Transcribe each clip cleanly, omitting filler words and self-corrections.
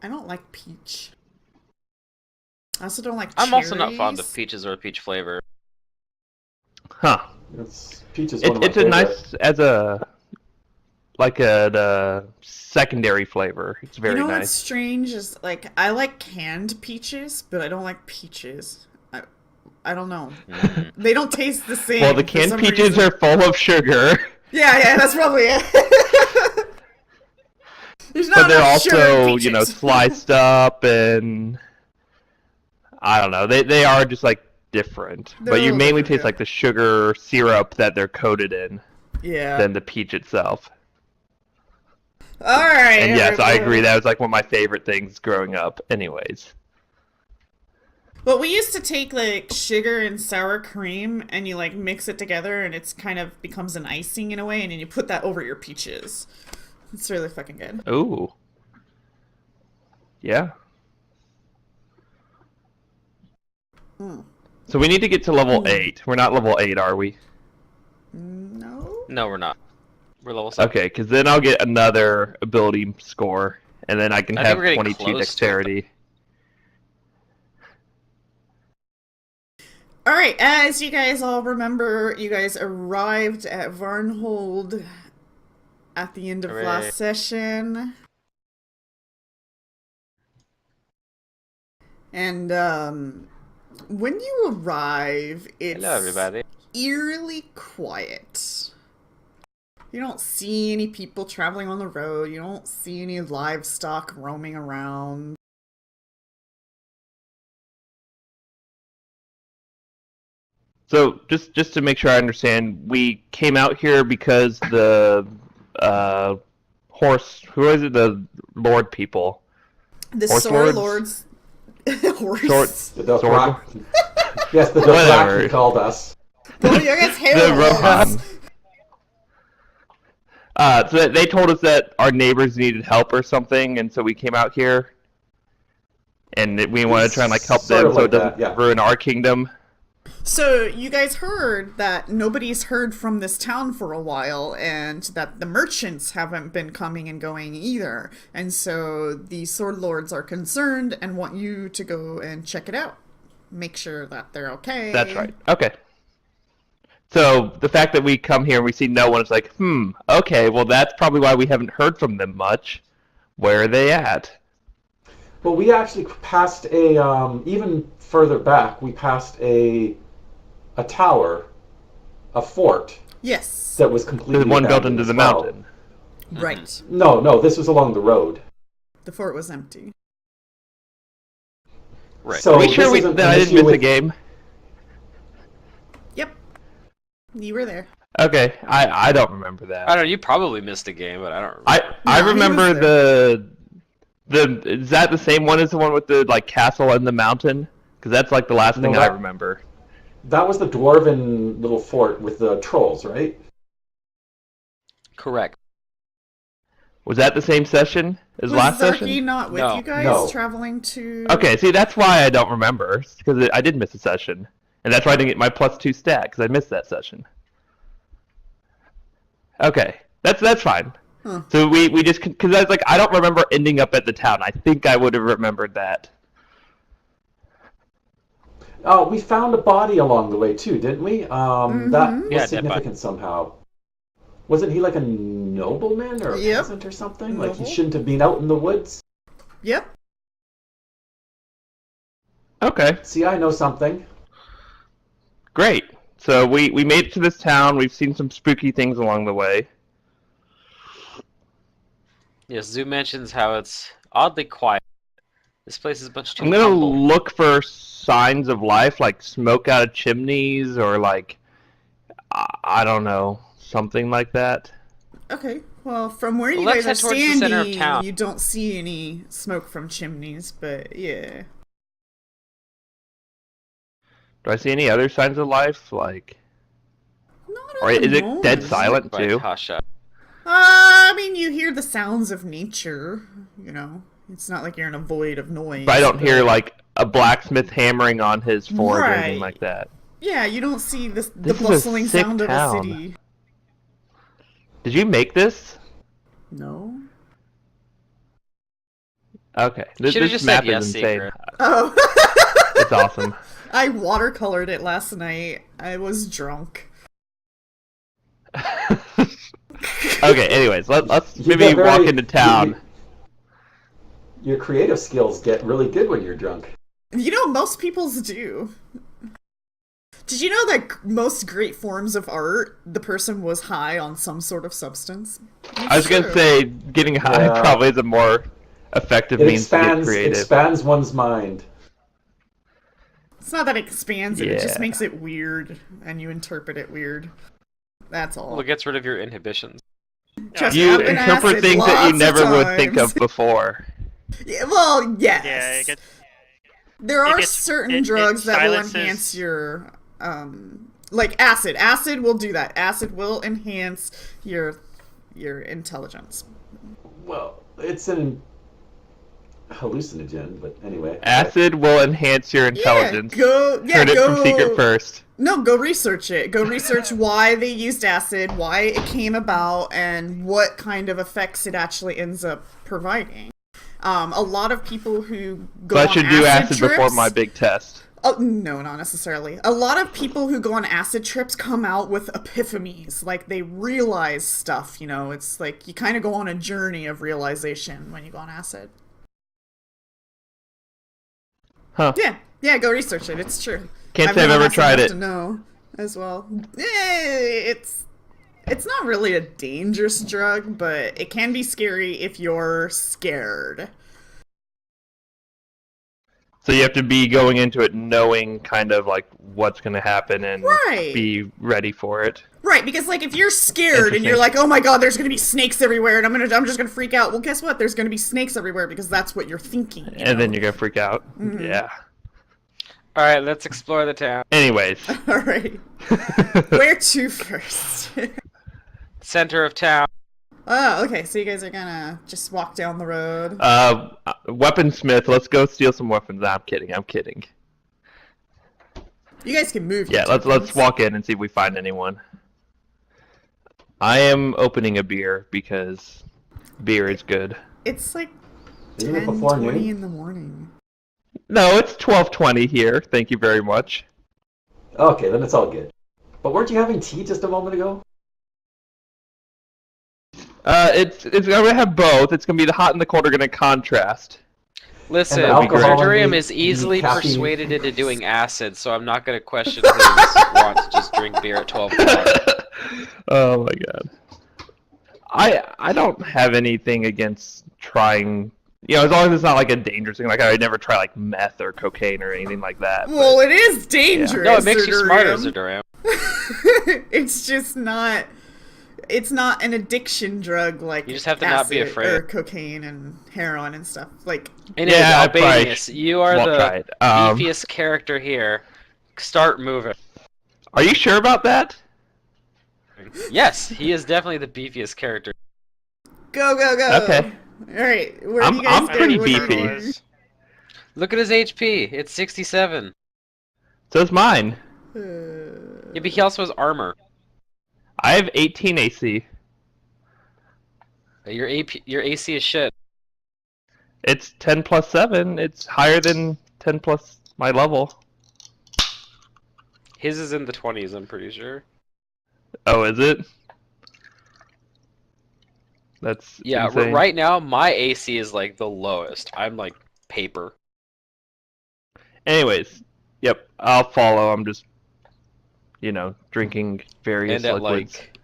I don't like peach. I also don't like I'm also not fond of cherries. peaches or peach flavor. Huh. Peach is one of my It's a favorite. nice as a like a secondary flavor. It's You very know what's nice. strange is like I like canned peaches, but I don't like peaches. I don't know. Mm. They don't taste the Well, the same for canned some peaches reason. are full of sugar, Yeah, that's probably it. There's but not they're enough sugar in also, peaches. sliced up and I don't know. They are just like different, They're but a you little mainly different, taste yeah. like the sugar syrup that they're coated in Yeah. than the peach itself. All right, And yes, I agree. everybody. That was like one of my favorite things growing up. Anyways, But we used to take like sugar and sour cream and you like mix it together and it's kind of becomes an icing in a way and then you put that over your peaches. It's really fucking good. ooh, yeah. Mm. So we need to get to level 8. We're not level 8, are we? No? No, we're not. We're level 7. Okay, because then I'll get another ability score, and then I can I think have we're getting 22 close to it. dexterity. All right, as you guys all remember, you guys arrived at Varnhold at the end of Hooray. last session. And when you arrive, it's Hello, everybody. eerily quiet. You don't see any people traveling on the road. You don't see any livestock roaming around. So just to make sure I understand, we came out here because the horse, who is it? The lord people, The horse Sword lords, Lords. Horse. sword, The sword, Yes, the Whatever. Dothraki called us. Well, you guys hail the lords. Rohan. So they told us that our neighbors needed help or something, and so we came out here, and we want to try and like help Sort them of so like it doesn't that, yeah. ruin our kingdom. So you guys heard that nobody's heard from this town for a while and that the merchants haven't been coming and going either. And so the sword lords are concerned and want you to go and check it out. Make sure that they're okay. That's right. Okay. So the fact that we come here and we see no one is like, okay, well that's probably why we haven't heard from them much. Where are they at? Well, we actually passed even further back, we passed a tower, a fort, Yes. that was The completely one built abandoned into as the well. mountain. Right. No, this was along the road. The fort was empty. Right. So Are we sure this isn't that an I didn't issue miss a with- game? Yep. You were there. Okay, I don't remember that. I don't know, you probably missed a game, but I don't remember. I No, he remember was the is that the same one as the one with the like castle and the mountain? Because that's like the last No, thing I that- remember. That was the dwarven little fort with the trolls, right? Correct. Was that the same session as Was last Zarky session? not with No. you guys No. traveling to... Okay, see that's why I don't remember because I did miss a session, and that's why I didn't get my +2 stat because I missed that session. Okay, that's fine. Huh. So we just because I was like I don't remember ending up at the town. I think I would have remembered that. We found a body along the way too, didn't we? That was Yeah, dead significant somehow. Wasn't he like a nobleman or a Yep. peasant or something? Like he Noble. shouldn't have been out in the woods? Yep. Okay, See, I know something. great. So we made it to this town. We've seen some spooky things along the way. Yes, Zoo mentions how it's oddly quiet. This place is much too I'm gonna humble. look for signs of life, like smoke out of chimneys, or like I don't know, something like that. Okay. Well, from where Well, you let's guys are head towards the center of standing, town. you don't see any smoke from chimneys, but yeah. Do I see any other signs of life? Like, Not or at is the it moment. dead silent But too? hush up. I mean, you hear the sounds of nature, you know. It's not like you're in a void of noise. But I don't hear like a blacksmith hammering on his forge or anything Right. like that. Yeah, you don't see the This is a bustling sick sound of a town. city. Did you make this? No. Okay, Should have this just map said yes, is insane. secret. Oh. It's awesome. I watercolored it last night. I was drunk. Okay, anyways, let's You maybe get very- walk into town. Your creative skills get really good when you're drunk. You know, most people's do. Did you know that most great forms of art, the person was high on some sort of substance? I was gonna say, getting high Yeah. probably is a more effective It means to get creative. expands one's mind. It's not that it expands it, it just Yeah. makes it weird, and you interpret it weird. That's all. Well, it gets rid of your inhibitions. Trust me, You I've been interpret acid things that you lots never of would think times. of before. Yeah, well, yes. Yeah, it gets, There it are gets- certain it drugs that will silences- enhance your, like acid. Acid will do that. Acid will enhance your intelligence. Well, it's an hallucinogen, but anyway. Acid will enhance your intelligence. Heard Heard it from Secret First. No, go research it. Go research why they used acid, why it came about, and what kind of effects it actually ends up providing. A lot of people who go So I on should do acid trips, before my big test. Oh, no, not necessarily. A lot of people who go on acid trips come out with epiphanies. Like, they realize stuff, you know? It's like you kind of go on a journey of realization when you go on acid. Huh. Yeah, go research it. It's true. Can't say I've been on ever acid tried enough it. to know as well. It's not really a dangerous drug, but it can be scary if you're scared. So you have to be going into it knowing kind of like what's going to happen and Right. be ready for it. Right, because like if you're scared and you're Interesting. like, "Oh my god, there's going to be snakes everywhere," and I'm just going to freak out. Well, guess what? There's going to be snakes everywhere because that's what you're thinking. You And then know? you're going to freak out. Yeah. All right, let's explore the town. Anyways. All right. Where to first? Center of town. Oh, okay. So you guys are gonna just walk down the road. Weaponsmith, let's go steal some weapons. I'm kidding. You guys can move. Yeah, your let's tokens. walk in and see if we find anyone. I am opening a beer because beer is good. It's like Isn't it 10, before 20 noon? in the morning. No, it's 12:20 here. Thank you very much. Okay, then it's all good. But weren't you having tea just a moment ago? It's gonna have both. It's gonna be the hot and the cold are gonna contrast. Listen, And the alcohol Durium and the- is easily the caffeine. persuaded into doing acid, so I'm not going to question his want to just drink beer at 12 o'clock. Oh my god. I don't have anything against trying, as long as it's not like a dangerous thing. Like I would never try like meth or cocaine or anything like that. Well, it is dangerous. No, it makes you smarter, Zerdurium. Durium. It's just not. It's not an addiction drug like You just have to not be acid afraid. or cocaine and heroin and stuff. Like, Anyways, Yeah, I probably Albanius, you are won't try the it. beefiest character here. Start moving. Are you sure about that? Yes, he is definitely the beefiest character. go. Okay. All right, where I'm- do you guys I'm go? pretty What do you beefy. do? Look at his HP. It's 67. So's mine. Yeah, but he also has armor. I have 18 AC. Your AC is shit. It's 10 plus 7. It's higher than 10 plus my level. His is in the 20s, I'm pretty sure. Oh, is it? That's Yeah, insane. right now my AC is like the lowest. I'm like paper. Anyways, yep, I'll follow. I'm just, drinking various And at liquids. like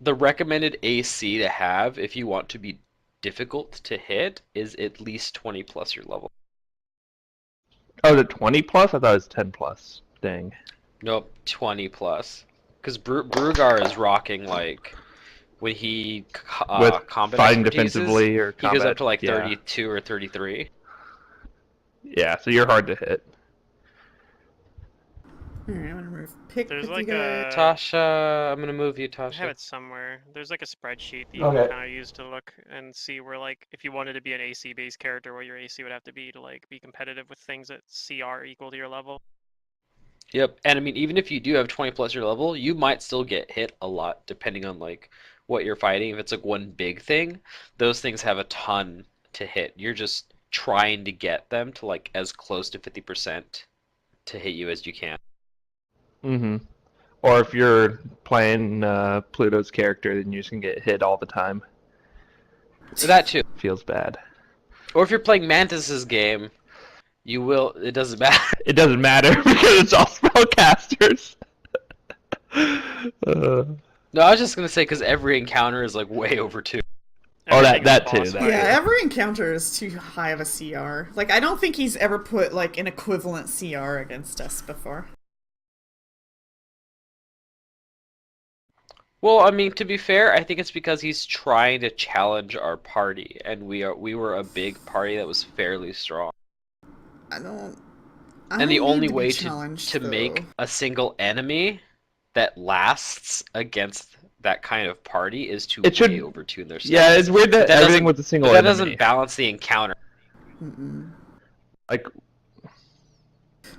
the recommended AC to have if you want to be difficult to hit is at least 20 plus your level. Oh, the 20 plus? I thought it was 10 plus. Dang. Nope, 20 plus. Because Brugar is rocking like when he With combat fighting expertise, defensively or he goes combat, up to like yeah. 32 or 33. Yeah, so you're hard to hit. All right, I'm gonna move. Pick There's with like you guys. Tasha, I'm gonna move you, I have Tasha. it somewhere. There's like a spreadsheet that you Okay. can kind of use to look and see where, like, if you wanted to be an AC based character, where your AC would have to be to like be competitive with things that CR equal to your level. Yep, and I mean, even if you do have 20 plus your level, you might still get hit a lot depending on like what you're fighting. If it's like one big thing, those things have a ton to hit. You're just trying to get them to like as close to 50% to hit you as you can. Mm-hmm. Or if you're playing Pluto's character, then you're just gonna get hit all the time. That too. Feels bad. Or if you're playing Mantis's game, you will. It doesn't matter. It doesn't matter because it's all spellcasters. No, I was just gonna say because every encounter is like way over 2. Oh, Everything's that a too, boss that fight. Yeah, too. every encounter is too high of a CR. Like, I don't think he's ever put, like, an equivalent CR against us before. Well, I mean, to be fair, I think it's because he's trying to challenge our party, and we were a big party that was fairly strong. I don't And the need only to be way challenged, to though. make a single enemy that lasts against that kind of party is to It should- way overtune their stats. Yeah, it's weird But that that everything doesn't- was a single But that enemy. doesn't balance the encounter. Mm-mm. Like,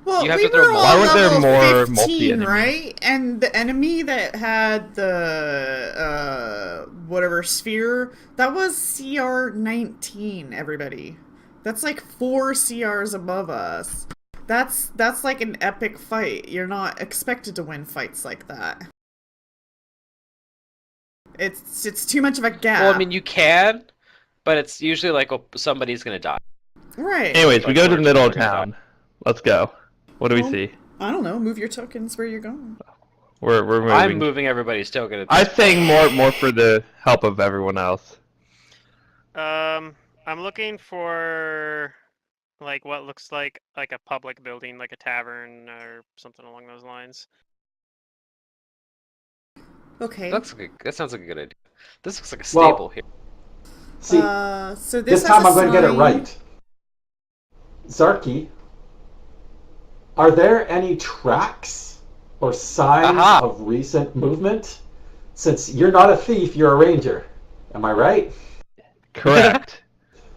Well, You have we to throw were more. Why all weren't there level more 15, multi-enemy? right? And the enemy that had the whatever sphere, that was CR 19. Everybody, that's like 4 CRs above us. That's like an epic fight. You're not expected to win fights like that. It's too much of a gap. Well, I mean, you can, but it's usually like somebody's gonna die. right? anyways, we Like, go to one the or middle two of are gonna town. Let's go. What do we Well, see? I don't know. Move your tokens where you're going. We're moving. I'm moving everybody's token. I think more for the help of everyone else. I'm looking for like what looks like a public building, like a tavern or something along those lines. Okay. That sounds like a good idea. This looks like a Well, stable here. See, So this has time a I'm going to get it sign. right. Zarky, are there any tracks or signs Aha. of recent movement? Since you're not a thief, you're a ranger. Am I right? Correct.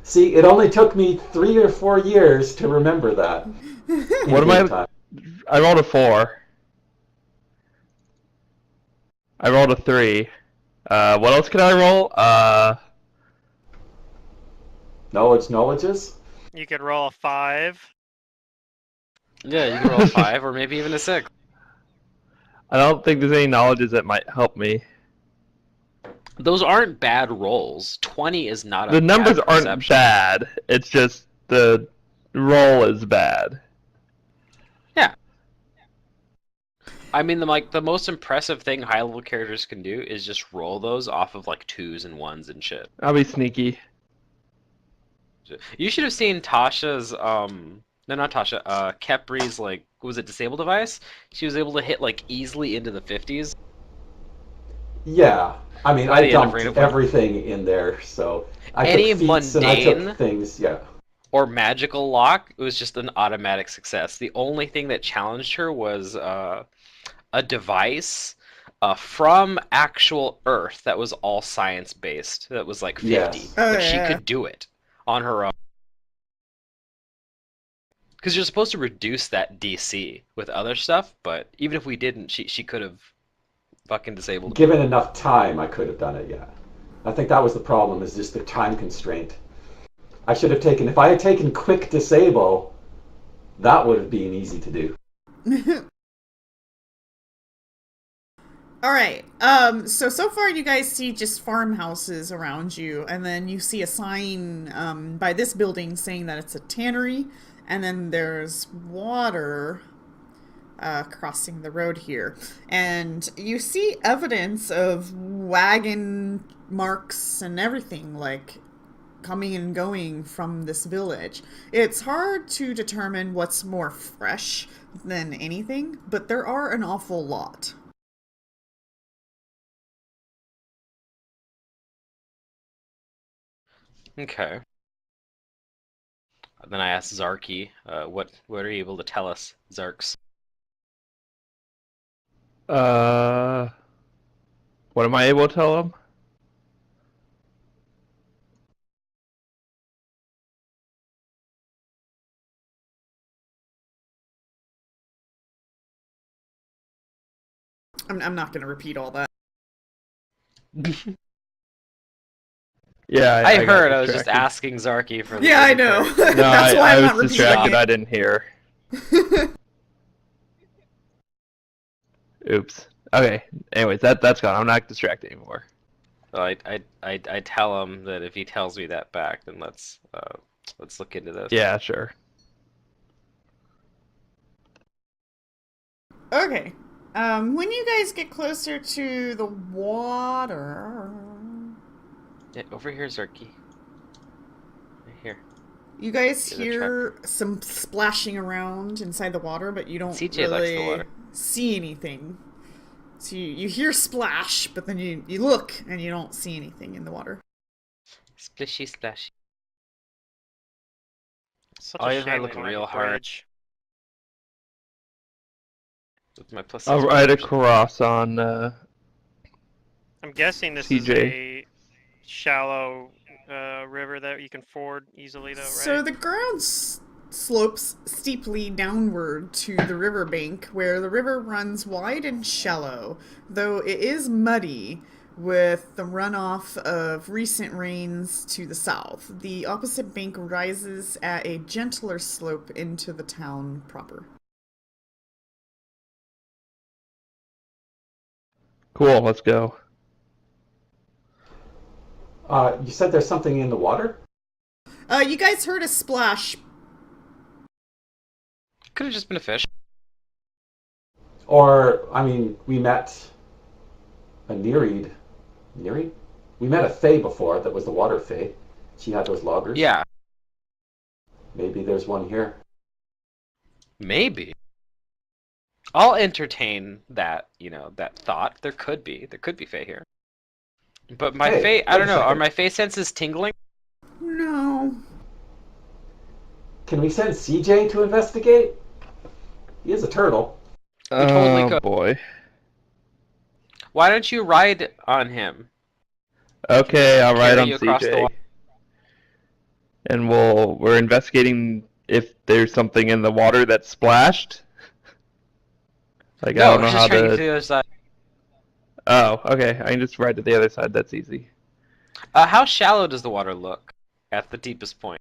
See, it only took me 3 or 4 years to remember that. in What am game I? time. I rolled a 4. I rolled a 3. What else can I roll? Knowledges? You could roll a 5. Yeah, you can roll a 5 or maybe even a 6. I don't think there's any knowledges that might help me. Those aren't bad rolls. 20 is not a The numbers bad aren't perception. bad. It's just the roll is bad. Yeah. I mean, the most impressive thing high level characters can do is just roll those off of like 2s and 1s and shit. I'll be sneaky. You should have seen Tasha's no, not Tasha, Kepri's like, was it disable device? She was able to hit like easily into the 50s. Yeah. I mean, By I the end of dumped Rain of Blood. everything in there, so I Any took feats and I mundane- took things, yeah. Or magical lock, it was just an automatic success. The only thing that challenged her was a device from actual Earth that was all science based. That was like 50, Yes. Oh, but she yeah. could do it on her own. Because you're supposed to reduce that DC with other stuff, but even if we didn't, she could have fucking disabled it. Given enough time, I could have done it, yeah. I think that was the problem, is just the time constraint. I should have taken, if I had taken quick disable, that would have been easy to do. All right. So far you guys see just farmhouses around you, and then you see a sign by this building saying that it's a tannery, and then there's water crossing the road here, and you see evidence of wagon marks and everything like coming and going from this village. It's hard to determine what's more fresh than anything, but there are an awful lot. Okay. Then I asked Zarky, what are you able to tell us, Zarks? What am I able to tell them? I'm not going to repeat all that. Yeah, I got heard. I was just distracted. asking Zarky for the. Yeah, I other know. character. No, That's why I I'm was not repeating distracted. it. I didn't hear. Oops. Okay. Anyways, that's gone. I'm not distracted anymore. Well, I tell him that if he tells me that back, then let's look into this. Yeah, sure. Okay. When you guys get closer to the water, Yeah, over here, Zarky. Right here. you guys Here's a hear some splashing around inside the water, but you don't CJ likes the really water. see anything. So you hear splash, but then you look and you don't see anything in the water. Splishy splashy. Such Oh, a yeah, I shame look we don't have real a hard. bridge. With my plus I'll 6 ride perception. across on I'm guessing this is CJ. a shallow river that you can ford easily, though, right? So the ground slopes steeply downward to the riverbank, where the river runs wide and shallow, though it is muddy with the runoff of recent rains to the south. The opposite bank rises at a gentler slope into the town proper. Cool, let's go. You said there's something in the water? You guys heard a splash. Could have just been a fish. Or, I mean, we met a Nereid. Nereid? We met a Fae before that was the water Fae. She had those loggers. Yeah, Maybe there's one here. maybe. I'll entertain that, that thought. There could be Fae here. But my Hey, Fae, I wait don't a know. Are second. my Fae senses tingling? No. Can we send CJ to investigate? He is a turtle. We totally Oh could. boy. Why don't you ride on him? Okay, I'll ride Carry on you across the CJ. water. And we're investigating if there's something in the water that splashed. Like I No, don't know we're how just trying to get to to. the other side. Oh, okay. I can just ride to the other side. That's easy. How shallow does the water look at the deepest point?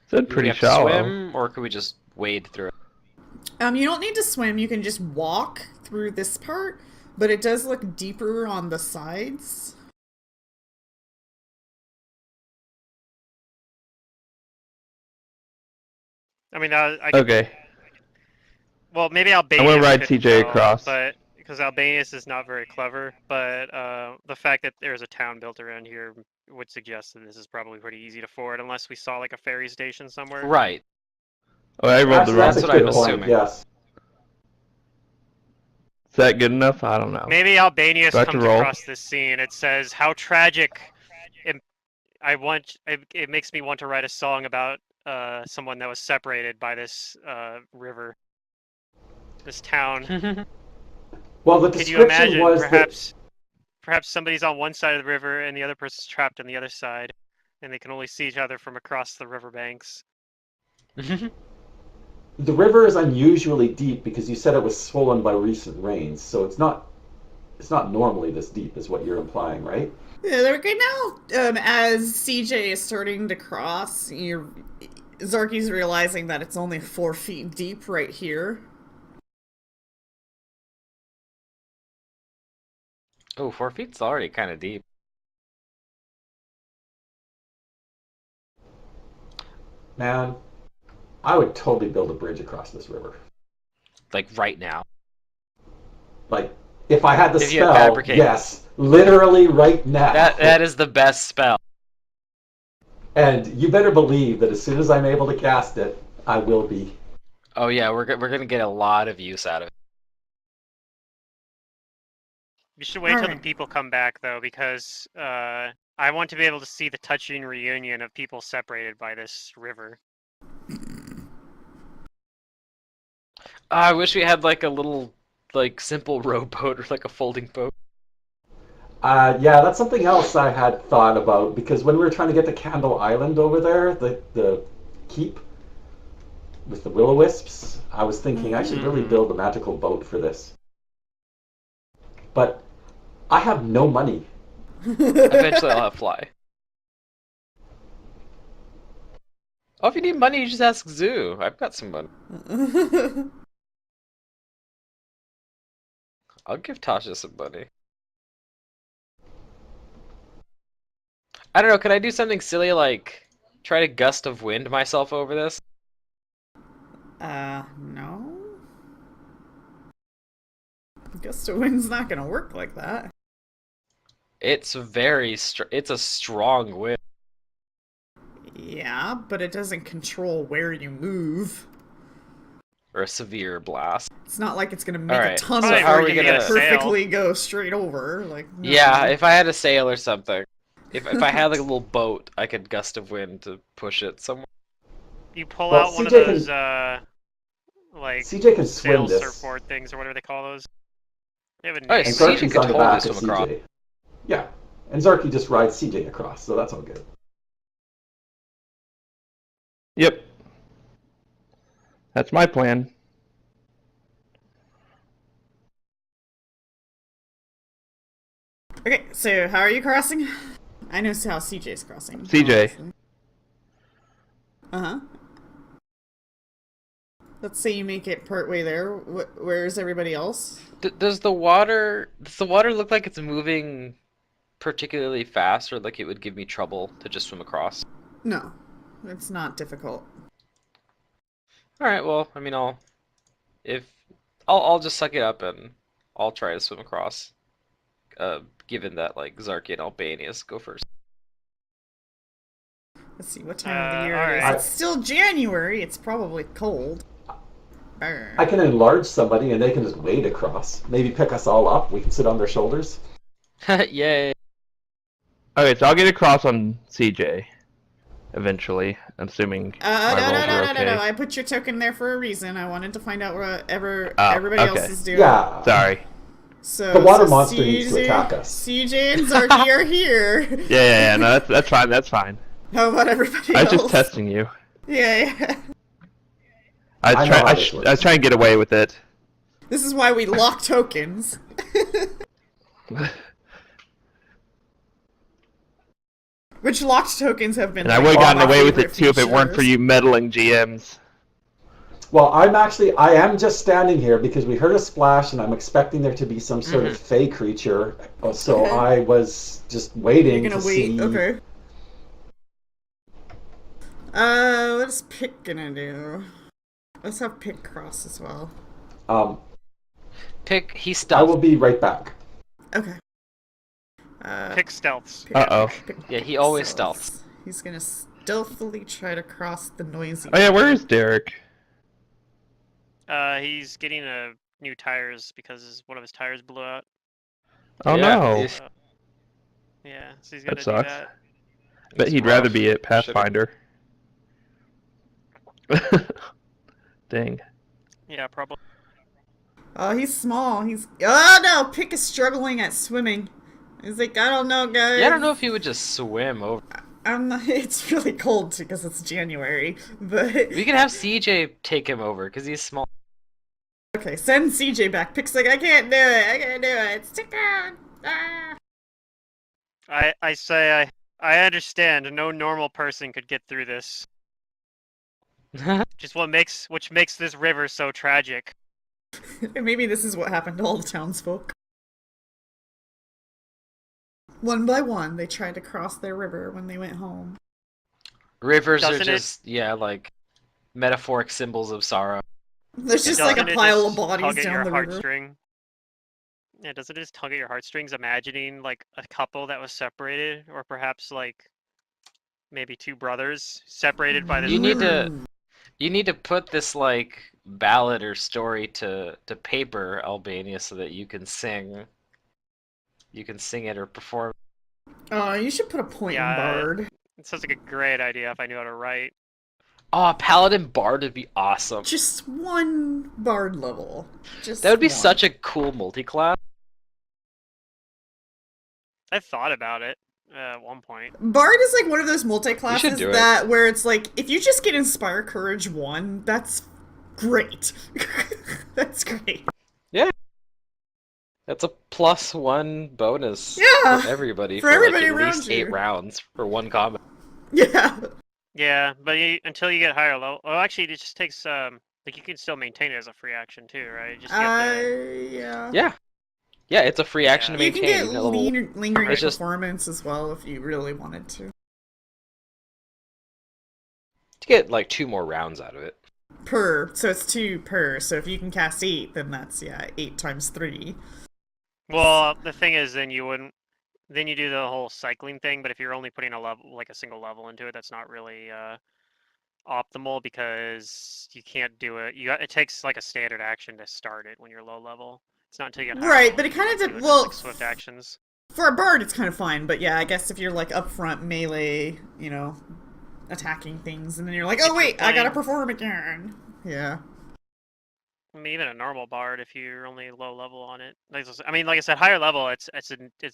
It's been Do we pretty have to shallow. swim, or could we just wade through it? You don't need to swim, you can just walk through this part, but it does look deeper on the sides. I mean, I could, Okay. well, maybe Albanius I'm gonna ride couldn't CJ go, across. but because Albanius is not very clever, but the fact that there's a town built around here would suggest that this is probably pretty easy to ford, unless we saw like a ferry station somewhere. Right. Oh, I rolled the Actually, wrong that's That's a what I'm good point. assuming. Yes. Is that good enough? I don't know. Maybe Albanius Do I have to comes roll? across this scene. It says, "How tragic! It makes me want to write a song about someone that was separated by this river, this town." Well, the Can you description imagine? was that Perhaps somebody's on one side of the river and the other person's trapped on the other side, and they can only see each other from across the riverbanks. the river is unusually deep because you said it was swollen by recent rains, so it's not normally this deep, is what you're implying, right? Yeah, okay, now, as CJ is starting to cross, Zarky's realizing that it's only 4 feet deep right here. Oh, 4 feet's already kind of deep. Man, I would totally build a bridge across this river. Like right now. Like, if I had the If you had spell, fabricate. yes, literally right now. That is the best spell. And you better believe that as soon as I'm able to cast it, I will be. Oh yeah, we're gonna get a lot of use out of it. You should wait till the Alright. people come back, though, because I want to be able to see the touching reunion of people separated by this river. I wish we had like a little, like simple rowboat or like a folding boat. Yeah, that's something else I had thought about, because when we were trying to get to Candle Island over there, the keep with the will-o-wisps, I was thinking I should really build a magical boat for this. But I have no money. Eventually I'll have fly. Oh, if you need money, you just ask Zoo. I've got some money. I'll give Tasha some money. I don't know, could I do something silly like try to gust of wind myself over this? No. Gust of wind's not gonna work like that. It's it's a strong wind. Yeah, but it doesn't control where you move. Or a severe blast. It's not like it's gonna make a Alright, tunnel so how for are we you to gonna... perfectly go straight over. Like, no. Yeah, if I had a sail or something. If I had like a little boat, I could gust of wind to push it somewhere. You pull Well, out one of CJ those, like, CJ can swim sail this. surfboard things, or whatever they call those. They have a Oh, name. And CJ Zarky's could on the totally back of swim across. CJ. Yeah, and Zarky just rides CJ across, so that's all good. Yep. That's my plan. Okay, so how are you crossing? I know how CJ's crossing. CJ. Uh-huh. Let's say you make it part way there. Where's everybody else? Does the water look like it's moving particularly fast, or like it would give me trouble to just swim across? No, it's not difficult. All right, well, I mean, I'll just suck it up and I'll try to swim across. Given that like Zarky and Albanius go first. Let's see, what time of the year it is. alright. It's still January. It's probably cold. Brr. I can enlarge somebody and they can just wade across. Maybe pick us all up. We can sit on their shoulders. Yay! Okay, so I'll get across on CJ eventually, assuming my no, rolls no, are no, no, okay. no, no. I put your token there for a reason. I wanted to find out what everybody okay. else is doing. Yeah. Sorry. So, The water monster needs to CJ attack us. CJ and Zarky are here. Yeah. No, that's fine. That's fine. How about everybody I was else? just testing you. Yeah. I I know how this was works. trying to get away with it. This is why we lock tokens. Which locked tokens have been. And I like, would have all gotten my away with favorite it too if it weren't for features. you meddling GMs. Well, I am just standing here because we heard a splash and I'm expecting there to be some sort of fey creature. So Okay. I was just waiting You're gonna to wait. see. Okay. What's Pick gonna do? Let's have Pick cross as well. He I stealth. will be right back. Okay. Pick stealths. Pick- Uh-oh. Pick Yeah, he always stealths. He's gonna stealthily try to cross the noisy. Oh yeah, where is Derek? He's getting new tires because one of his tires blew out. Oh Yeah, no. he's- Yeah, so he's got to That do sucks. that. Bet It's he'd rather rough. be at Should've- Pathfinder. Dang. Yeah, probably. Oh, he's small. Oh no! Pick is struggling at swimming. He's like, I don't know, guys. Yeah, I don't know if he would just swim over. I'm not. It's really cold because it's January. But We could have CJ take him over because he's small. okay, send CJ back. Pick's like, I can't do it. I can't do it. It's too cold. Ah. I understand. No normal person could get through this. Which makes this river so tragic. Maybe this is what happened to all the townsfolk. One by one, they tried to cross their river when they went home. Rivers are Doesn't it- just like metaphoric symbols of sorrow. There's just like a Doesn't it pile of just bodies tug at down your the river. heartstring? Yeah, doesn't it just tug at your heartstrings imagining like a couple that was separated, or perhaps like maybe two brothers separated by this You need river? to- You need to put this like ballad or story to paper, Albania, so that you can sing. You can sing it or perform. Oh, you should put a point Yeah, in Bard. It sounds like a great idea if I knew how to write. Oh, a paladin bard would be awesome. Just one Bard level. Just That would be one. such a cool multi-class. I thought about it at one point. Bard is like one of those multi-classes do it. that where it's like if you just get Inspire Courage 1, that's great. That's great. That's a +1 bonus Yeah, for everybody for for everybody like at around least you. 8 rounds for one combat. Yeah. Yeah, but until you get higher level, well, actually, it just takes like you can still maintain it as a free action too, right? Just you have to. Yeah. Yeah. Yeah, it's a free action to Yeah. You can maintain. get You can level lingering It's just performance as well if you really wanted to. to get like 2 more rounds out of it. So it's 2 per. So if you can cast 8, then that's 8 times 3. Well, the thing is, then you wouldn't. Then you do the whole cycling thing, but if you're only putting a level, like a single level into it, that's not really optimal because you can't do it. It takes like a standard action to start it when you're low level. It's not until you get higher Right, level but that it you kind can of do it just well, like swift actions. for a bard, it's kind of fine. But yeah, I guess if you're like upfront melee, attacking things, and then you're like, oh If you're wait, I gotta playing- perform again. Yeah. I mean, even a normal bard, if you're only low level on it, like I said, higher level, it's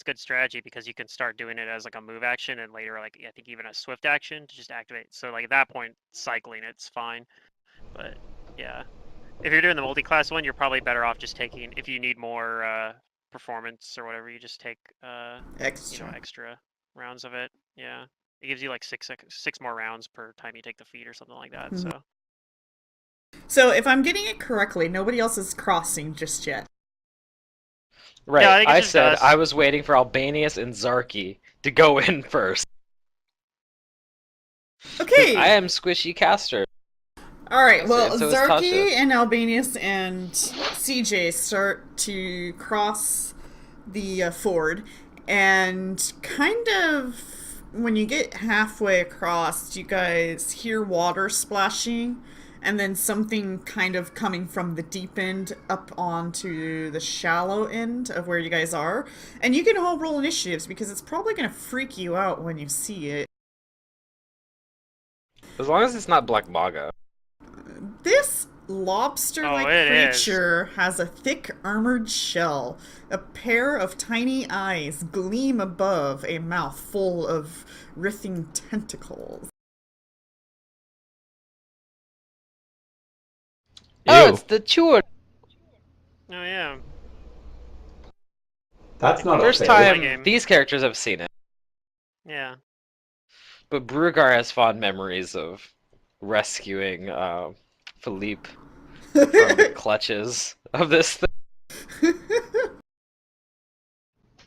good strategy because you can start doing it as like a move action and later, like I think even a swift action to just activate. So like at that point, cycling it's fine. But yeah, if you're doing the multi-class one, you're probably better off just taking if you need more performance or whatever, you just take Extra. extra rounds of it. Yeah, it gives you like six more rounds per time you take the feat or something like that. Mhm. So. So if I'm getting it correctly, nobody else is crossing just yet. Right. Yeah, I think it's I just said us. I was waiting for Albanius and Zarky to go in first. 'Cause Okay. I am squishy caster. All right. Well, So is Zarky Tasha. and Albanius and CJ start to cross the ford, and kind of when you get halfway across, you guys hear water splashing, and then something kind of coming from the deep end up onto the shallow end of where you guys are. And you can all roll initiatives because it's probably going to freak you out when you see it. As long as it's not Black Maga. This lobster-like Oh, it is. creature has a thick armored shell. A pair of tiny eyes gleam above a mouth full of writhing tentacles. Oh, Ew. it's the Chur. Oh yeah. That's not a First fail. time game. these characters have seen it. Yeah. But Brugar has fond memories of rescuing Philippe from the clutches of this thing.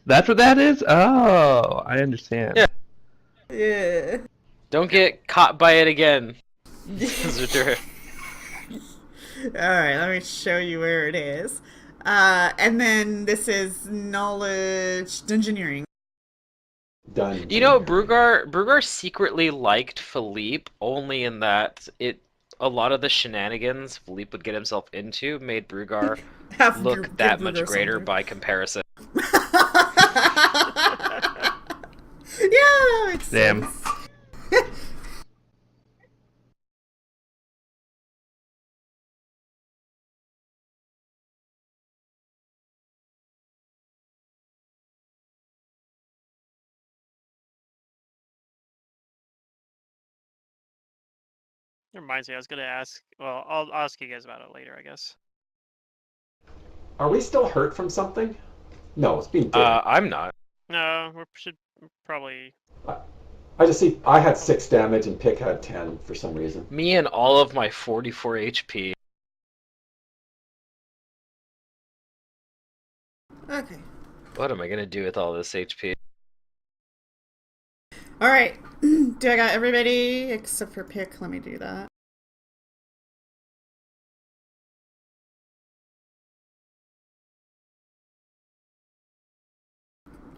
That's what that is? Oh, I understand. Yeah. Yeah. Don't get caught by it again, Zudur. Alright, let me show you where it is. And then this is knowledge dungeoneering. Done. You know, Brugar secretly liked Philippe only in that a lot of the shenanigans Philippe would get himself into made Brugar look that much greater by comparison. Yeah, that makes Damn. sense. It reminds me, I was gonna ask. Well, I'll ask you guys about it later, I guess. Are we still hurt from something? No, it's being dead. I'm not. No, we should probably. I just see I had 6 damage and Pick had 10 for some reason. Me and all of my 44 HP. Okay. What am I gonna do with all this HP? Alright. Do I got everybody except for Pick? Let me do that.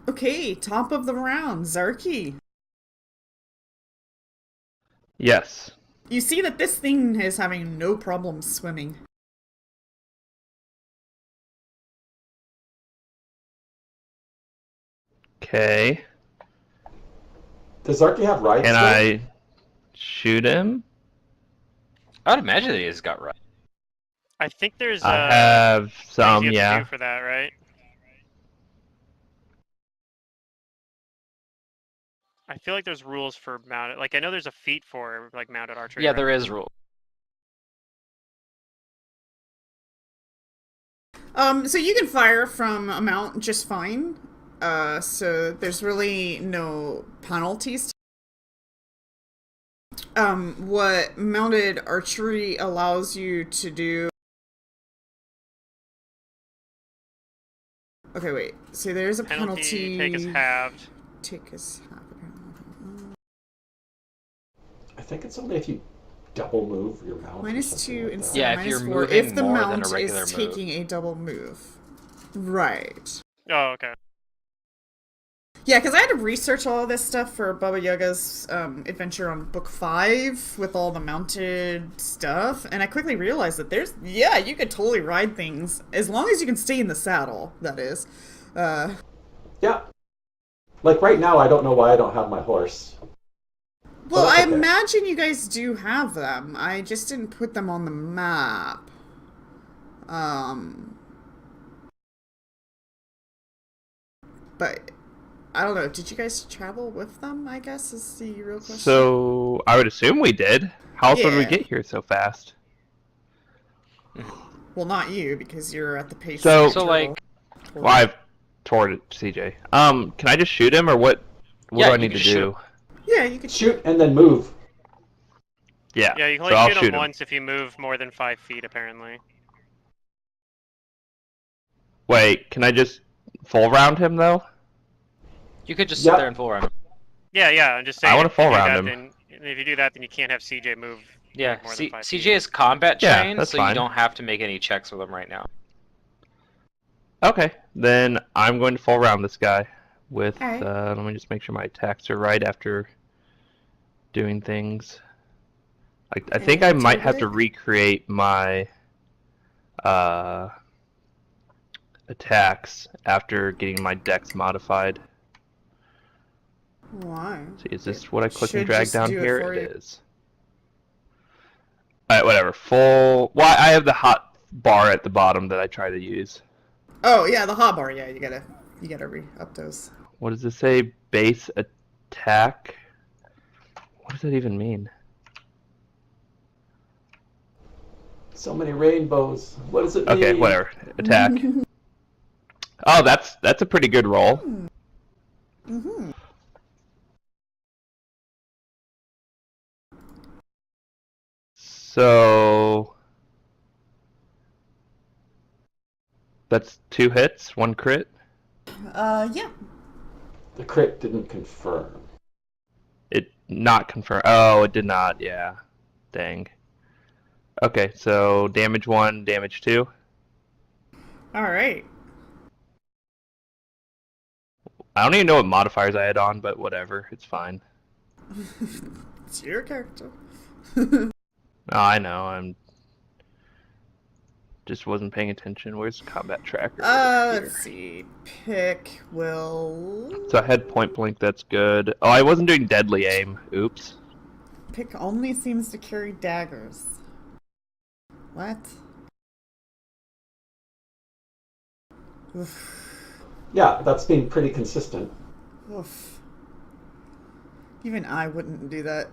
Okay, top of the round, Zarky. Yes. You see that this thing is having no problem swimming. Okay. Does Zarky have rights? Can still? I shoot him? I would imagine that he's got right. I think there's I have things some, you have to yeah. do for that, right? I feel like there's rules for mounted. Like I know there's a feat for like mounted archery. Yeah, right? there is rule. So you can fire from a mount just fine. So there's really no penalties. what mounted archery allows you to do. Okay, wait. So there's a penalty. Take is halved. Take is half. I think it's only if you double move your mount. or Minus something 2 like instead that. Yeah, of if you're minus 4 moving if the more than a mount regular is move. taking a double move. Right. Oh, okay. Yeah, because I had to research all of this stuff for Baba Yaga's adventure on book 5 with all the mounted stuff, and I quickly realized that you could totally ride things as long as you can stay in the saddle, that is. Yeah. Like right now, I don't know why I don't have my horse. Well, that's I okay. imagine you guys do have them. I just didn't put them on the map. But I don't know. Did you guys travel with them, I guess, is the real question. So I would assume we did. How else would we Yeah. get here so fast? Well, not you, because you're at the pace So- of the So, turtle. like- Well, I've toward it, CJ. Can I just shoot him, or what? What Yeah, do I you need can to just shoot do? him. Yeah, you could Shoot and then move. Yeah. Yeah, you can so only I'll shoot shoot him him. once if you move more than 5 feet, apparently. Wait, can I just full round him though? You could just sit Yep. there and full round him. Yeah, I'm just saying. I wanna if you full do round that, him. If you do that, then you can't have CJ move. Yeah, More than 5 CJ feet. is combat Yeah, trained, that's so fine. you don't have to make any checks with him right now. Okay, then I'm going to full round this guy with. Alright. Let me just make sure my attacks are right after doing things. I think I And might have to terrific. recreate my attacks after getting my dex modified. Why? See, is this what I click and Should drag just down do it here? for It you. is. Alright, whatever. Full. Well, I have the hot bar at the bottom that I try to use. Oh yeah, the hotbar. Yeah, you gotta re-up those. What does this say? Base attack? What does that even mean? So many rainbows. What does it mean? Okay, whatever. Attack. Oh, that's a pretty good roll. Mm-hmm. So that's 2 hits, 1 crit. Yeah. The crit didn't confirm. It not confirmed. Oh, it did not. Yeah. Dang. Okay, so damage 1, damage 2. All right. I don't even know what modifiers I had on, but whatever. It's fine. It's your character. Oh, I know. I'm just wasn't paying attention. Where's combat tracker? Here. Let's see. Pick will. So I had point blank. That's good. Oh, I wasn't doing deadly aim. Oops. Pick only seems to carry daggers. What? Oof. Yeah, that's been pretty consistent. Oof. Even I wouldn't do that.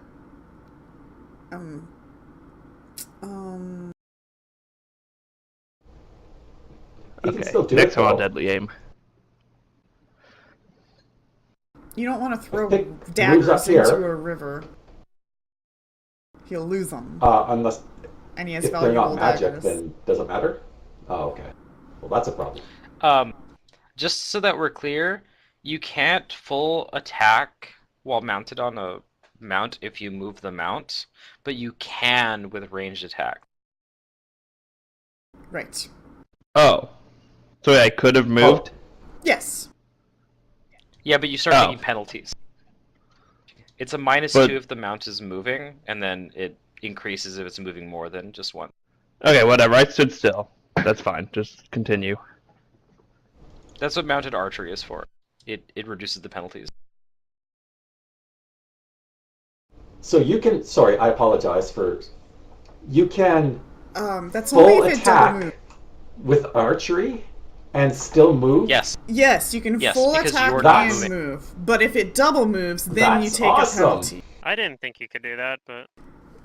You can Okay. still do Next it, one on though. deadly aim. You don't want to throw Pick moves daggers up here. into a river. He'll lose them. Unless And he has if they're valuable not magic, daggers. then does it matter? Oh, okay. Well, that's a problem. Just so that we're clear, you can't full attack while mounted on a mount if you move the mount, but you can with ranged attack. Right. Oh. So I could have moved? Yes. Yeah, but you start Oh. taking penalties. It's a minus But- 2 if the mount is moving, and then it increases if it's moving more than just one. Okay, whatever. I stood still. That's fine. Just continue. That's what mounted archery is for. It reduces the penalties. So you can. Sorry, I apologize for. You can That's only full if it double moves. attack with archery and still move. Yes. Yes, you can Yes, full because attack you're not and moving. move. But if it double moves, then you That's take awesome. a penalty. I didn't think you could do that, but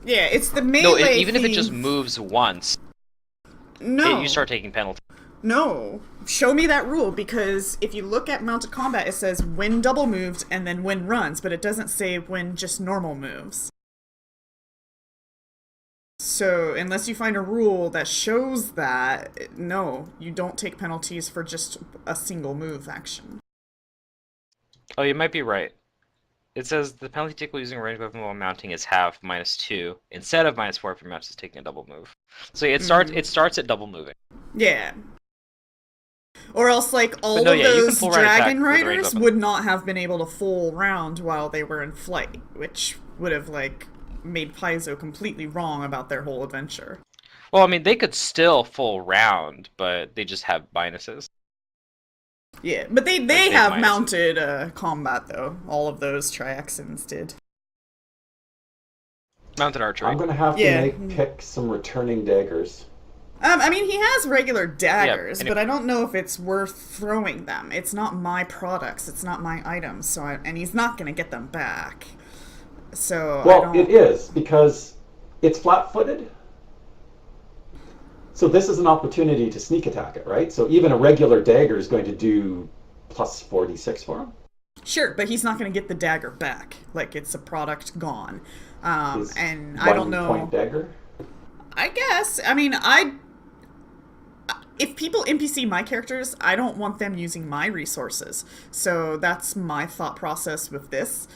Yeah, it's the No, melee even if it just thing. moves once, No. you start taking penalties. No. Show me that rule, because if you look at mounted combat, it says when double moved and then when runs, but it doesn't say when just normal moves. So unless you find a rule that shows that, no, you don't take penalties for just a single move action. Oh, you might be right. It says the penalty to equal using a range weapon while mounting is half -2 instead of -4 if your mount is taking a double move. So it starts at double moving. Yeah. Or else, like, all no, of yeah, you can those full round attack dragon with a ranged riders weapon. would not have been able to full round while they were in flight, which would have, like, made Paizo completely wrong about their whole adventure. Well, I mean, they could still full round, but they just have minuses. Yeah, but they big have minuses. mounted combat, though. All of those Triaxons did. Mounted archery. I'm going to have to pick some returning daggers. I mean, he has regular daggers, and but I don't know if it's worth throwing them. It's not my products. It's not my items. And he's not going to get them back. So well, it is, because it's flat-footed. So this is an opportunity to sneak attack it, right? So even a regular dagger is going to do plus 46 for him. Sure, but he's not going to get the dagger back. Like, it's a product gone. And I don't know. One-point dagger? I guess. I mean, if people NPC my characters, I don't want them using my resources. So that's my thought process with this.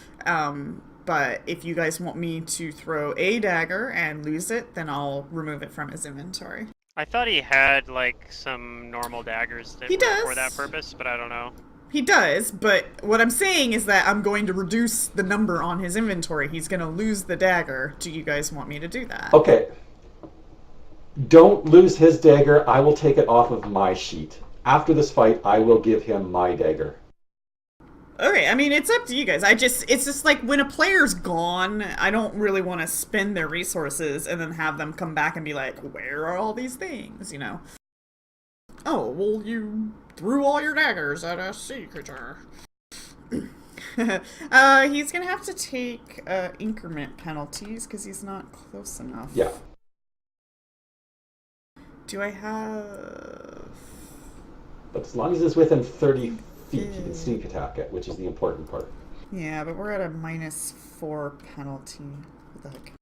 But if you guys want me to throw a dagger and lose it, then I'll remove it from his inventory. I thought he had like some normal daggers that were for that purpose, but I don't know. He does, but what I'm saying is that I'm going to reduce the number on his inventory. He's going to lose the dagger. Do you guys want me to do that? Okay. Don't lose his dagger. I will take it off of my sheet. After this fight, I will give him my dagger. Okay, I mean, it's up to you guys. It's just like when a player's gone, I don't really want to spend their resources and then have them come back and be like, where are all these things, you know? Oh, well, you threw all your daggers at a sea creature. He's gonna have to take increment penalties because he's not close enough. Yeah. Do I have... But as long as it's within 30 feet, you can sneak attack it, which is the important part. Yeah, but we're at a -4 penalty. What the heck?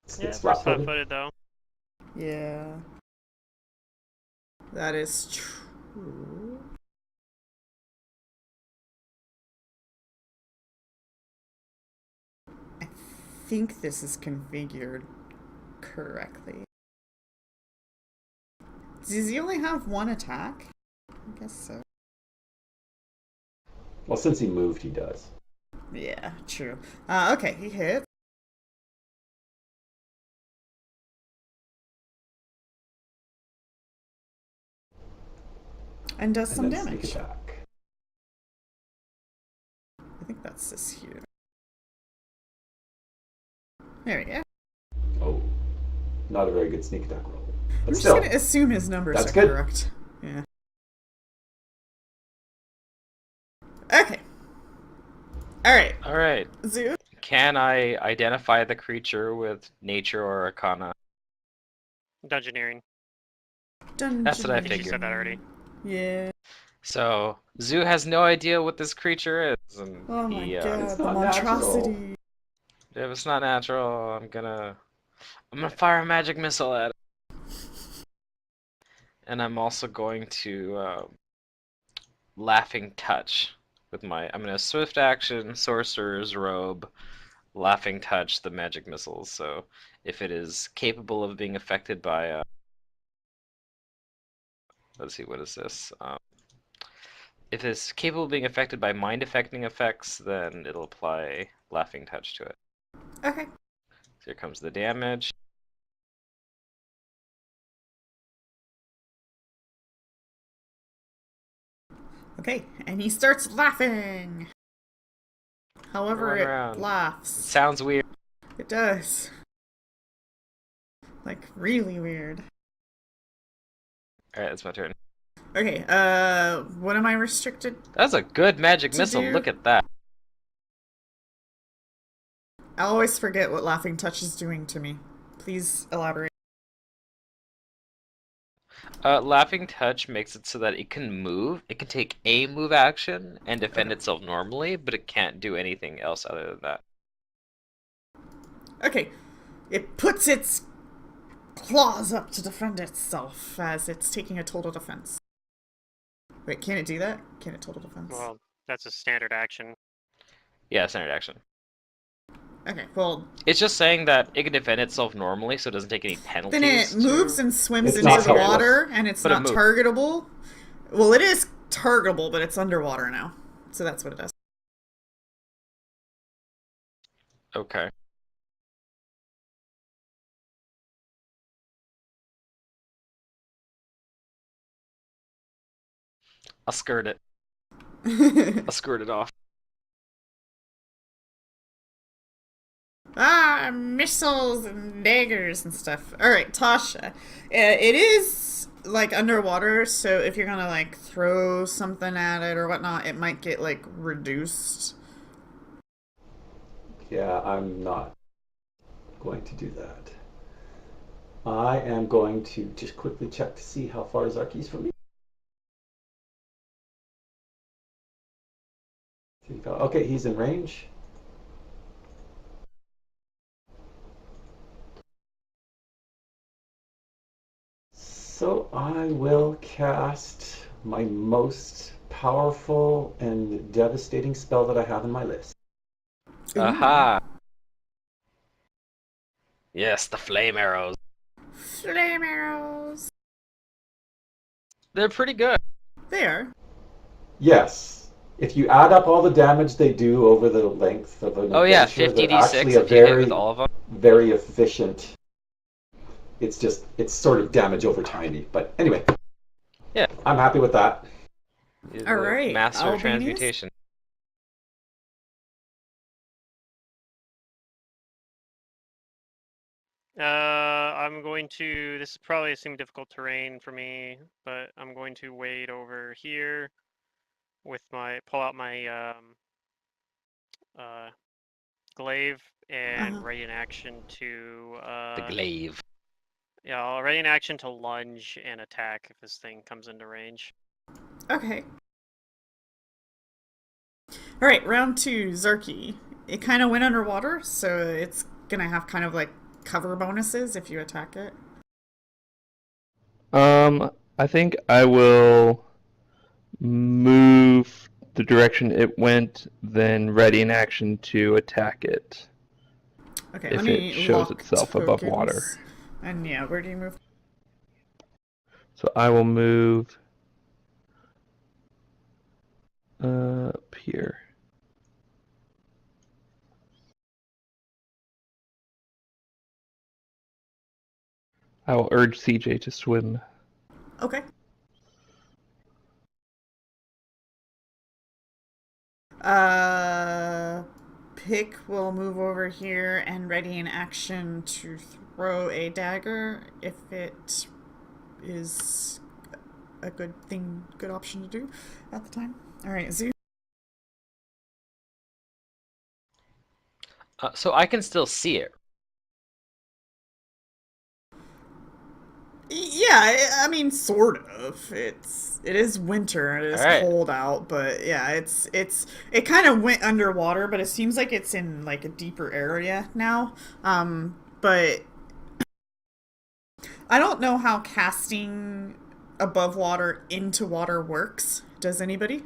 It's flat-footed though. Yeah. That is true. I think this is configured correctly. Does he only have one attack? I guess so. Well, since he moved, he does. Yeah, true. Okay, he hit. And does some damage. Sneak attack. I think that's this here. There we go. Oh, not a very good sneak attack roll. But I'm still, just gonna assume his numbers that's are good. correct. Yeah. Okay. Alright. Zoo? Can I identify the creature with nature or arcana? Dungeoneering. That's what I I think you figured. said that already. Yeah. So, Zoo has no idea what this creature is, and Oh my god, It's the not monstrosity. if it's not natural, I'm gonna fire a magic missile at it. And I'm also going to Laughing Touch with I'm gonna swift action, Sorcerer's Robe, Laughing Touch the magic missiles. So if it is capable of being affected by let's see, what is this? If it's capable of being affected by mind affecting effects, then it'll apply Laughing Touch to it. Okay. So here comes the damage. Okay, and he starts laughing. However, Run it around. laughs. Sounds weird. It does. Like, really weird. Alright, it's my turn. Okay, what am I restricted? That's a good magic To missile. do- Look at that. I always forget what Laughing Touch is doing to me. Please elaborate. Laughing Touch makes it so that it can move. It can take a move action and defend itself normally, but it can't do anything else other than that. Okay, It puts its claws up to defend itself as it's taking a total defense. Wait, can it do that? Can it total defense? Well, that's a standard action. Yeah, standard action. Okay, well, It's just saying that it can defend itself normally, so it doesn't take any penalties. then it moves to... and swims It's not into the helpless. water, and it's But it not moves. targetable. Well, it is targetable, but it's underwater now. So that's what it does. Okay. I'll skirt it. I'll skirt it off. Ah, missiles and daggers and stuff. Alright, Tasha. It is, like, underwater, so if you're gonna, like, throw something at it or whatnot, it might get, like, reduced. Yeah, I'm not going to do that. I am going to just quickly check to see how far Zarky's from me. Okay, he's in range. So I will cast my most powerful and devastating spell that I have in my list. Ooh. Aha! Yes, the flame arrows. Flame arrows. They're pretty good. There. Yes, if you add up all the damage they do over the length of an Oh yeah, adventure, 50 they're d6 actually if a you hit very, with all of them. very efficient. It's sort of damage over tiny, but anyway. Yeah. I'm happy with that. You're All the right, Master of Albanies? transmutation. I'm going to. This is probably some difficult terrain for me, but I'm going to wade over here with my pull out my glaive and Uh-huh. ready in action to The glaive. yeah, I'll ready in action to lunge and attack if this thing comes into range. Okay. Alright, round 2, Zerky. It kind of went underwater, so it's gonna have kind of like cover bonuses if you attack it. I think I will move the direction it went, then ready in action to attack it Okay, if let me it shows lock itself above tokens. water. And yeah, where do you move? So I will move up here. I will urge CJ to swim. Okay. Pick will move over here and ready in action to throw a dagger if it is a good option to do at the time. All right, Zoo. So I can still see it. Yeah, I mean, sort of. It is winter. It is Alright. cold out, but yeah, it kind of went underwater, but it seems like it's in like a deeper area now. But I don't know how casting above water into water works. Does anybody?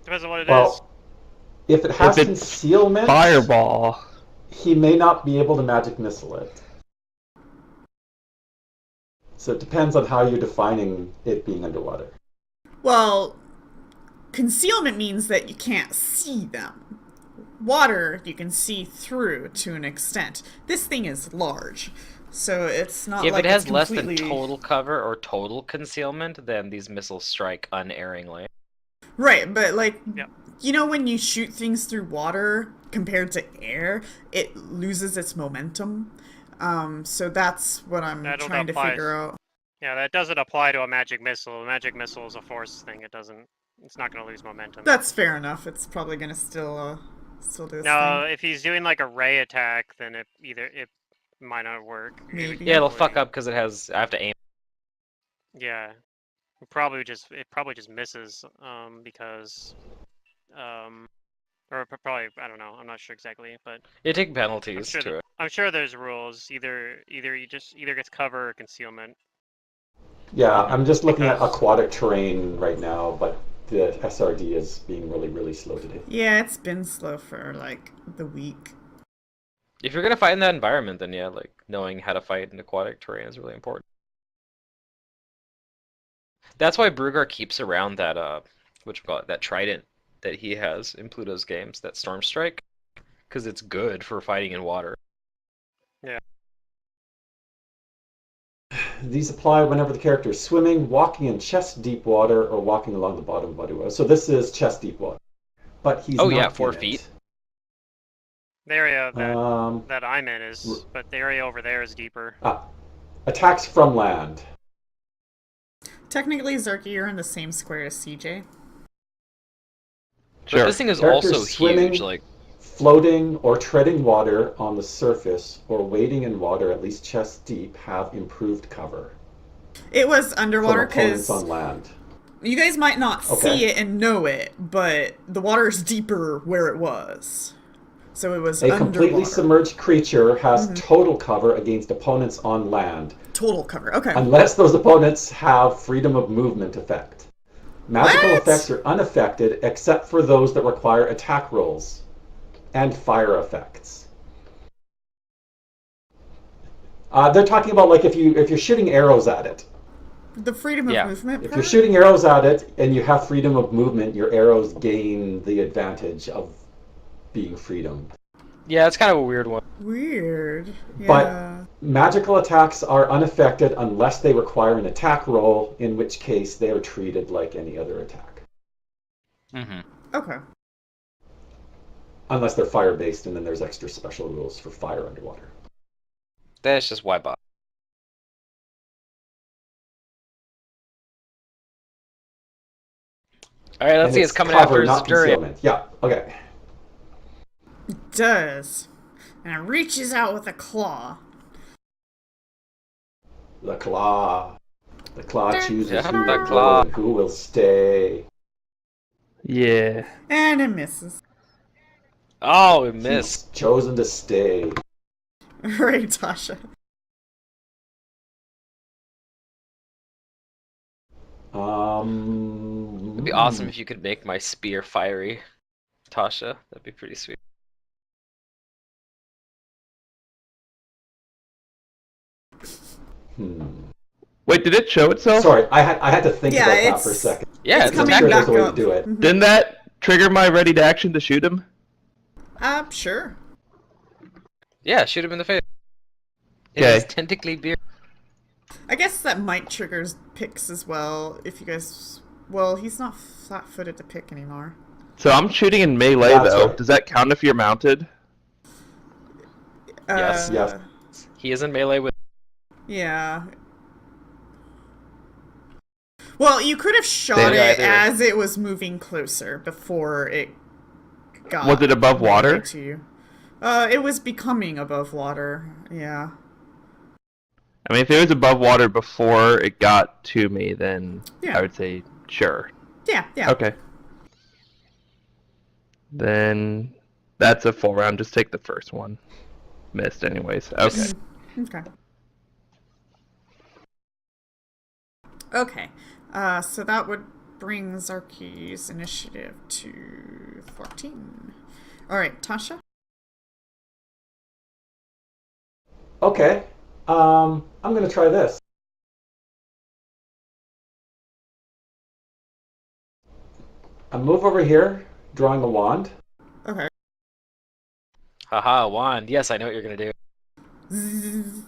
Depends on what it is. Well, if it has If it's concealment, Fireball. he may not be able to magic missile it. So it depends on how you're defining it being underwater. Well, concealment means that you can't see them. Water, you can see through to an extent. This thing is large, so it's not If like it has it's less completely... than total cover or total concealment, then these missiles strike unerringly. Right, but like, Yep. you know when you shoot things through water compared to air, it loses its momentum. So that's what I'm That'll trying to apply. figure out. Yeah, that doesn't apply to a magic missile. A magic missile is a force thing. It's not going to lose momentum. That's fair enough. It's probably gonna still do this No, thing. if he's doing like a ray attack, then it might not work. It would Maybe. Yeah, it'll fuck probably- up because I have to aim. Yeah, it probably just misses because or probably I don't know. I'm not sure exactly, but You take I'm penalties sure to it. I'm sure there's rules. Either you just either gets cover or concealment. Yeah, I'm just looking at Because- aquatic terrain right now, but the SRD is being really, really slow today. Yeah, it's been slow for like the week. If you're gonna fight in that environment, then yeah, like knowing how to fight in aquatic terrain is really important. That's why Brugar keeps around that what you call it, that trident that he has in Pluto's games, that Storm Strike, because it's good for fighting in water. These apply whenever the character is swimming, walking in chest deep water, or walking along the bottom of body water. So this is chest deep water, but he's Oh, not yeah, in 4 it. feet. The area that Um, that I'm in is, but the area over there is deeper. attacks from land. Technically, Zerky, you're in the same square as CJ. But Sure. this thing is Characters also swimming, huge. Like, floating, or treading water on the surface, or wading in water at least chest deep have improved cover It was from underwater opponents because on land. you guys might not Okay. see it and know it, but the water's deeper where it was. So it was A completely underwater. submerged creature has total cover against opponents on land, Total cover. Okay. unless those opponents have freedom of movement effect. Magical What? effects are unaffected except for those that require attack rolls and fire effects. They're talking about like if you're shooting arrows at it. The freedom of Yeah. movement If part? you're shooting arrows at it and you have freedom of movement, your arrows gain the advantage of being freedom. yeah, it's kind of a weird one. Weird. Yeah. But magical attacks are unaffected unless they require an attack roll, in which case they are treated like any other attack. Mm-hmm. Okay. Unless they're fire-based, and then there's extra special rules for fire underwater. That's just why bot. All right, let's And see. It's coming cover, after not Zdurian. concealment. Yeah, okay. It does. And it reaches out with a claw. The claw. The claw chooses Yeah, who the will claw. go and who will stay. Yeah. And it misses. Oh, we missed. He's chosen to stay. Right, Tasha. It'd be awesome if you could make my spear fiery, Tasha. That'd be pretty sweet. Wait, did it show itself? Sorry, I had to think Yeah, about that it's- for a second. Yeah, It's it's I'm coming sure attacking. there's a way to back do up. it. Didn't that trigger my ready to action to shoot him? Sure. Yeah, shoot him in the face. It Okay. is tentacly beard. I guess that might trigger picks as well, if you guys... Well, he's not flat-footed to pick anymore. So I'm shooting in melee That's though. right. Does that count if you're mounted? Yes. Yes. He is in melee with. Yeah. Well, you could have shot Then it either- as it was moving closer before it got... Was it above water? melee to you. It was becoming above water, yeah. I mean, if it was above water before it got to me, then Yeah. I would say sure. Yeah, yeah. Okay. Then that's a full round. Just take the first one. Missed anyways. Okay. Okay. Okay. So that would bring Zarky's initiative to 14. Alright, Tasha? Okay. I'm going to try this. I move over here, drawing a wand. Okay. Haha, wand. Yes, I know what you're gonna do. Zzz.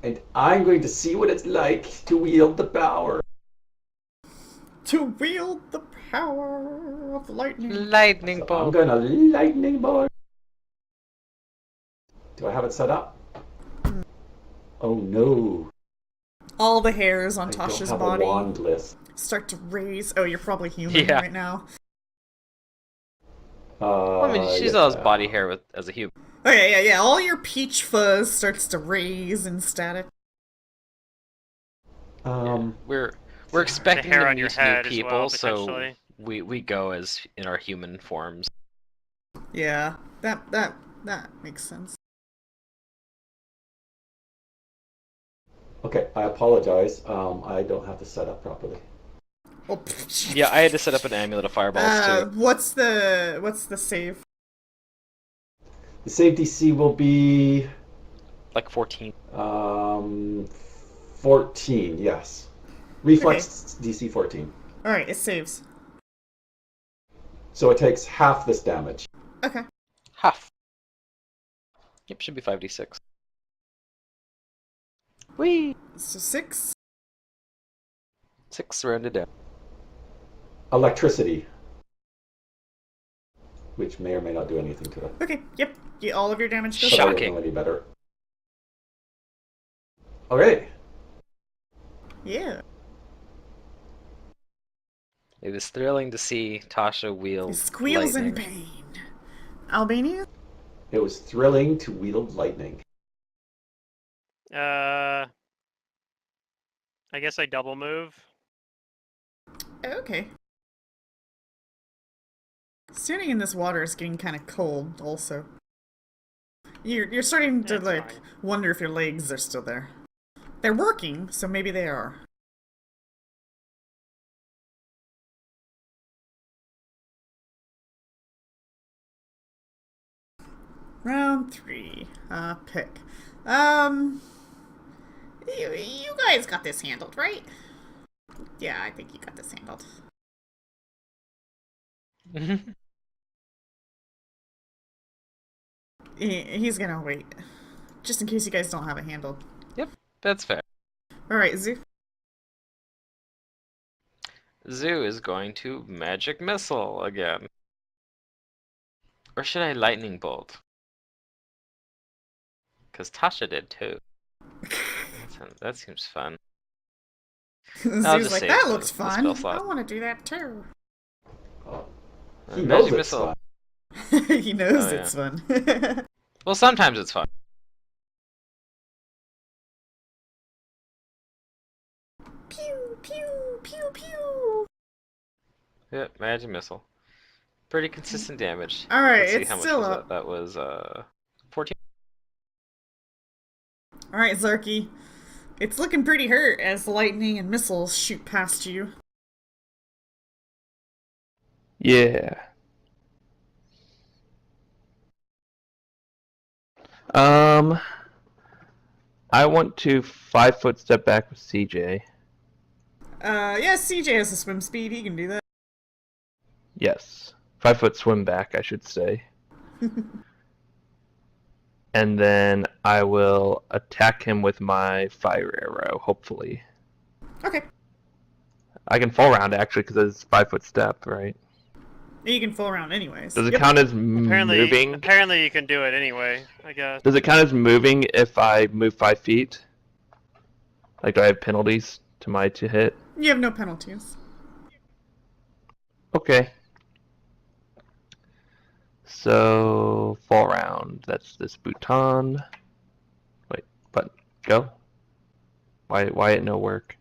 And I'm going to see what it's like to wield the power. To wield the power of lightning. Lightning So I'm bolt. going to lightning bolt. Do I have it set up? Oh no. All the hairs on I don't Tasha's have body a wand list. start to raise. Oh, you're probably human Yeah. right now. I mean, she Yes, still has I body am. hair with as a human. Okay, yeah. All your peach fuzz starts to raise in static. We're expecting hair to on your meet head new as people, well, so potentially. we go as in our human forms. Yeah, that makes sense. Okay, I apologize. I don't have this set up properly. Oh, Yeah, I had to set up an amulet of fireballs too. what's the save? The save DC will be Like 14. 14. Yes, reflex DC 14. All right, it saves. So it takes half this damage. Okay. Half. Yep, should be 5d6. Whee! So 6. 6 rounded down. Electricity, which may or may not do anything to it. Okay. Yep. All of your damage goes But I up. don't Shocking. know any better. Okay. Yeah. It was thrilling to see Tasha He wield squeals in lightning. pain. Albania? It was thrilling to wield lightning. I guess I double move. Okay. Standing in this water is getting kind of cold, also. You're starting to, That's like, fine. wonder if your legs are still there. They're working, so maybe they are. Round 3. Pick. You guys got this handled, right? Yeah, I think you got this handled. He's gonna wait. Just in case you guys don't have it handled. Yep, that's fair. Alright, Zoo. Zoo is going to magic missile again. Or should I lightning bolt? Because Tasha did too. That seems fun. I'll Zoo's just like, save that the- looks the fun. spell I slot. want to do that too. He Magic knows it's missile. fun. He knows Oh, yeah. it's fun. Well, sometimes it's fun. Pew, pew, pew, pew. Yep, magic missile. Pretty consistent damage. Alright, Let's see, it's how much still was up. that? That was 14. Alright, Zarky. It's looking pretty hurt as lightning and missiles shoot past you. Yeah. I want to 5-foot step back with CJ. Yeah, CJ has a swim speed. He can do that. Yes. 5-foot swim back, I should say. And then I will attack him with my fire arrow, hopefully. Okay. I can fall around, actually, because it's 5-foot step, right? You can full round anyways. Does it Yep. count as Apparently, moving? apparently you can do it anyway. I guess. Does it count as moving if I move 5 feet? Like, do I have penalties to my to hit? You have no penalties. Okay. So, fall round. That's this bouton. Wait, but go. Why it no work?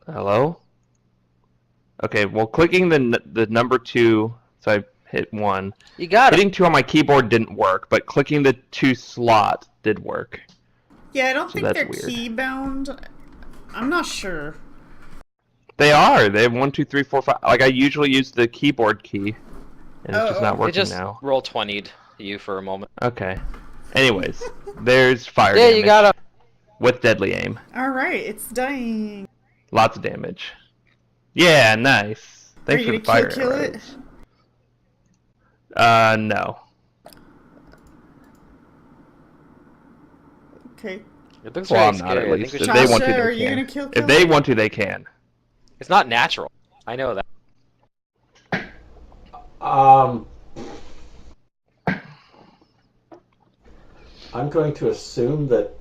Hello? Okay, well, clicking the number 2, so I hit 1. You got it. Hitting 2 on my keyboard didn't work, but clicking the 2 slot did work. Yeah, I don't So think that's they're weird. key bound. I'm not sure. They are. They have 1, 2, 3, 4, 5. Like, I usually use the keyboard key, and it's just not It working just now. roll 20'd you for a moment. Okay. Anyways, there's fire Yeah, damage you got to. with deadly aim. Alright, it's dying. Lots of damage. Yeah, nice. Thanks Are for you the gonna fire kill it? arrows. No. Okay. It looks Well, very I'm not, scary. at I think least. we If should. they want to, Tasha, are they you can. gonna kill If they it? want to, they can. It's not natural. I know that. I'm going to assume that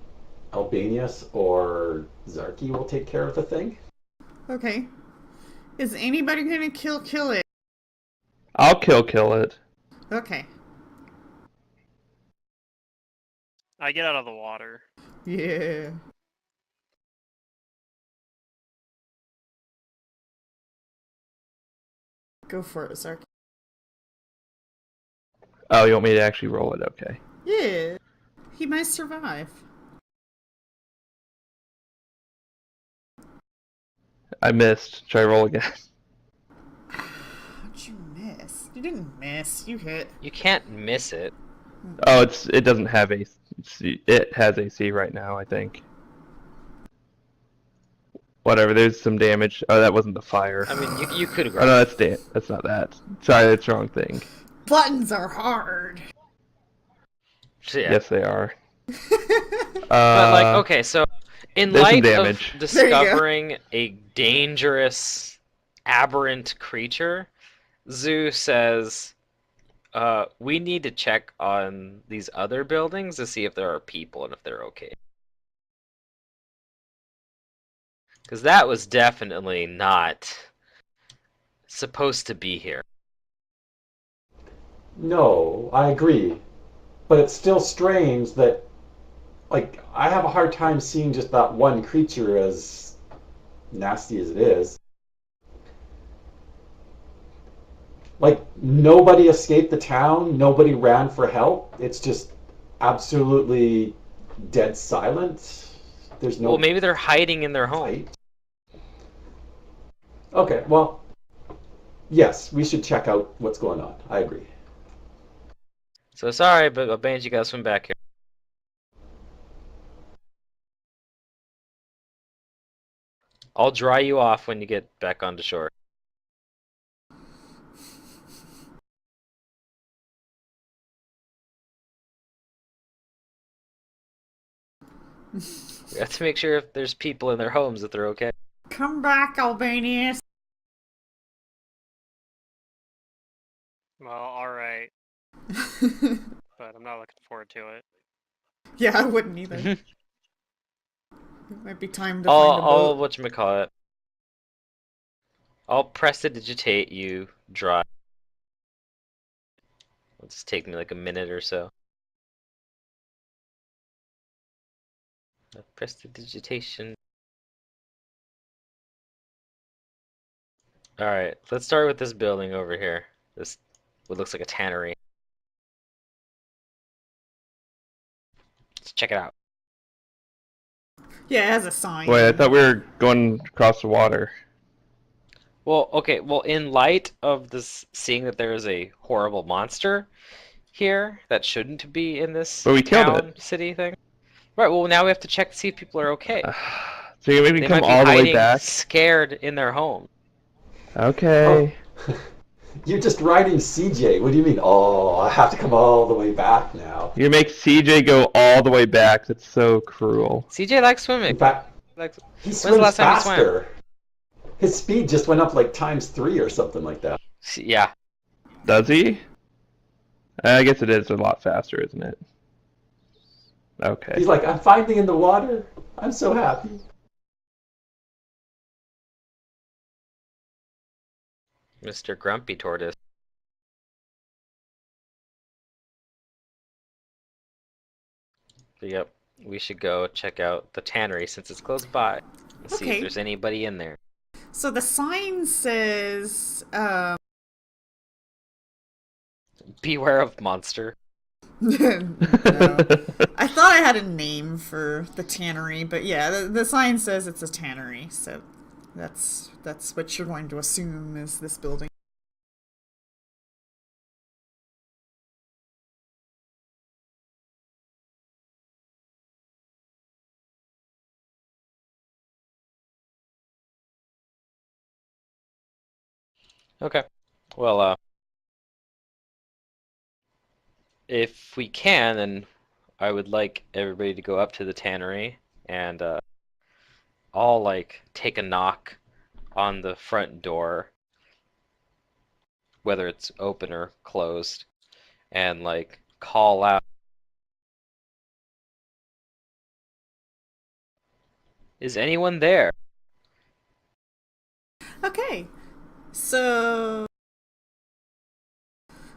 Albanius or Zarky will take care of the thing. Okay. Is anybody gonna kill it? I'll kill it. Okay. I get out of the water. Yeah. Go for it, Zark. Oh, you want me to actually roll it? Okay. Yeah. He might survive. I missed. Should I roll again? How'd you miss? You didn't miss. You hit. You can't miss it. Oh, it doesn't have AC. It has AC right now, I think. Whatever. There's some damage. Oh, that wasn't the fire. I mean, you could Oh grab. no, that's not that. Sorry, that's the wrong thing. Buttons are hard. Yeah. Yes, they are. But like, okay, so in there's some light of damage. discovering a dangerous, aberrant creature, Zoo says, we need to check on these other buildings to see if there are people and if they're okay. Because that was definitely not supposed to be here. No, I agree. But it's still strange that, like, I have a hard time seeing just that one creature, as nasty as it is. Like, nobody escaped the town, nobody ran for help. It's just absolutely dead silent. There's no Well, maybe they're hiding in their home. fight. Okay, well, yes, we should check out what's going on. I agree. So sorry, but Banshee, you gotta swim back here. I'll dry you off when you get back onto shore. We have to make sure if there's people in their homes that they're okay. Come back, Albanius. Well, alright, but I'm not looking forward to it. Yeah, I wouldn't either. It might be time to find a I'll boat. whatchamacallit. I'll prestidigitate you dry. It'll just take me like a minute or so. Prestidigitation. Alright, let's start with this building over here. This what looks like a tannery. Let's check it out. Yeah, it has a sign. Wait, I thought we were going across the water. Well, okay, well, in light of this, seeing that there is a horrible monster here that shouldn't be in this But we killed town, city thing. Right, well, now we have to check to see if people are okay. So you maybe They come might be all the way hiding back. scared in their home. Okay. Oh. You're just riding CJ. What do you mean? Oh, I have to come all the way back now. You make CJ go all the way back. That's so cruel. CJ likes swimming. In fact, Likes... he When's swims the last time you swam? faster. His speed just went up like ×3 or something like that. Yeah. Does he? I guess it is a lot faster, isn't it? Okay. He's like, I'm finally in the water. I'm so happy. Mr. Grumpy Tortoise. Yep, we should go check out the tannery since it's close by and see Okay. if there's anybody in there. So the sign says, Beware of monster. no. I thought I had a name for the tannery, but yeah, the sign says it's a tannery, so that's what you're going to assume is this building. Okay. Well, if we can, then I would like everybody to go up to the tannery and I'll like take a knock on the front door, whether it's open or closed, and like call out, "Is anyone there?" Okay, so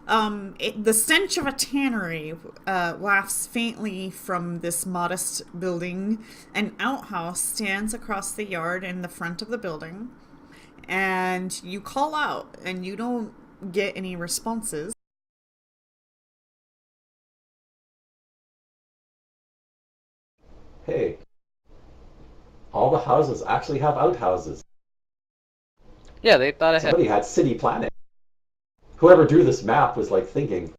the stench of a tannery wafts faintly from this modest building. An outhouse stands across the yard in the front of the building, and you call out, and you don't get any responses. Hey, all the houses actually have outhouses. Yeah, they thought ahead. Somebody had City Planet. Whoever drew this map was like thinking,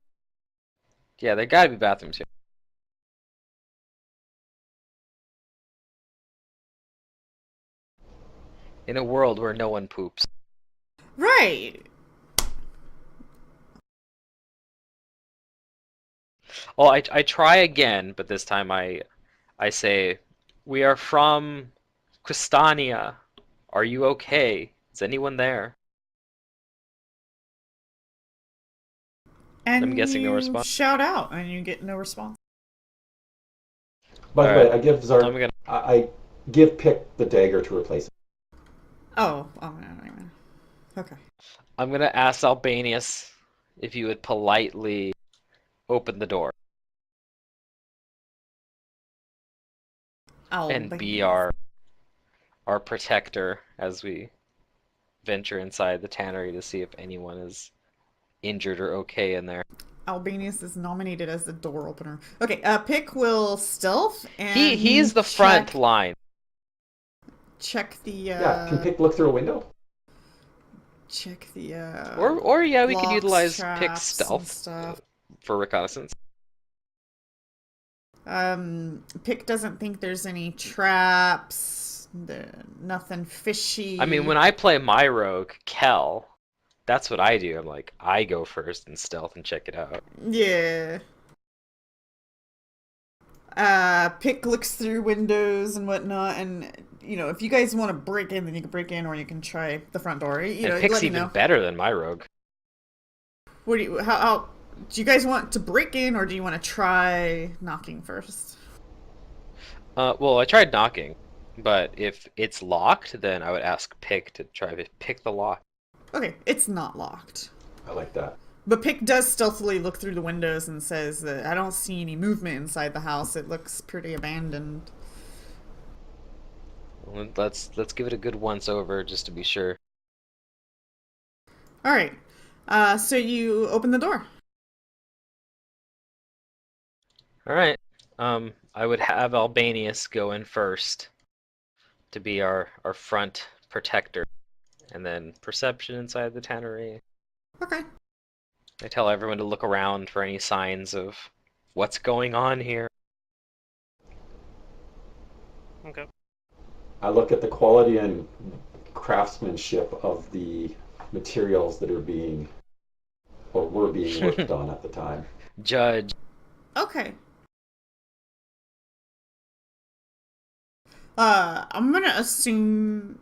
Yeah, there gotta be bathrooms here. In a world where no one poops. Right. Oh, I try again, but this time I say, we are from Cristania. Are you okay? Is anyone there? And I'm guessing no you response. shout out, and you get no response. by the Alright, way, I give Zark, I'm gonna. I give Pick the dagger to replace it. Oh, no. Okay. I'm gonna ask Albanius if you would politely open the door and be our protector as we venture inside the tannery to see if anyone is injured or okay in there. Albanius is nominated as the door opener. Okay, Pick will stealth and He's the front line. check the Yeah, can Pick look through a window? check the Or yeah, we could locks, utilize traps, Pick's and stealth stuff. for reconnaissance. Pick doesn't think there's any traps, nothing fishy. I mean, when I play my rogue, Kel, that's what I do. I'm like, I go first in stealth and check it out. Yeah. Pick looks through windows and whatnot, and you know, if you guys want to break in, then you can break in, or you can try the front door. You know, And Pick's let me even know. better than my rogue. What do you? How do you guys want to break in, or do you want to try knocking first? Well, I tried knocking, but if it's locked, then I would ask Pick to try to pick the lock. Okay, it's not locked. I like that. But Pick does stealthily look through the windows and says that I don't see any movement inside the house. It looks pretty abandoned. Well, let's give it a good once over just to be sure. All right. So you open the door. All right. I would have Albanius go in first to be our front protector, and then perception inside the tannery. Okay. I tell everyone to look around for any signs of what's going on here. Okay. I look at the quality and craftsmanship of the materials that are being, or were being worked on at the time. Judge. Okay. I'm gonna assume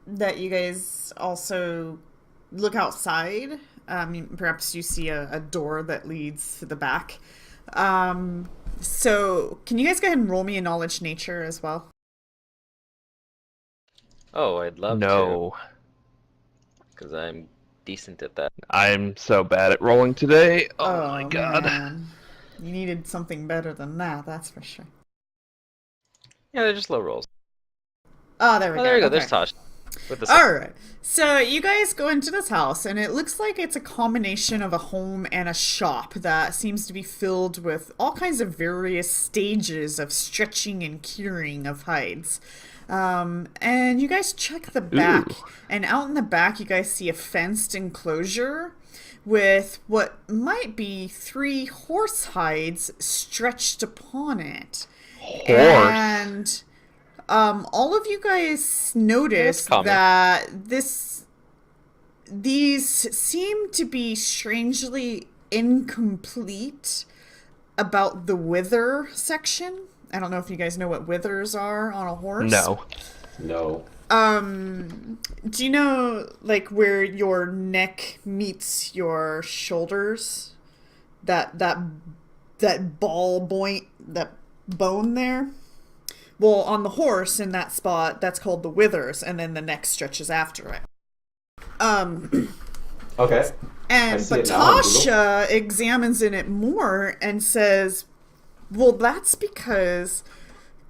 that you guys also look outside. I mean, perhaps you see a door that leads to the back. So can you guys go ahead and roll me a knowledge nature as well? Oh, I'd love to, No. because I'm decent at that. I'm so bad at rolling today. Oh my god. Man. You needed something better than that, that's for sure. Yeah, they're just low rolls. Oh, there we go. Oh, there you go. Okay. There's Tosh. With the All right. So you guys go into this house, and it looks like it's a combination of a home and a shop that seems to be filled with all kinds of various stages of stretching and curing of hides. And you guys check the back, and out in the back, you guys see a fenced enclosure with what might be 3 horse hides stretched upon it. Horse. And all of you guys notice common. that these seem to be strangely incomplete about the wither section. I don't know if you guys know what withers are on a horse. No. No. Do you know, like, where your neck meets your shoulders? That that bone there? Well, on the horse in that spot, that's called the withers, and then the neck stretches after it. Okay. And I see but it now on Google. Tasha examines in it more and says, well, that's because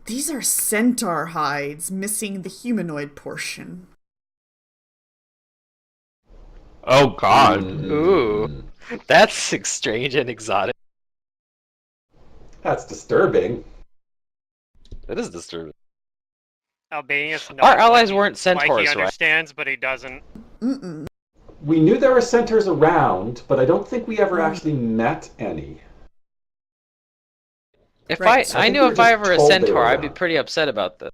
these are centaur hides missing the humanoid portion. Oh god. Ooh, that's strange and exotic. That's disturbing. It is disturbing. Albanius Our nods allies like weren't he centaurs, right? understands, but he doesn't. Mm-mm. We knew there were centaurs around, but I don't think we ever Mm. actually met any. If Right. I think knew we were if I just were a told they centaur, were I'd be around. pretty upset about this.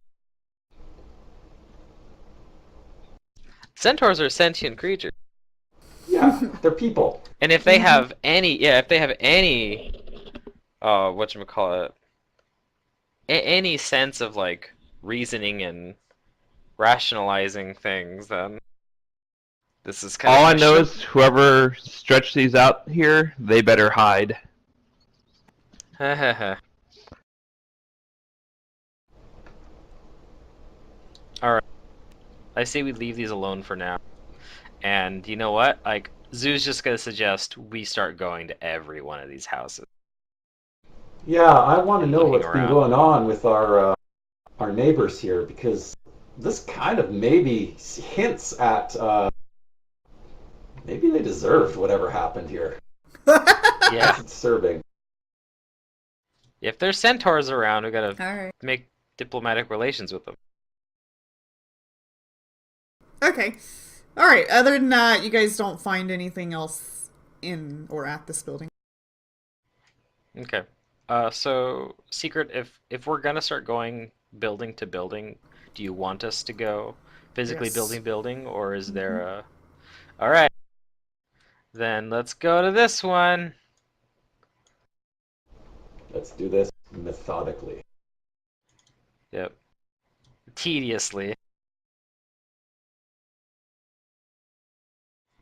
Centaurs are sentient creatures, Yeah, they're people. and if they Mhm. have any, whatchamacallit, any sense of like reasoning and rationalizing things, then this is kind All of I know is whoever stretched these out here, they better hide. All right. I say we leave these alone for now. And you know what? Like, Zoo's just gonna suggest we start going to every one of these houses. Yeah, I want to And know looking what's been around. going on with our neighbors here, because this kind of maybe hints at maybe they deserved whatever happened here. Yeah. That's disturbing. If there's centaurs around, we gotta All right. make diplomatic relations with them. Okay. All right. Other than that, you guys don't find anything else in or at this building. Okay. So Secret, if we're gonna start going building to building, do you want us to go physically Yes. building, or is there a? All right. Then let's go to this one. Let's do this methodically. Yep. Tediously.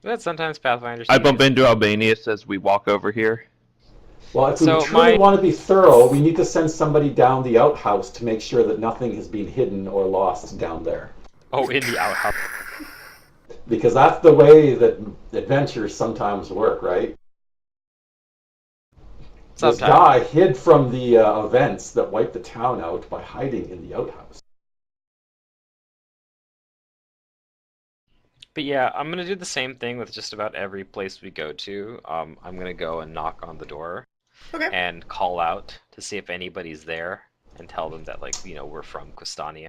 But sometimes Pathfinder's I bump tedious. into Albanius as we walk over here. Well, if we So truly want to be thorough, we need to send somebody down the outhouse to make sure that nothing has been hidden or lost down there. Oh, in the outhouse. Because that's the way that adventures sometimes work, right? This Sometimes. guy hid from the events that wiped the town out by hiding in the outhouse. But yeah, I'm gonna do the same thing with just about every place we go to. I'm gonna go and knock on the door Okay. and call out to see if anybody's there and tell them that, like, we're from Quistania.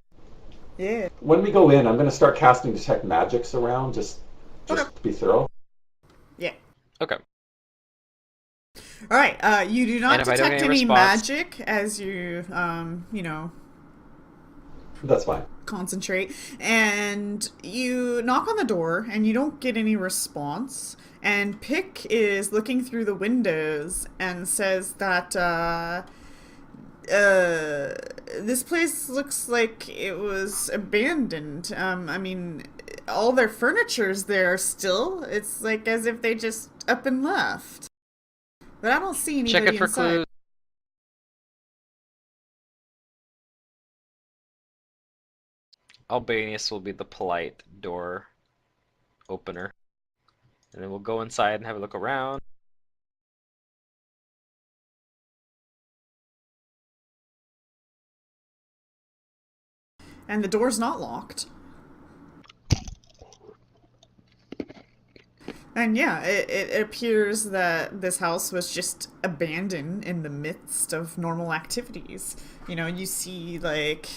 Yeah. When we go in, I'm going to start casting detect magics around, just Okay. to be thorough. Yeah. Okay. All right. You do not And if I don't detect get any any response- magic as you, That's fine. concentrate, and you knock on the door, and you don't get any response. And Pick is looking through the windows and says that this place looks like it was abandoned. I mean, all their furniture's there still. It's like as if they just up and left. But I don't see anybody Check it for inside. clues. Albanius will be the polite door opener. And then we'll go inside and have a look around. And the door's not locked. And yeah, it appears that this house was just abandoned in the midst of normal activities. You see, like,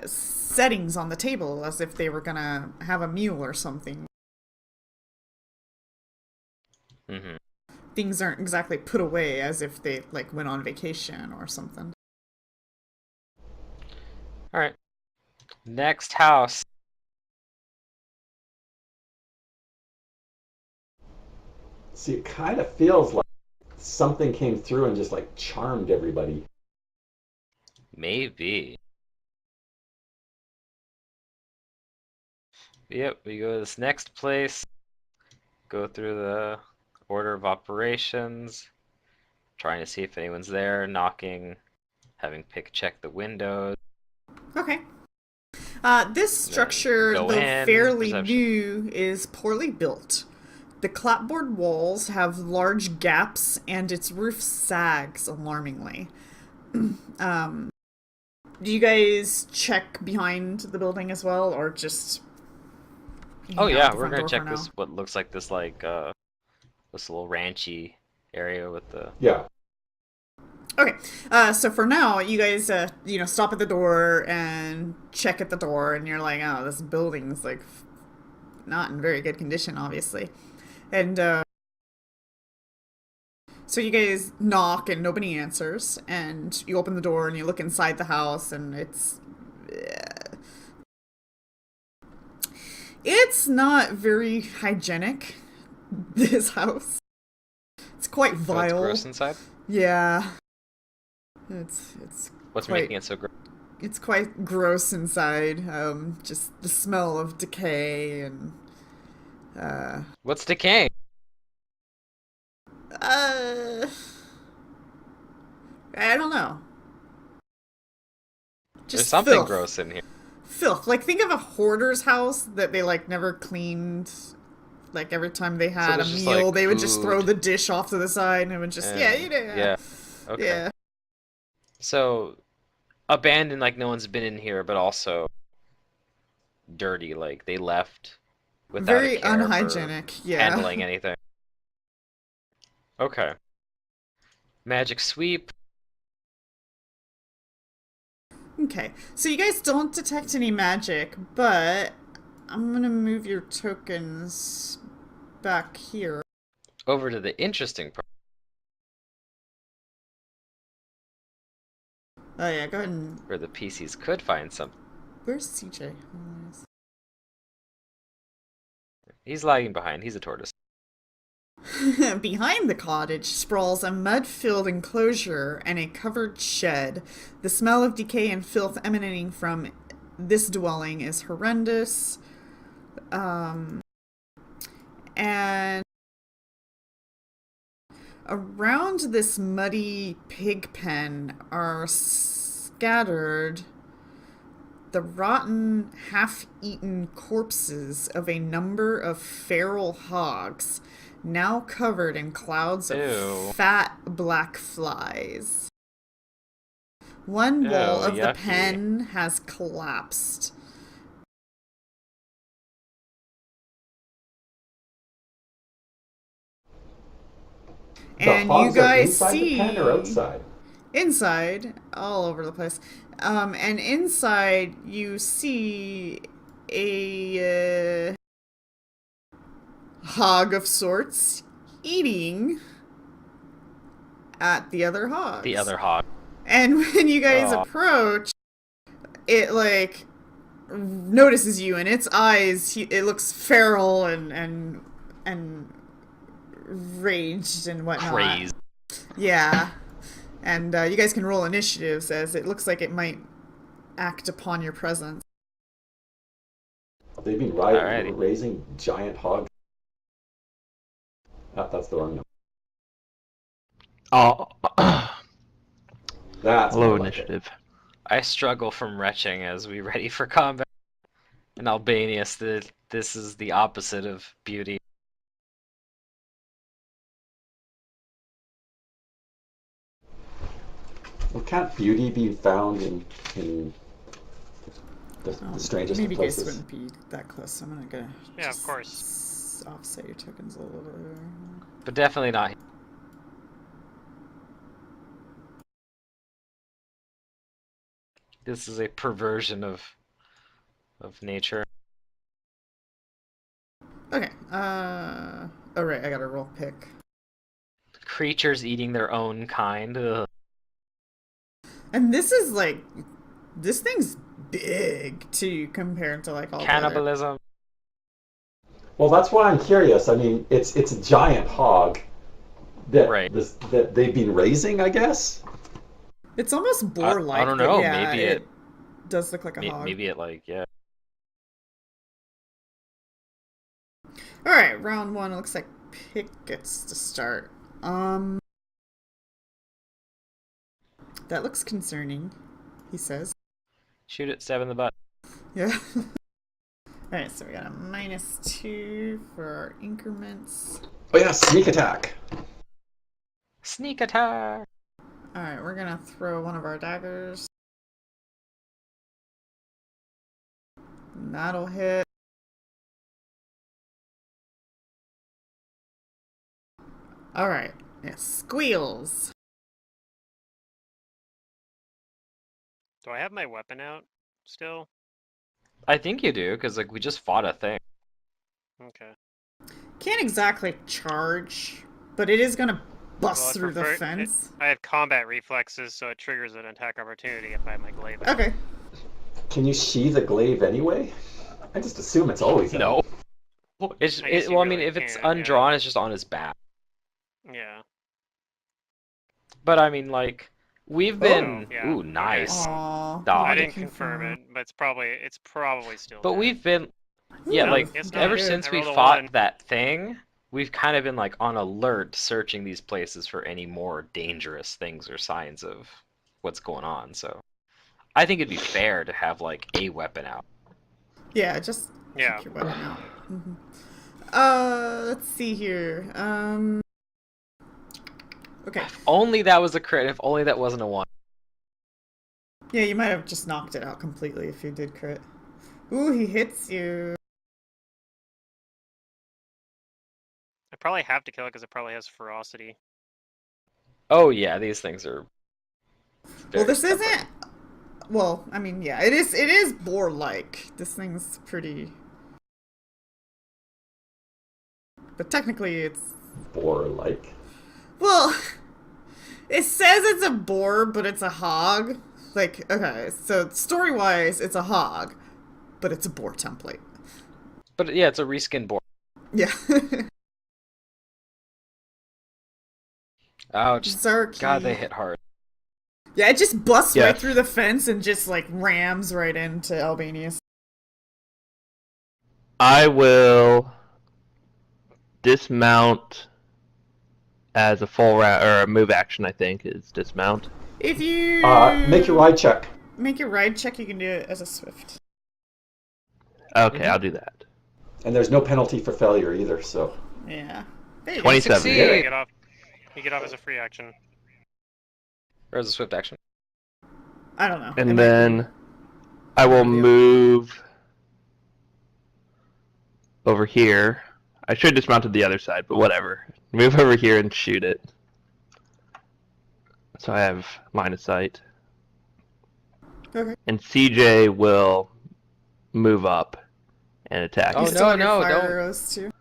settings on the table as if they were gonna have a meal or something. Mm-hmm. Things aren't exactly put away as if they, like, went on vacation or something. Alright. Next house. See, it kind of feels like something came through and just like charmed everybody. Maybe. Yep, we go to this next place. Go through the order of operations. Trying to see if anyone's there. Knocking. Having Pick check the windows. Okay. This structure, go though in, fairly perception. new, is poorly built. The clapboard walls have large gaps, and its roof sags alarmingly. Do you guys check behind the building as well, or just? Oh hang out yeah, at the we're front gonna door check for this. now? What looks like this, like this little ranchy area with the. Yeah. Okay, so for now, you guys, stop at the door and check at the door, and you're like, oh, this building's, like, not in very good condition, obviously. And, so you guys knock, and nobody answers, and you open the door, and you look inside the house, and it's not very hygienic, this house. It's quite So vile. it's gross inside. Yeah. It's What's quite, making it so gross? It's quite gross inside. Just the smell of decay and What's decaying? I don't know. There's Just something filth. gross in here. Filth. Like, think of a hoarder's house that they, like, never cleaned. Like, every time they had a there's just, meal, like, they would just throw food. the dish off to the side, and it would just, Yeah. Okay. Yeah. So abandoned, like no one's been in here, but also dirty, like they left without Very a care for unhygienic, yeah. handling anything. Okay. Magic sweep. Okay, so you guys don't detect any magic, but I'm gonna move your tokens back here. Over to the interesting part. Oh yeah, go ahead and... Where the PCs could find something. Where's CJ? Oh, He's lagging behind. He's a tortoise. Behind the cottage sprawls a mud-filled enclosure and a covered shed. The smell of decay and filth emanating from this dwelling is horrendous. And around this muddy pig pen are scattered the rotten, half-eaten corpses of a number of feral hogs, now covered in clouds of Ew. fat black flies. One wall Ew, of the yucky. pen has collapsed. The And you hogs are guys inside see the pen or outside? inside, all over the place. And inside you see a hog of sorts eating at the other hogs. The other hog. And when you guys Aw. approach, it like notices you, and its eyes, it looks feral and raged and whatnot. Crazed. Yeah. And you guys can roll initiatives, as it looks like it might act upon your presence. They've been Alrighty. raising giant hogs. Ah, that's the wrong number. Oh, That's low more like it. initiative. I struggle from retching as we ready for combat. In Albanius, this is the opposite of beauty. Well, can't beauty be found in the strangest Maybe of you guys places? wouldn't be that close, so I'm gonna Yeah, of just course. offset your tokens a little bit. But definitely not. This is a perversion of nature. Okay. Oh right, I gotta roll pick. Creatures eating their own kind. Ugh. And this is like, this thing's big too compared to like all the other. Cannibalism. Well, that's why I'm curious. I mean, it's a giant hog that Right. that they've been raising, I guess. It's almost boar-like. I don't but know. yeah, Maybe it does look like a hog. Maybe it like yeah. All right, round one. It looks like pick gets to start. That looks concerning, he says. Shoot it, stab in the butt. Yeah. Alright, so we got a -2 for our increments. Oh yeah, sneak attack. Sneak attack. Alright, we're gonna throw one of our daggers. And that'll hit. Alright, Yeah, squeals. Do I have my weapon out still? I think you do, because like we just fought a thing. Okay. Can't exactly charge, but it is gonna bust Well, I through the prefer- fence. I have combat reflexes, so it triggers an attack opportunity if I have my glaive out. Okay. Can you sheath a glaive anyway? I just assume it's always No. out. It's I guess you well, I mean, really if it's can, yeah. undrawn, it's just on his back. Yeah. But I mean, like, we've been. Oh, yeah. Ooh, Okay. nice. Aww. Dog. I didn't confirm it, but it's probably still. But dead. we've been. Yeah, Ooh, like Guess not ever good. since I we rolled a fought 1. that thing, we've kind of been like on alert, searching these places for any more dangerous things or signs of what's going on. So, I think it'd be fair to have like a weapon out. Yeah, just Yeah. keep your weapon out. Let's see here. Okay. If only that was a crit. If only that wasn't a 1. Yeah, you might have just knocked it out completely if you did crit. Ooh, he hits you. I probably have to kill it because it probably has ferocity. Oh yeah, these things are. Well, very this stubborn. isn't. Well, I mean, yeah, it is. It is boar-like. This thing's pretty. But technically, it's. Boar-like. Well, it says it's a boar, but it's a hog. Like, okay, so story-wise, it's a hog, but it's a boar template. But yeah, it's a reskin board. Yeah. Ouch. Zarky. God, they hit hard. Yeah, it just busts right Yes. through the fence and just, like, rams right into Albanius. I will dismount as a full round or a move action. I think is dismount. If you... Make your ride check. Make your ride check, you can do it as a swift. Okay, I'll do that. And there's no penalty for failure either, so. Yeah. There you go. 27. Succeed. You get off as a free action. Or as a swift action. I don't know. It And might then I will move over here. I should dismount to the other side, but whatever. Move over here and shoot it. So I have line of sight. Okay. And CJ will move up and attack. Oh, You it. still have your no, fire don't. arrows too.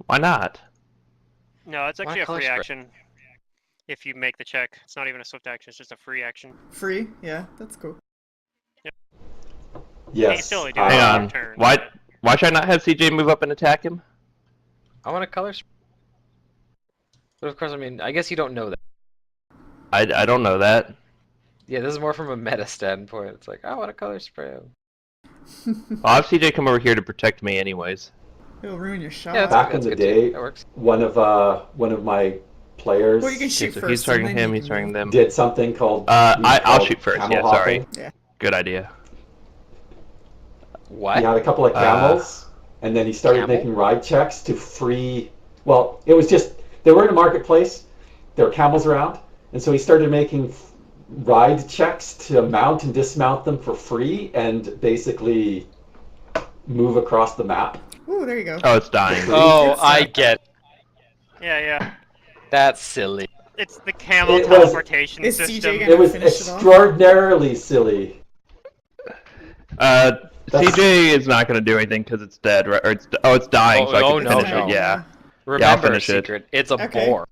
Why not? No, it's actually a color free spray? action. If you make the check, it's not even a swift action; it's just a free action. Free? Yeah, that's cool. You can Yes. still only do it Hang on on. your turn. Why should I not have CJ move up and attack him? I want a color spray. But of course, I mean, I guess you don't know that. I don't know that. Yeah, this is more from a meta standpoint. It's like, I want a color spray. I'll have CJ come over here to protect me anyways. It'll ruin your shot. Yeah, that's, Back in that's the good day, too. That works. one of my players Well, you can shoot Okay, so first. he's targeting and then him, you he's can targeting them. did something called. I'll called shoot first, camel yeah, sorry. hopping. Yeah. Good idea. What? He had a couple of camels, and then he started Camel? making ride checks to free. Well, it was just they were in a marketplace. There were camels around, and so he started making ride checks to mount and dismount them for free, and basically move across the map. Ooh, there you go. Oh, it's dying. Oh, It's I not- get it. Yeah. That's silly. It's the camel It was- teleportation Is system. CJ gonna It was finish it off? extraordinarily silly. CJ is not going to do anything because it's dead, right? Or it's dying, Oh, so I no, can no, finish no. it. Yeah. Remember, finish it. secret. It's a Okay. boar.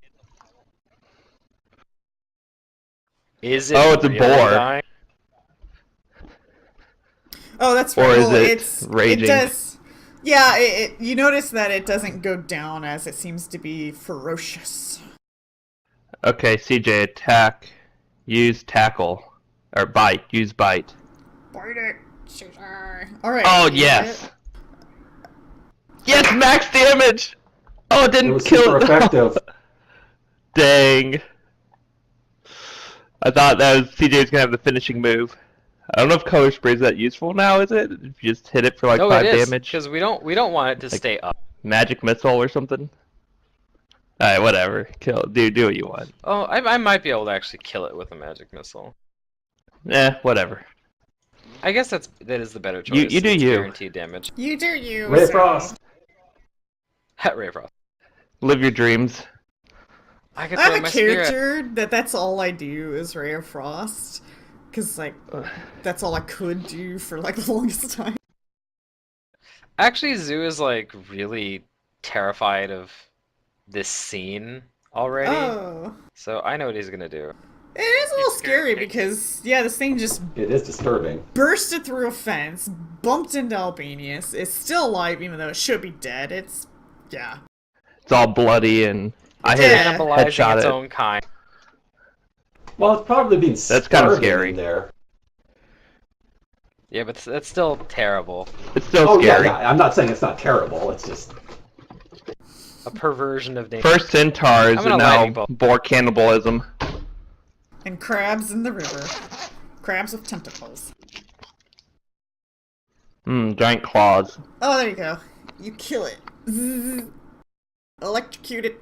Is it? Oh, it's a really boar. dying? Oh, that's Or right. is Well, it it's, raging? It does. Yeah, you notice that it doesn't go down as it seems to be ferocious. Okay, CJ, attack. Use tackle. Or bite. Use bite. Bite it, Caesar. All right. Oh, you yes! hit. Yes, max damage! Oh, it It didn't was kill super it. effective. Dang. I thought that was CJ was going to have the finishing move. I don't know if color spray is that useful now, is it? If you just hit it for like No, 5 it is damage? because we don't want it to Like- stay up. Magic missile or something? Alright, whatever. Do what you want. Oh, I might be able to actually kill it with a magic missile. Whatever. I guess that is the better choice. You do It's you. Guaranteed damage. You do you. Ray sir. Frost. Ray Frost. Live your dreams. I could I throw have a my spear at. character that's all I do is Ray of Frost. Because, like, that's all I could do for, like, the longest time. Actually, Zoo is like really terrified of this scene already, Oh. so I know what he's gonna do. It is a He's little scared of scary pigs. because, yeah, this thing just It is disturbing. bursted through a fence, bumped into Albanius. It's still alive even though it should be dead. It's, yeah. It's all bloody, and I It's hit Yeah. it, cannibalizing headshot its it. own kind. Well, it's probably been That's kinda starving scary. in there. Yeah, but that's still terrible. It's still Oh scary. yeah. I'm not saying it's not terrible. It's just A perversion of nature. First centaurs, I'm gonna and lightning now bolt. more cannibalism. And crabs in the river. Crabs with tentacles. Giant claws. Oh, there you go. You kill it. Zzz. Electrocute it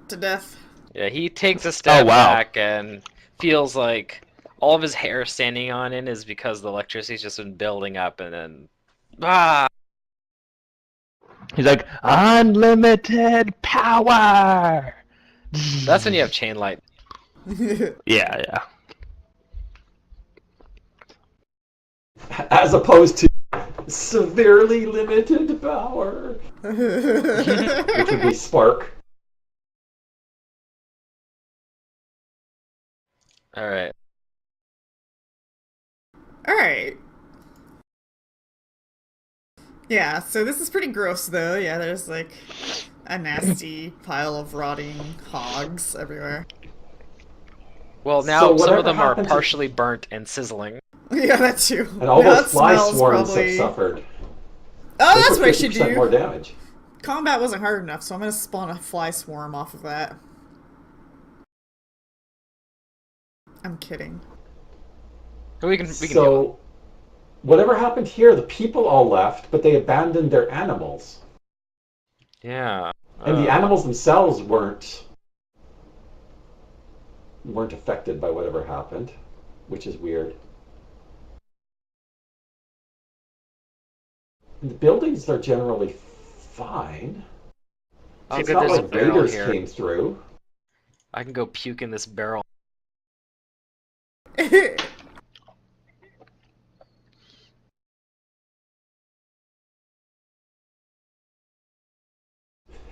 to death. Yeah, he takes a step wow. back and feels like all of his hair standing on it is because the electricity's just been building up, and then He's like, unlimited power! that's when you have chain light. Yeah. as opposed to severely limited power, which would be spark. All right. Alright. Yeah, so this is pretty gross though. Yeah, there's like a nasty pile of rotting hogs everywhere. Well, now So some whatever of them are happened to- partially burnt and sizzling. Yeah, that too. And all That those fly smells swarms probably- have suffered. Oh, They that's took what I should 50% do. more damage. Combat wasn't hard enough, so I'm gonna spawn a fly swarm off of that. I'm kidding. We can deal with it. So, whatever happened here, the people all left, but they abandoned their animals. Yeah. And the animals themselves weren't affected by whatever happened, which is weird. And the buildings are generally fine. Oh, It's good, not there's a like barrel raiders here. came through. I can go puke in this barrel.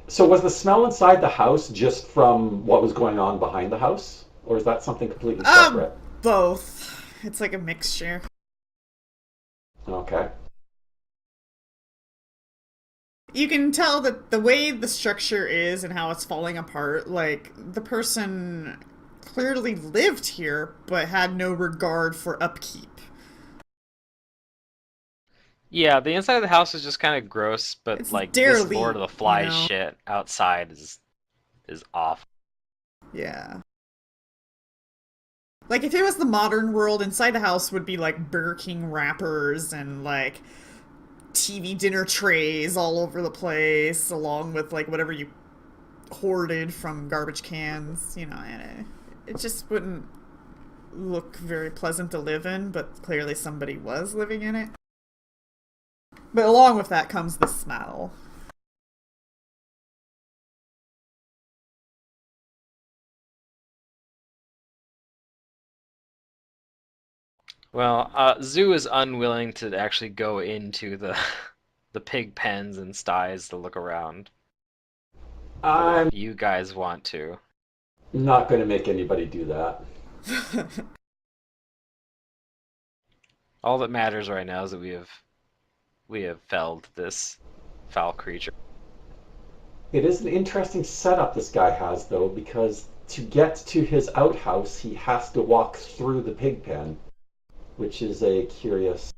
So was the smell inside the house just from what was going on behind the house? Or is that something completely separate? Both. It's like a mixture. Okay. You can tell that the way the structure is and how it's falling apart, like, the person clearly lived here, but had no regard for upkeep. Yeah, the inside of the house is just kind of gross, but It's like derelict, this Lord of the Flies you know? shit outside is awful. Yeah. Like, if it was the modern world, inside the house would be, like, Burger King wrappers and, like, TV dinner trays all over the place, along with, like, whatever you hoarded from garbage cans, you know, and it just wouldn't look very pleasant to live in, but clearly somebody was living in it. But along with that comes the smell. Well, Zoo is unwilling to actually go into the the pig pens and sties to look around. I'm If you guys want to. not going to make anybody do that. All that matters right now is that we have felled this foul creature. It is an interesting setup this guy has, though, because to get to his outhouse, he has to walk through the pig pen, which is a curious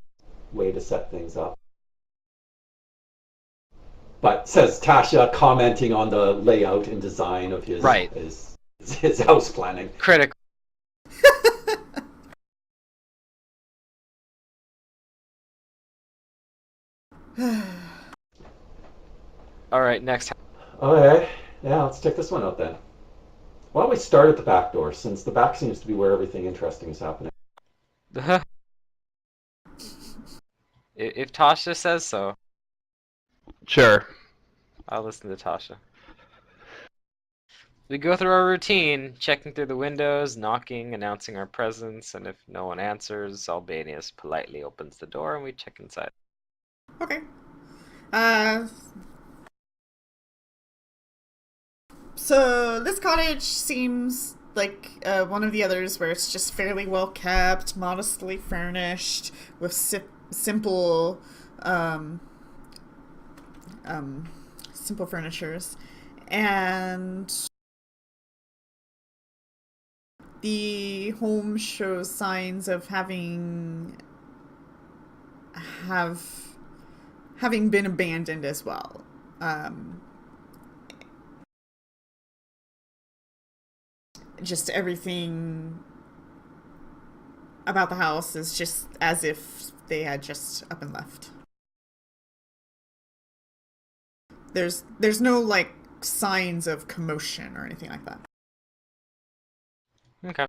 way to set things up. But says Tasha, commenting on the layout and design of his Right. his house planning. Critical. All right, next. Okay, yeah, let's check this one out then. Why don't we start at the back door, since the back seems to be where everything interesting is happening. If Tasha says so, Sure. I'll listen to Tasha. We go through our routine, checking through the windows, knocking, announcing our presence, and if no one answers, Albanius politely opens the door and we check inside. Okay. So this cottage seems like one of the others where it's just fairly well kept, modestly furnished, with simple, simple furnitures, and the home shows signs of having been abandoned as well. Just everything about the house is just as if they had just up and left. There's no like signs of commotion or anything like that. Okay.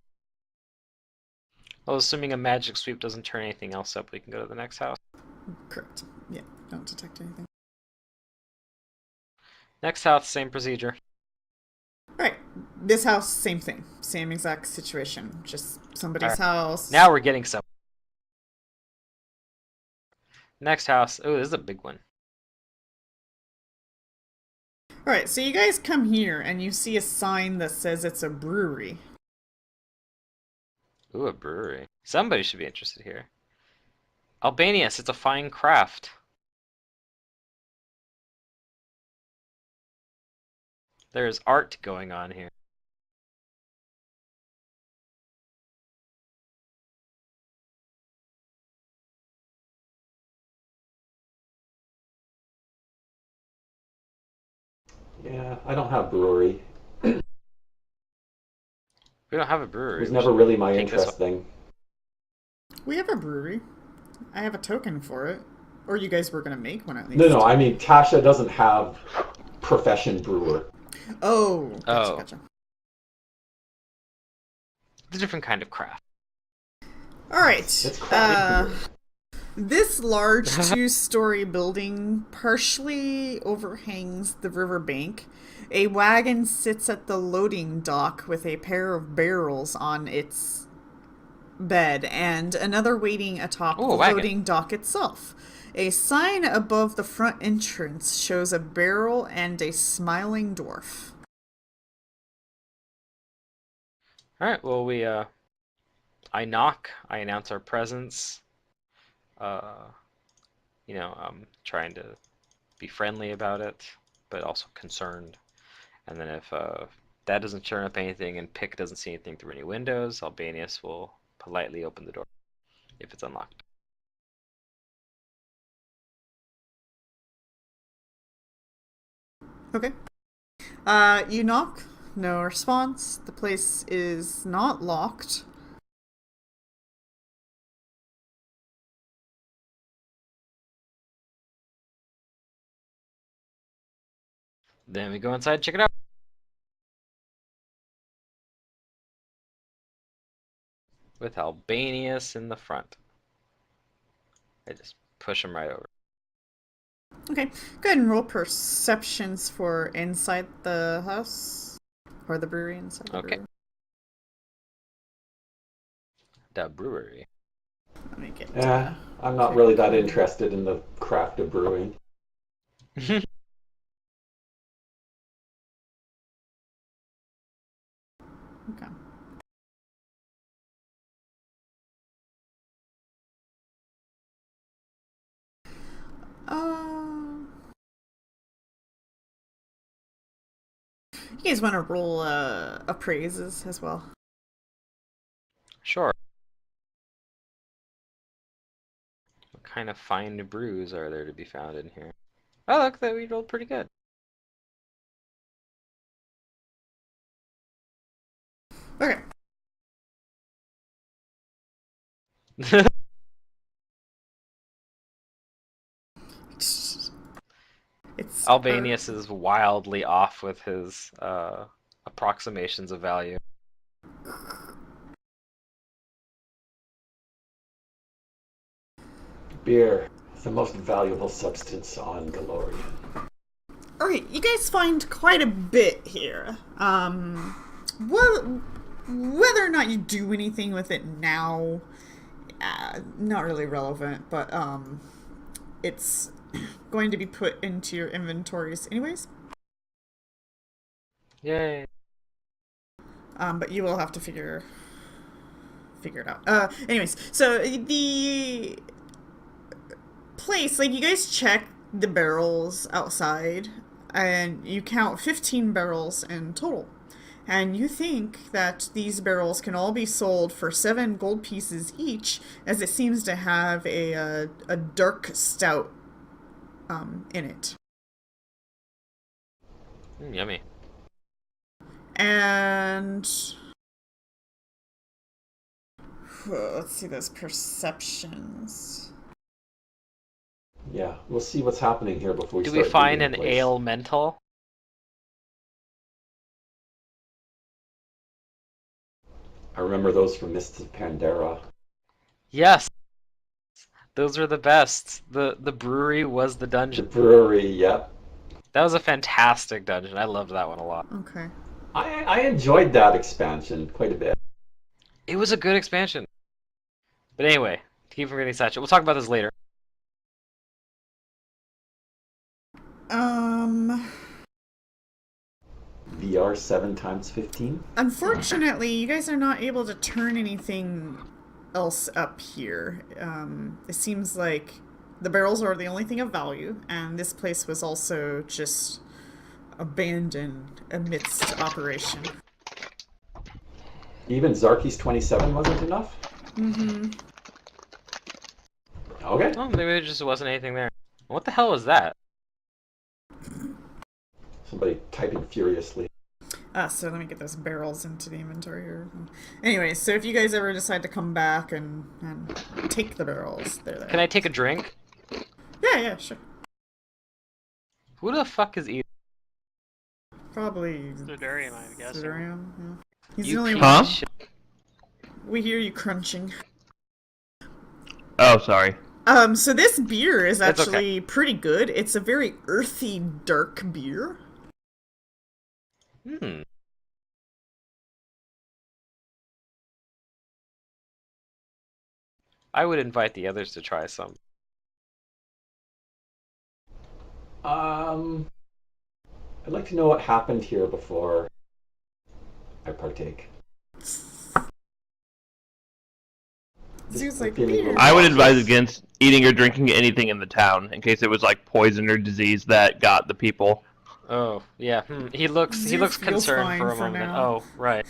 Well, assuming a magic sweep doesn't turn anything else up, we can go to the next house. Correct. Yeah, don't detect anything. Next house, same procedure. Alright, this house, same thing. Same exact situation. Just somebody's house. Now we're getting some. Next house. Oh, this is a big one. Alright, so you guys come here and you see a sign that says it's a brewery. Ooh, a brewery. Somebody should be interested here. Albanius, it's a fine craft. There's art going on here. Yeah, I don't have brewery. We don't have a brewery. It was We never should really my take this interest thing. We have a brewery. I have a token for it. Or you guys were going to make one at least. No, I mean, Tasha doesn't have profession brewer. Oh, gotcha, Oh. gotcha. It's a different kind of craft. Alright. It's craft brewer. This large two-story building partially overhangs the riverbank. A wagon sits at the loading dock with a pair of barrels on its bed and another waiting atop Ooh, the a wagon. loading dock itself. A sign above the front entrance shows a barrel and a smiling dwarf. Alright, well, I knock, I announce our presence. I'm trying to be friendly about it, but also concerned. And then if that doesn't turn up anything and Pick doesn't see anything through any windows, Albanius will politely open the door if it's unlocked. Okay. You knock. No response. The place is not locked. Then we go inside, check it out. With Albanius in the front. I just push him right over. Okay. Go ahead and roll perceptions for inside the house. Or the brewery inside the Okay. brewery. The brewery. Let me get Yeah, I'm not really that interested in the craft of brewing. Okay. You guys want to roll appraises as well? Sure. What kind of fine brews are there to be found in here? Oh, look, that we rolled pretty good. Okay. It's Albanius is wildly off with his approximations of value. Beer is the most valuable substance on Galorian. Alright, you guys find quite a bit here. Well, whether or not you do anything with it now, not really relevant, but it's going to be put into your inventories anyways. Yay. But you will have to figure it out. Anyways, so the place, like, you guys check the barrels outside, and you count 15 barrels in total. And you think that these barrels can all be sold for 7 gold pieces each, as it seems to have a dark stout in it. Yummy. And let's see those perceptions. Yeah, we'll see what's happening here before we Do start we find digging an the place. elemental? I remember those from Mists of Pandera. Yes. Those were the best. The brewery was the The dungeon. brewery, yep. That was a fantastic dungeon. I loved that one a lot. Okay. I enjoyed that expansion quite a bit. It was a good expansion. But anyway, to keep from getting sidetracked, we'll talk about this later. VR 7 times 15. Unfortunately, you guys are not able to turn anything else up here. It seems like the barrels are the only thing of value, and this place was also just abandoned amidst operation. Even Zarky's 27 wasn't enough? Mm-hmm. Okay. Oh, maybe there just wasn't anything there. What the hell was that? Somebody typing furiously. So let me get those barrels into the inventory here. Anyway, so if you guys ever decide to come back and take the barrels, they're there. Can I take a drink? Yeah, sure. Who the fuck is eating? Probably Sidurium, I guess. Sidurium, yeah. He's You the only piece one. of shit. We hear you crunching. Oh, sorry. So this beer is It's actually pretty good. It's a very earthy, dark beer. Hmm. I would invite the others to try some. I'd like to know what happened here before I partake. Zeus like feeling a beer. little- I would advise against eating or drinking anything in the town in case it was like poison or disease that got the people. Oh, yeah. He looks Zeus feels concerned fine for a for moment. now. Oh, right.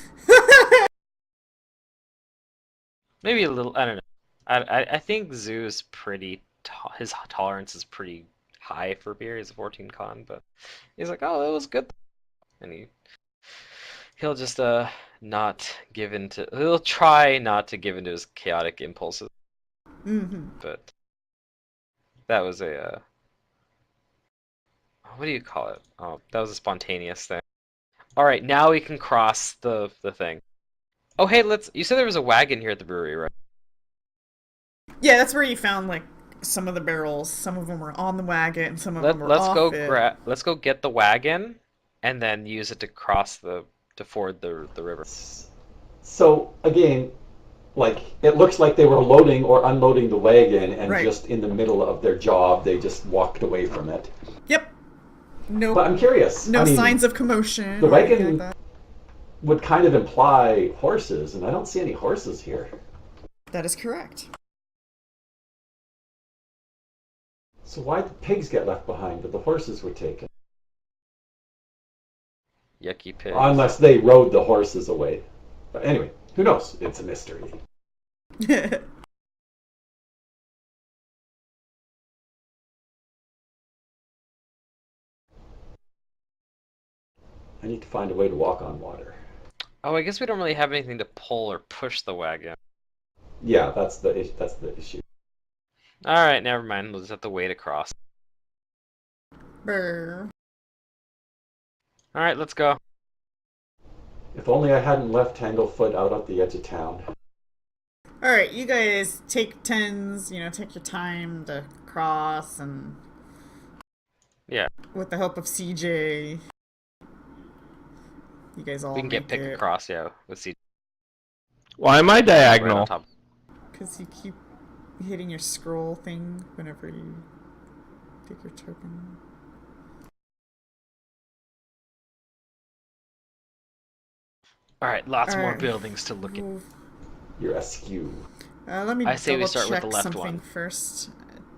Maybe a little. I don't know. I think Zoo's pretty. His tolerance is pretty high for beer. He's a 14 con, but he's like, oh, that was good, and he'll just not give in to. He'll try not to give in to his chaotic impulses. Mm-hmm. But that was a. What do you call it? Oh, that was a spontaneous thing. All right, now we can cross the thing. Oh, hey, you said there was a wagon here at the brewery, right? Yeah, that's where you found like some of the barrels. Some of them were on the wagon, and some of them were off it. Let's go get the wagon, and then use it to cross to ford the river. So, again, like, it looks like they were loading or unloading the wagon, and Right. just in the middle of their job, they just walked away from it. Yep. No. But I'm curious. No I mean, signs of commotion. the or anything wagon- like that. would kind of imply horses, and I don't see any horses here. That is correct. So why'd the pigs get left behind, but the horses were taken? Yucky pig. Unless they rode the horses away. But anyway, who knows? It's a mystery. I need to find a way to walk on water. Oh, I guess we don't really have anything to pull or push the wagon. Yeah, that's the issue. All right, never mind. We'll just have to wait across. Brr. All right, let's go. If only I hadn't left Tanglefoot out at the edge of town. Alright, you guys take turns, take your time to cross and... Yeah, With the help of CJ, you guys all we can get make pick it. across, yeah, with C Why am I right on diagonal? top. Because you keep hitting your scroll thing whenever you take your token. All right, lots more Alright. buildings to look at. You're askew. Let me I say we double start with check the left something one. first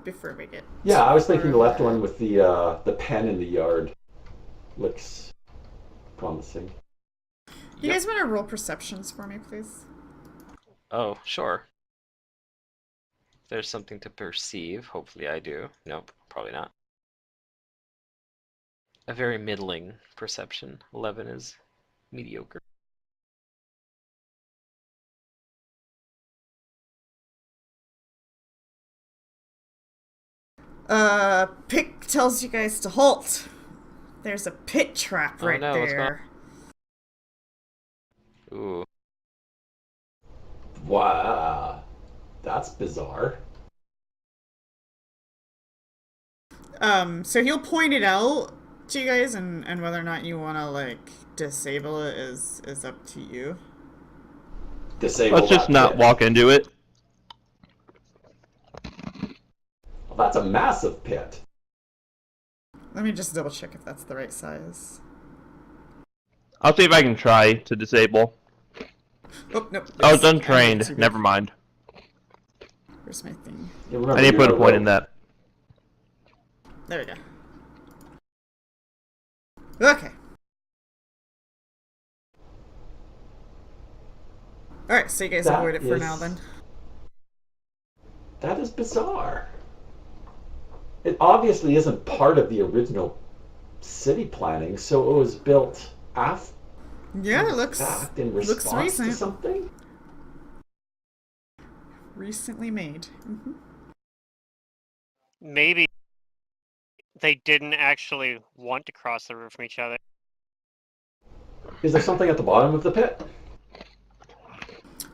before we get. Yeah, I was thinking the left further. one with the pen in the yard looks promising. You Yep. guys want to roll perceptions for me, please? Oh, sure. If there's something to perceive, hopefully I do. Nope, probably not. A very middling perception. 11 is mediocre. Pick tells you guys to halt. There's a pit trap Oh right no, what's going there. on? Ooh. Wow, that's bizarre. So he'll point it out to you guys, and whether or not you want to like disable it is up to you. Disable Let's just that not pit. walk into it. Well, that's a massive pit. Let me just double check if that's the right size. I'll see if I can try to disable. Oh nope. Oh, it's I made it untrained. too big. Never mind. Where's my thing? You remember I need to put a you're point in rogue. that. There we go. Okay. Alright, so you guys That avoid it for is- now then. That is bizarre. It obviously isn't part of the original city planning, so it was built after Yeah, it looks that in looks response to recent. something. Recently made. Maybe they didn't actually want to cross the river from each other. Is there something at the bottom of the pit?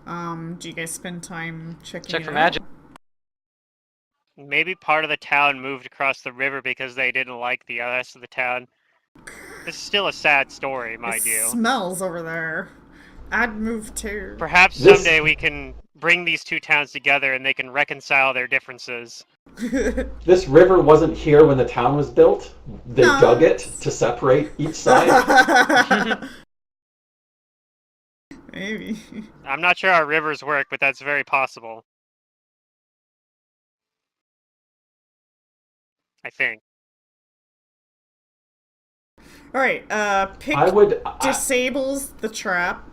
Do you guys spend time checking Check it for out? magic. Maybe part of the town moved across the river because they didn't like the rest of the town. This is still a sad story, mind It you. smells over there. I'd move too. Perhaps This- someday we can bring these two towns together and they can reconcile their differences. This river wasn't here when the town was built. They No. dug it to separate each side. Maybe. I'm not sure how rivers work, but that's very possible. I think. Alright, pick I would disables the trap.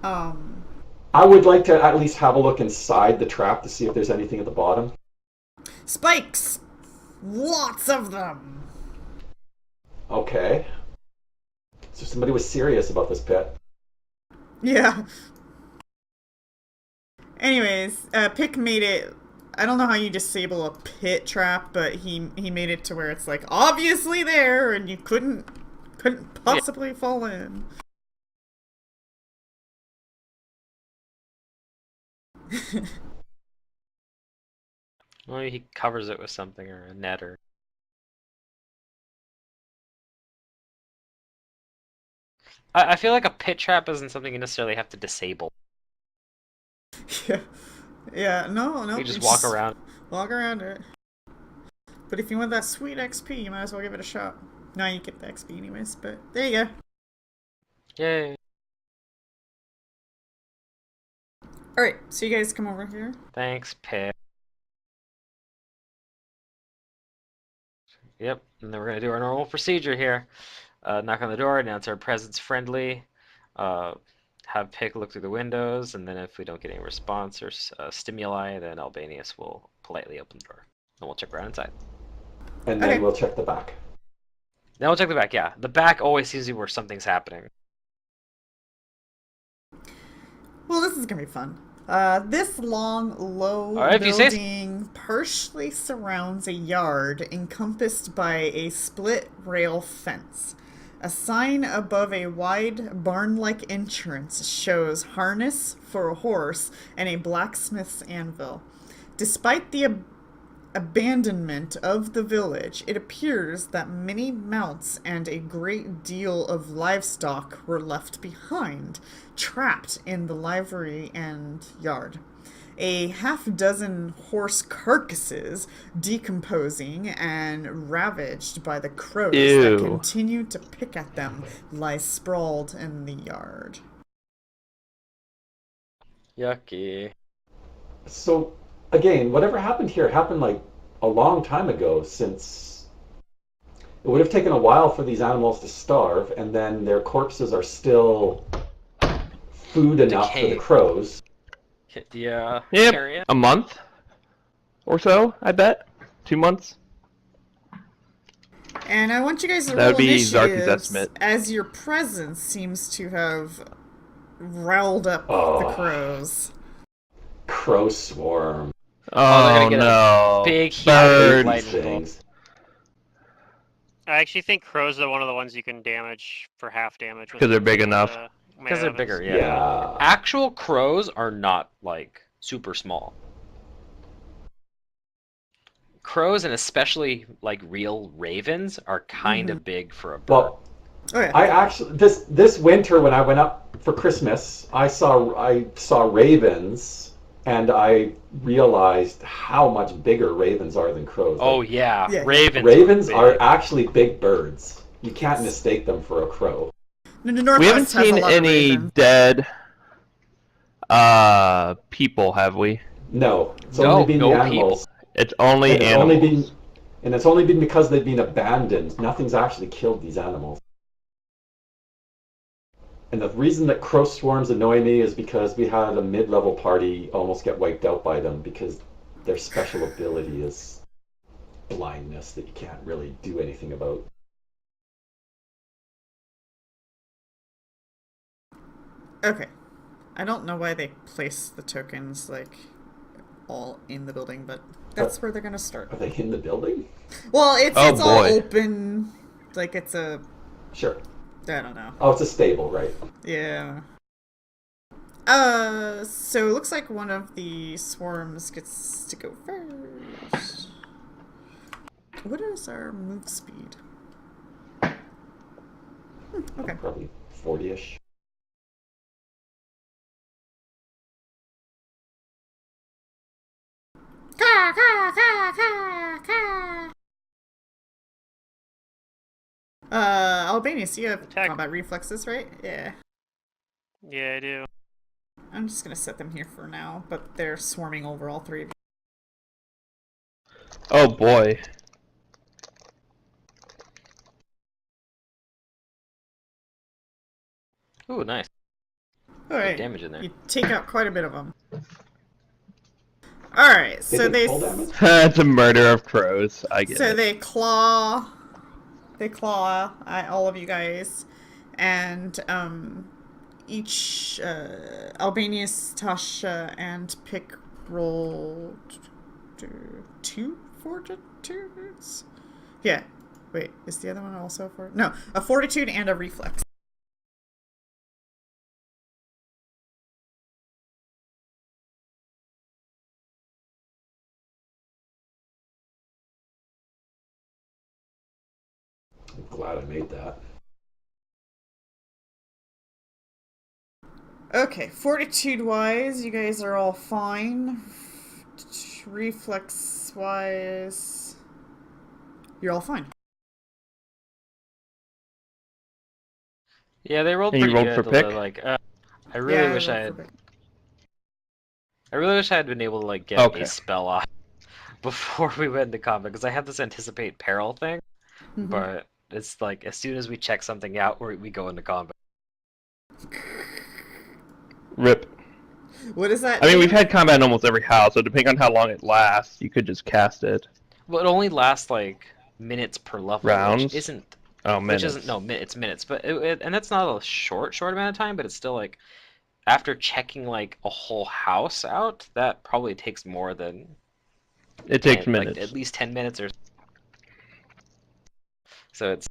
I would like to at least have a look inside the trap to see if there's anything at the bottom. Spikes! Lots of them! Okay. So somebody was serious about this pit. Yeah. Anyways, Pick made it. I don't know how you disable a pit trap, but he made it to where it's like obviously there, and you couldn't possibly fall in. Well, he covers it with something or a net or. I feel like a pit trap isn't something you necessarily have to disable. Yeah. Yeah. No. You just walk around. Walk around it. But if you want that sweet XP, you might as well give it a shot. No, you get the XP anyways. But there you go. Yay! All right. So you guys come over here. Thanks, pit. Yep, and then we're gonna do our normal procedure here. Knock on the door, announce our presence friendly, have Pick look through the windows, and then if we don't get any response or stimuli, then Albanius will politely open the door. And we'll check around inside. And then Okay. we'll check the back. Then we'll check the back, yeah. The back always seems to be where something's happening. Well, this is gonna be fun. This long, low All right, if you say so. building partially surrounds a yard encompassed by a split rail fence. A sign above a wide barn-like entrance shows harness for a horse and a blacksmith's anvil. Despite the abandonment of the village, it appears that many mounts and a great deal of livestock were left behind, trapped in the livery and yard. A half-dozen horse carcasses, decomposing and ravaged by the crows Ew. that continue to pick at them, lie sprawled in the yard. Yucky. So, again, whatever happened here happened like a long time ago, since it would have taken a while for these animals to starve, and then their corpses are still food enough for the Decayed. crows. Yeah. Yep. Carrion? A month or so, I bet. 2 months. And I want you guys to That roll would be Zarky's initiatives, estimate. as your presence seems to have riled up the Oh. crows. Crow swarm. Oh, they're Oh, gonna get a no. big huge Birds. lightning bolt. Things. I actually think crows are one of the ones you can damage for half damage. with 'Cause they're big enough. Because they're bigger, yeah. Yeah. Actual crows are not, like, super small. Crows, and especially, like, real ravens, are kind of big for a bird. Well, Oh yeah. I actually this winter when I went up for Christmas, I saw ravens, and I realized how much bigger ravens are than crows. Oh, Like, yeah. Yeah. Ravens, ravens big. are actually big birds. You can't mistake them for a crow. No, the We Northwest haven't has a seen lot of any ravens. dead people, have we? No, it's No, only been no the animals. It's only And animals. it's only been because they've been abandoned. Nothing's actually killed these animals. And the reason that crow swarms annoy me is because we had a mid-level party almost get wiped out by them because their special ability is blindness that you can't really do anything about. Okay. I don't know why they place the tokens, like, all in the building, but that's where they're gonna start. Are they in the building? Well, it's Oh, it's all boy. open, like it's a, Sure. I don't know. Oh, it's a stable, right? Yeah. So it looks like one of the swarms gets to go first. What is our move speed? Okay. Probably 40-ish. Caw, caw, caw, caw, caw. Albanius, you have Attack. combat reflexes, right? Yeah. Yeah, I do. I'm just gonna set them here for now, but they're swarming over all three of you. Oh boy. Ooh, nice. Alright. Damage in there. You take out quite a bit of them. Alright, so take they full damage? It's a murder of crows. I get so it. they claw at all of you guys, and each Albanius, Tasha, and Pick roll two fortitudes. Yeah. Wait, is the other one also for? No, a fortitude and a reflex. I'm glad I made that. Okay, fortitude wise, you guys are all fine. Reflex wise, you're all fine. Yeah, they rolled And you pretty rolled good. for pick? They're like, I really wish I rolled had. for pick. I really wish I had been able to like get Okay. a spell off before we went into combat because I had this anticipate peril thing, Mhm. but it's like as soon as we check something out, we go into combat. Rip. What is that? I mean, do? we've had combat in almost every house, so depending on how long it lasts, you could just cast it. Well, it only lasts like minutes per level, Rounds? which isn't. Oh, Which minutes. isn't it's minutes, but and that's not a short amount of time, but it's still like after checking like a whole house out, that probably takes more than It takes 10, minutes. like at least 10 minutes or so. It's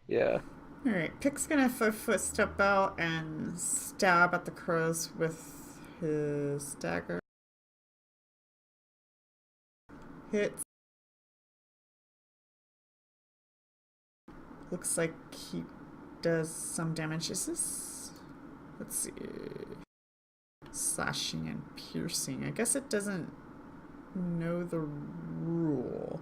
yeah. Alright, Pick's gonna footstep out and stab at the crows with his dagger. Hits. Looks like he does some damage. Is this? Let's see. Slashing and piercing. I guess it doesn't know the rule.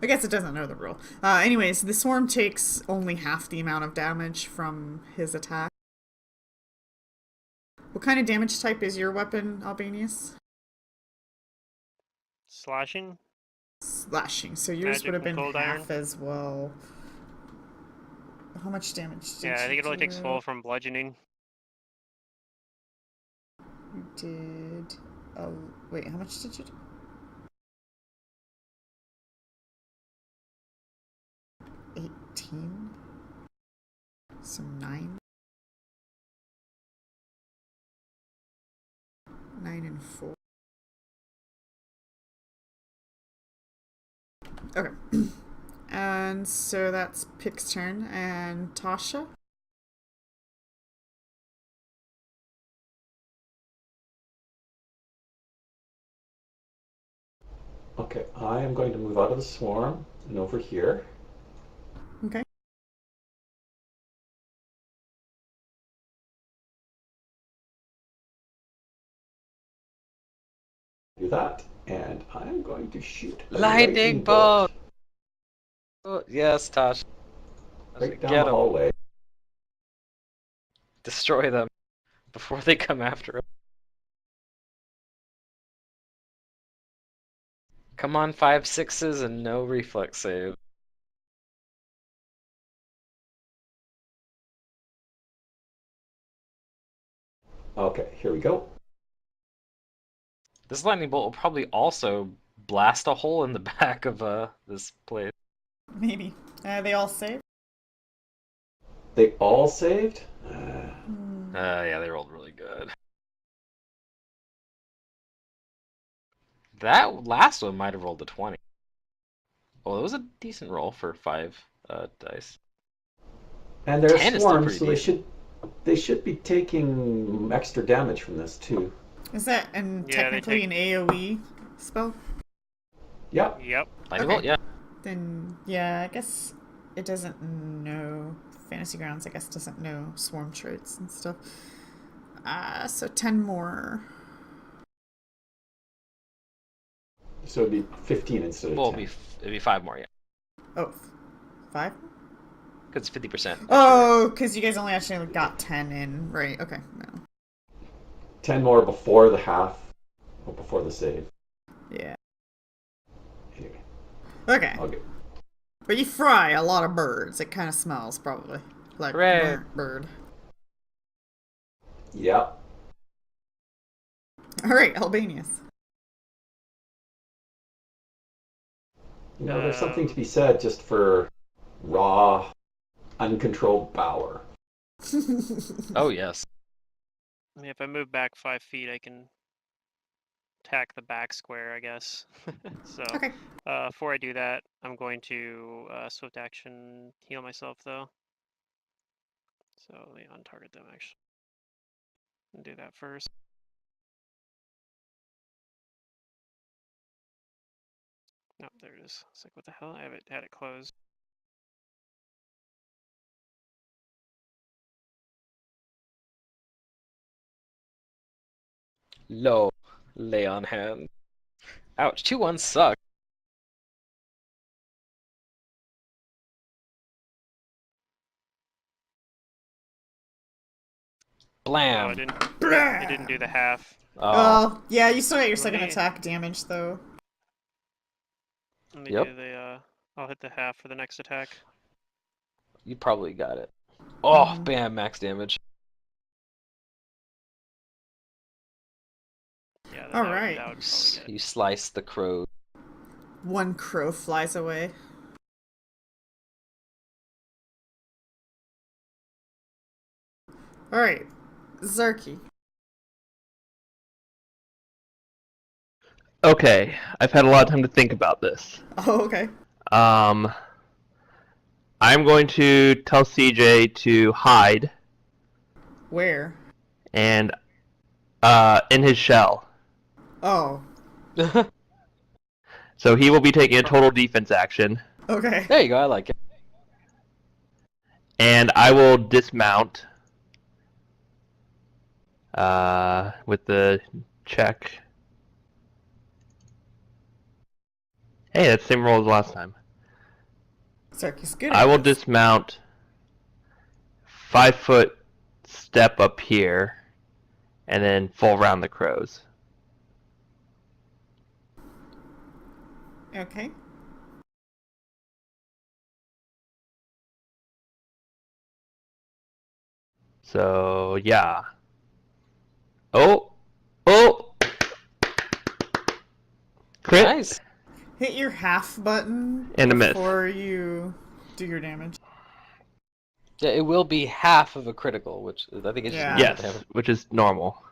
I guess it doesn't know the rule. Anyways, the swarm takes only half the amount of damage from his attack. What kind of damage type is your weapon, Albanius? Slashing? Slashing. So yours Magic would have and been cold half iron? as well. How much damage did Yeah, I think you it only takes do? full from bludgeoning. You did. Oh, wait, how much did you do? 18. So 9. 9 and 4. Okay. And so that's Pick's turn. And Tasha? Okay, I am going to move out of the swarm and over here. Okay. Do that, and I'm going to shoot a Lightning bolt! Oh, yes, Tosh. right down Get the 'em. hallway. Destroy them before they come after him. Come on, 5 6s and no reflex save. Okay, here we go. This lightning bolt will probably also blast a hole in the back of this place. Maybe. They all save? They all saved? Yeah, they rolled really good. That last one might have rolled a 20. Well, it was a decent roll for 5 dice. And they're 10 is still swarms, pretty so decent. they should be taking extra damage from this too. Is that technically an AoE spell? Yep. Yep. Lightning Okay. bolt, yeah. Then, yeah, I guess it doesn't know. Fantasy Grounds, I guess, doesn't know swarm traits and stuff. So 10 more. So it'd be 15 instead of Well, 10. it'd be 5 more, yeah. Oh, 5? Because it's 50%. Oh, because you guys only actually got 10 in. Right, okay. No. 10 more before the half, or before the save. Yeah. Anyway, Okay. okay. But you fry a lot of birds. It kind of smells, probably. Like Hooray. burnt bird. Yep. Alright, Albanius. You know, there's something to be said just for raw, uncontrolled power. Oh, yes. I mean, if I move back 5 feet, I can attack the back square, I guess. So, Okay. before I do that, I'm going to swift action heal myself, though. So, yeah, untarget them, actually. And do that first. No, there it is. It's like, what the hell? I had it closed. Low. Lay on hand. Ouch, 2-1 suck. Oh, Blam. it didn't do the half. Oh, yeah, you still got your Let second me- attack damage, though. Let me Yep. do the, I'll hit the half for the next attack. You probably got it. Oh, Mhm. bam, max damage. Yeah, All that right. would probably get it. You slice the crow. One crow flies away. Alright, Zarky. Okay, I've had a lot of time to think about this. Oh, okay. I'm going to tell CJ to hide Where? and in his shell. Oh. So he will be taking a total defense action, Okay. There you go. I like it. and I will dismount with the check. Hey, that's the same roll as last time. Sarky's good I at will this. dismount 5-foot step up here, and then full round the crows. Okay. So yeah. Oh, oh, crit Nice. Hit your half button And a miss. before you do your damage. Yeah, it will be half of a critical, which I think it's Yeah. just normal to Yes, have. which is normal.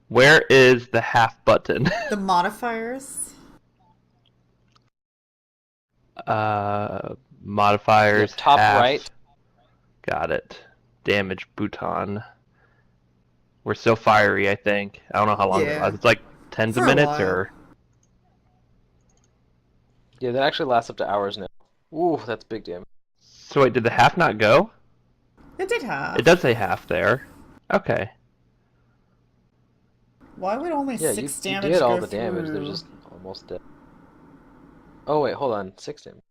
Where is the half button? The modifiers. Modifiers. Yeah, top half. right. Got it. Damage bouton. We're still fiery, I think. I don't know how long it Yeah. lasts. It's like tens For of a minutes, while. or Yeah, that actually lasts up to hours now. Ooh, that's big damage. so. Wait, did the half not go? It did half. It does say half there. Okay. Why would only Yeah, 6 you damage did all go the damage. They're through? just almost dead. Oh wait, hold on. 6 damage.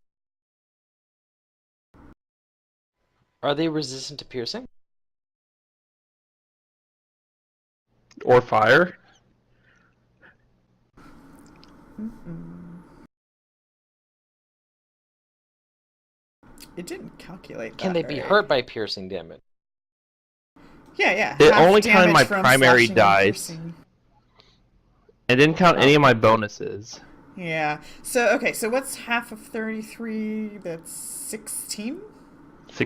Are they resistant to piercing? Or fire. Mm-mm. It didn't calculate that. Can they be right. hurt by piercing damage? Yeah, yeah. It half only counted damage my from primary slashing and dice. piercing. It didn't count Oh. any of my bonuses. Yeah. So okay. So what's half of 33? That's 16.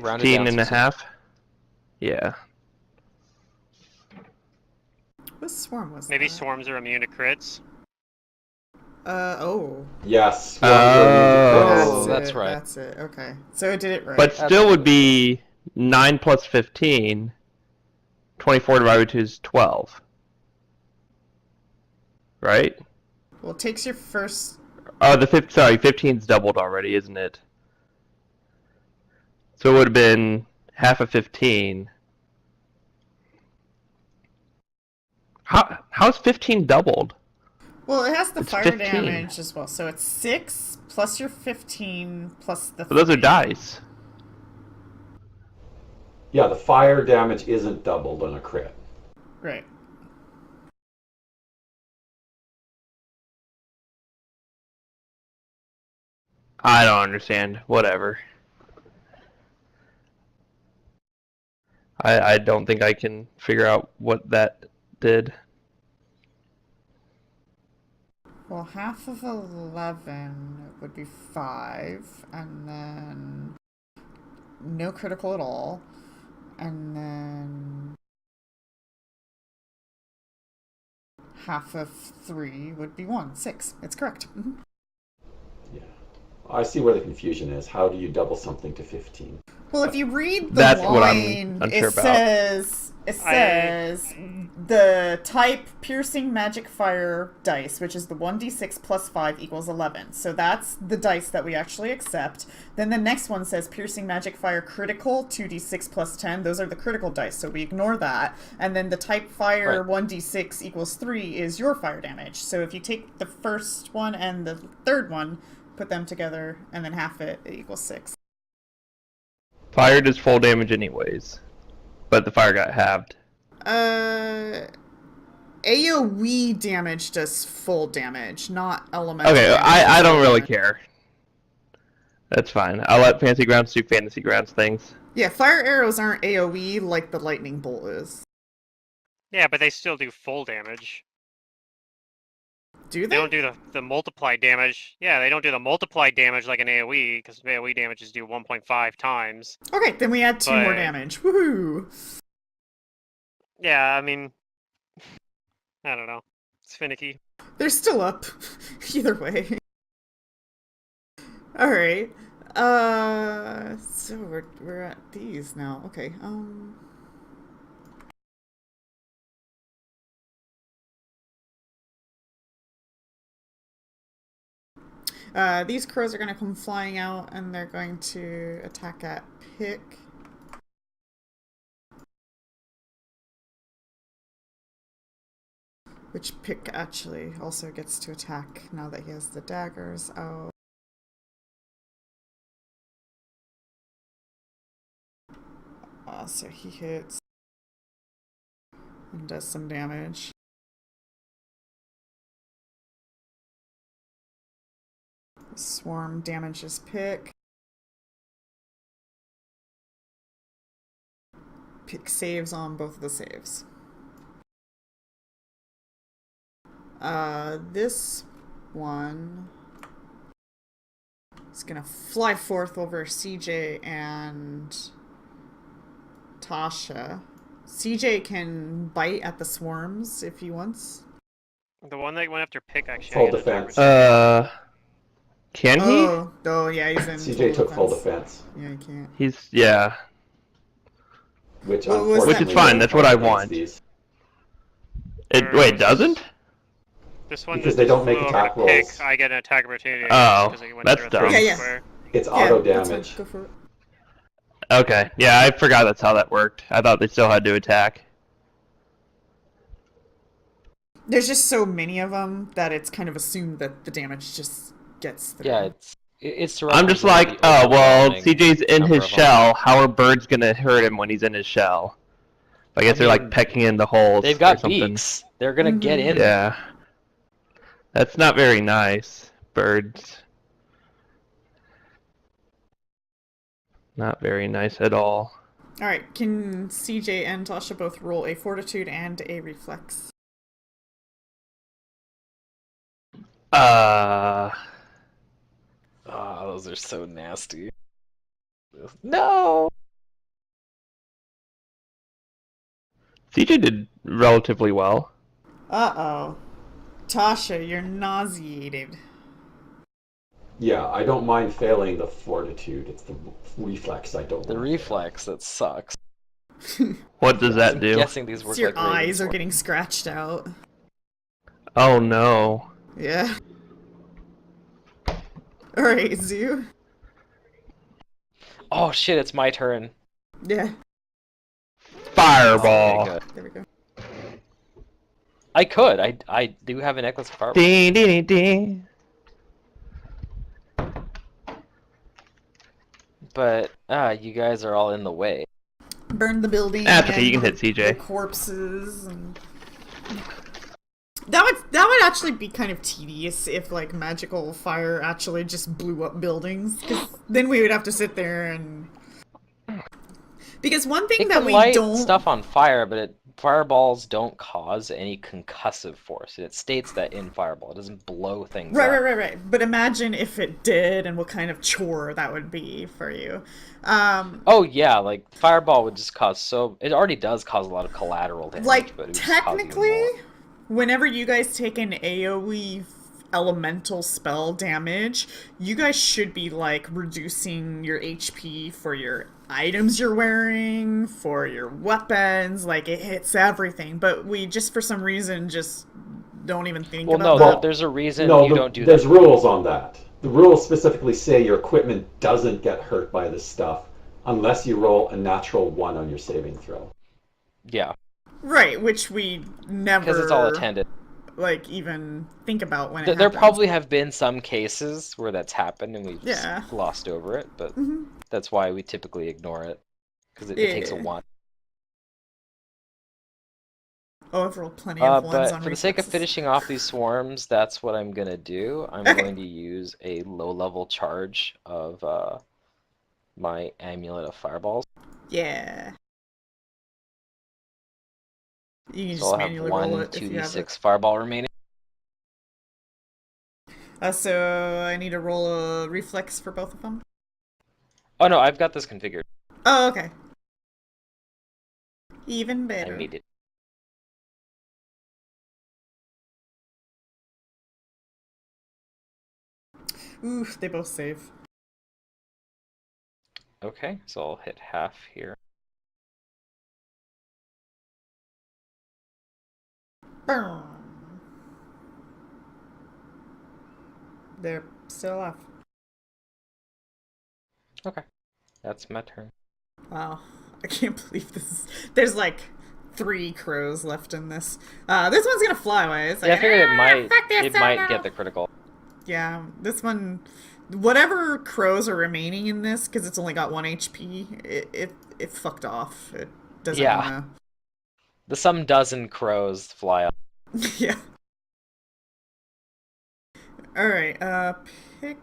Round it 16 down and a 16. half. Yeah. What swarm was Maybe that? swarms are immune to crits. Oh. Yes. Swarms are immune to crits. Oh, that's it. right. That's it. Okay. So it did it right. But That's still what would it be 9 plus 15. 24 divided by 2 is 12. Right? Well, it takes your first. Oh, 15's doubled already, isn't it? So it would have been half of 15. How's 15 doubled? Well, it has the It's fire 15. damage as well. So it's 6 plus your 15 plus the. But those are 3. dice. Yeah, the fire damage isn't doubled on a crit. Right. I don't understand. Whatever. I don't think I can figure out what that did. Well, half of 11 would be 5, and then no critical at all, and then half of 3 would be 1. 6. It's correct. Mhm. Yeah. I see where the confusion is. How do you double something to 15? Well, if you read the That's what I'm line, unsure it about. says the type piercing magic fire dice, which is the 1d6 plus 5 equals 11. So that's the dice that we actually accept. Then the next one says piercing magic fire critical 2d6 plus 10. Those are the critical dice, so we ignore that. And then the type fire Right. 1d6 equals 3 is your fire damage. So if you take the first one and the third one, put them together, and then half it equals 6. Fire does full damage anyways, but the fire got halved. AoE damage does full damage, not elemental Okay, damage. I don't really care. That's fine. I'll let Fantasy Grounds do Fantasy Grounds things. Yeah, fire arrows aren't AoE like the lightning bolt is. Yeah, but they still do full damage. Do They they? don't do the multiply damage. Yeah, they don't do the multiply damage like an AoE, because AoE damages do 1.5 times. Okay, then we add 2 more But- damage. Woohoo! Yeah, I mean, I don't know. It's finicky. They're still up. Either way. Alright. So we're at these now. Okay, These crows are going to come flying out, and they're going to attack at Pick. Which Pick actually also gets to attack now that he has the daggers out. So he hits and does some damage. Swarm damages Pick. Pick saves on both of the saves. This one is gonna fly forth over CJ and Tasha. CJ can bite at the swarms if he wants. The one that went after Pick actually. Full I get a defense. Can he? Oh, yeah, he's in. CJ took full defense. Yeah, he can't. Yeah. Which What was Which that? is fine. That's what I want. These. Wait, doesn't? This one Because they don't make flew over attack to Pick, rolls. I get an attack opportunity. Oh, because he went that's through a dumb. thrust Yeah. square. It's Yeah, auto that's fine. damage. Go for it. Okay. Yeah, I forgot that's how that worked. I thought they still had to attack. There's just so many of them that it's kind of assumed that the damage just gets through. Yeah, it's. to I'm just represent like, the oh, well, overwhelming CJ's in number his of them. shell. How are birds gonna hurt him when he's in his shell? I guess they're mean, like pecking into holes They've or got something. beaks. They're gonna get in. Yeah. That's not very nice, birds. Not very nice at all. Alright, can CJ and Tasha both roll a fortitude and a reflex? Oh, those are so nasty. No. CJ did relatively well. Uh-oh. Tasha, you're nauseated. Yeah, I don't mind failing the fortitude. It's the reflex I don't The want. reflex, that sucks. What does that I'm do? guessing these work It's your like Raven eyes are Sword. getting scratched out. Oh no. Yeah. Alright, Zoo. Oh shit! It's my turn. Yeah, Fireball. Okay, good. there we go. I could. I do have a necklace of fireball. Ding ding ding. But you guys are all in the way. Burn the building. That's okay, you and can hit CJ. The corpses and... That would actually be kind of tedious if like magical fire actually just blew up buildings, because then we would have to sit there and. Because one thing It that can we light don't stuff on fire, but fireballs don't cause any concussive force. It states that in fireball, it doesn't blow things up. Right. But imagine if it did, and what kind of chore that would be for you. Oh yeah, like fireball would just cause so. It already does cause a lot of collateral damage. Like but it would just cause even technically, more. whenever you guys take an AoE elemental spell damage, you guys should be like reducing your HP for your items you're wearing, for your weapons, like it hits everything, but we just for some reason just don't even think Well, about no, that. there's a reason No, you don't do there's that. rules on that. The rules specifically say your equipment doesn't get hurt by this stuff unless you roll a natural 1 on your saving throw. Yeah, Right, which we never because it's all attended. like even think about when it There happens. probably have been some cases where that's happened and we've just Yeah. glossed over it, but Mhm. that's why we typically ignore it because it takes a Yeah. one. Oh, I've rolled plenty of ones But on for the sake of reflexes. finishing off these swarms, that's what I'm gonna do. I'm Okay. going to use a low-level charge of my amulet of fireballs. Yeah. You can So just I'll have manually roll one it if you have it. 2d6 fireball remaining. So I need to roll a reflex for both of them? Oh no, I've got this configured. Oh, okay. Even I better. need it. Ooh, they both save. Okay, so I'll hit half here. Burn. They're still alive. Okay, that's my turn. Wow. I can't believe this is... There's like 3 crows left in this. This one's gonna fly away. It's like, Yeah, I figured fuck this, it might no." get the critical. Yeah, this one... Whatever crows are remaining in this, because it's only got 1 HP, it fucked off. It doesn't Yeah. wanna... The some dozen crows fly up. Yeah. Alright, pick...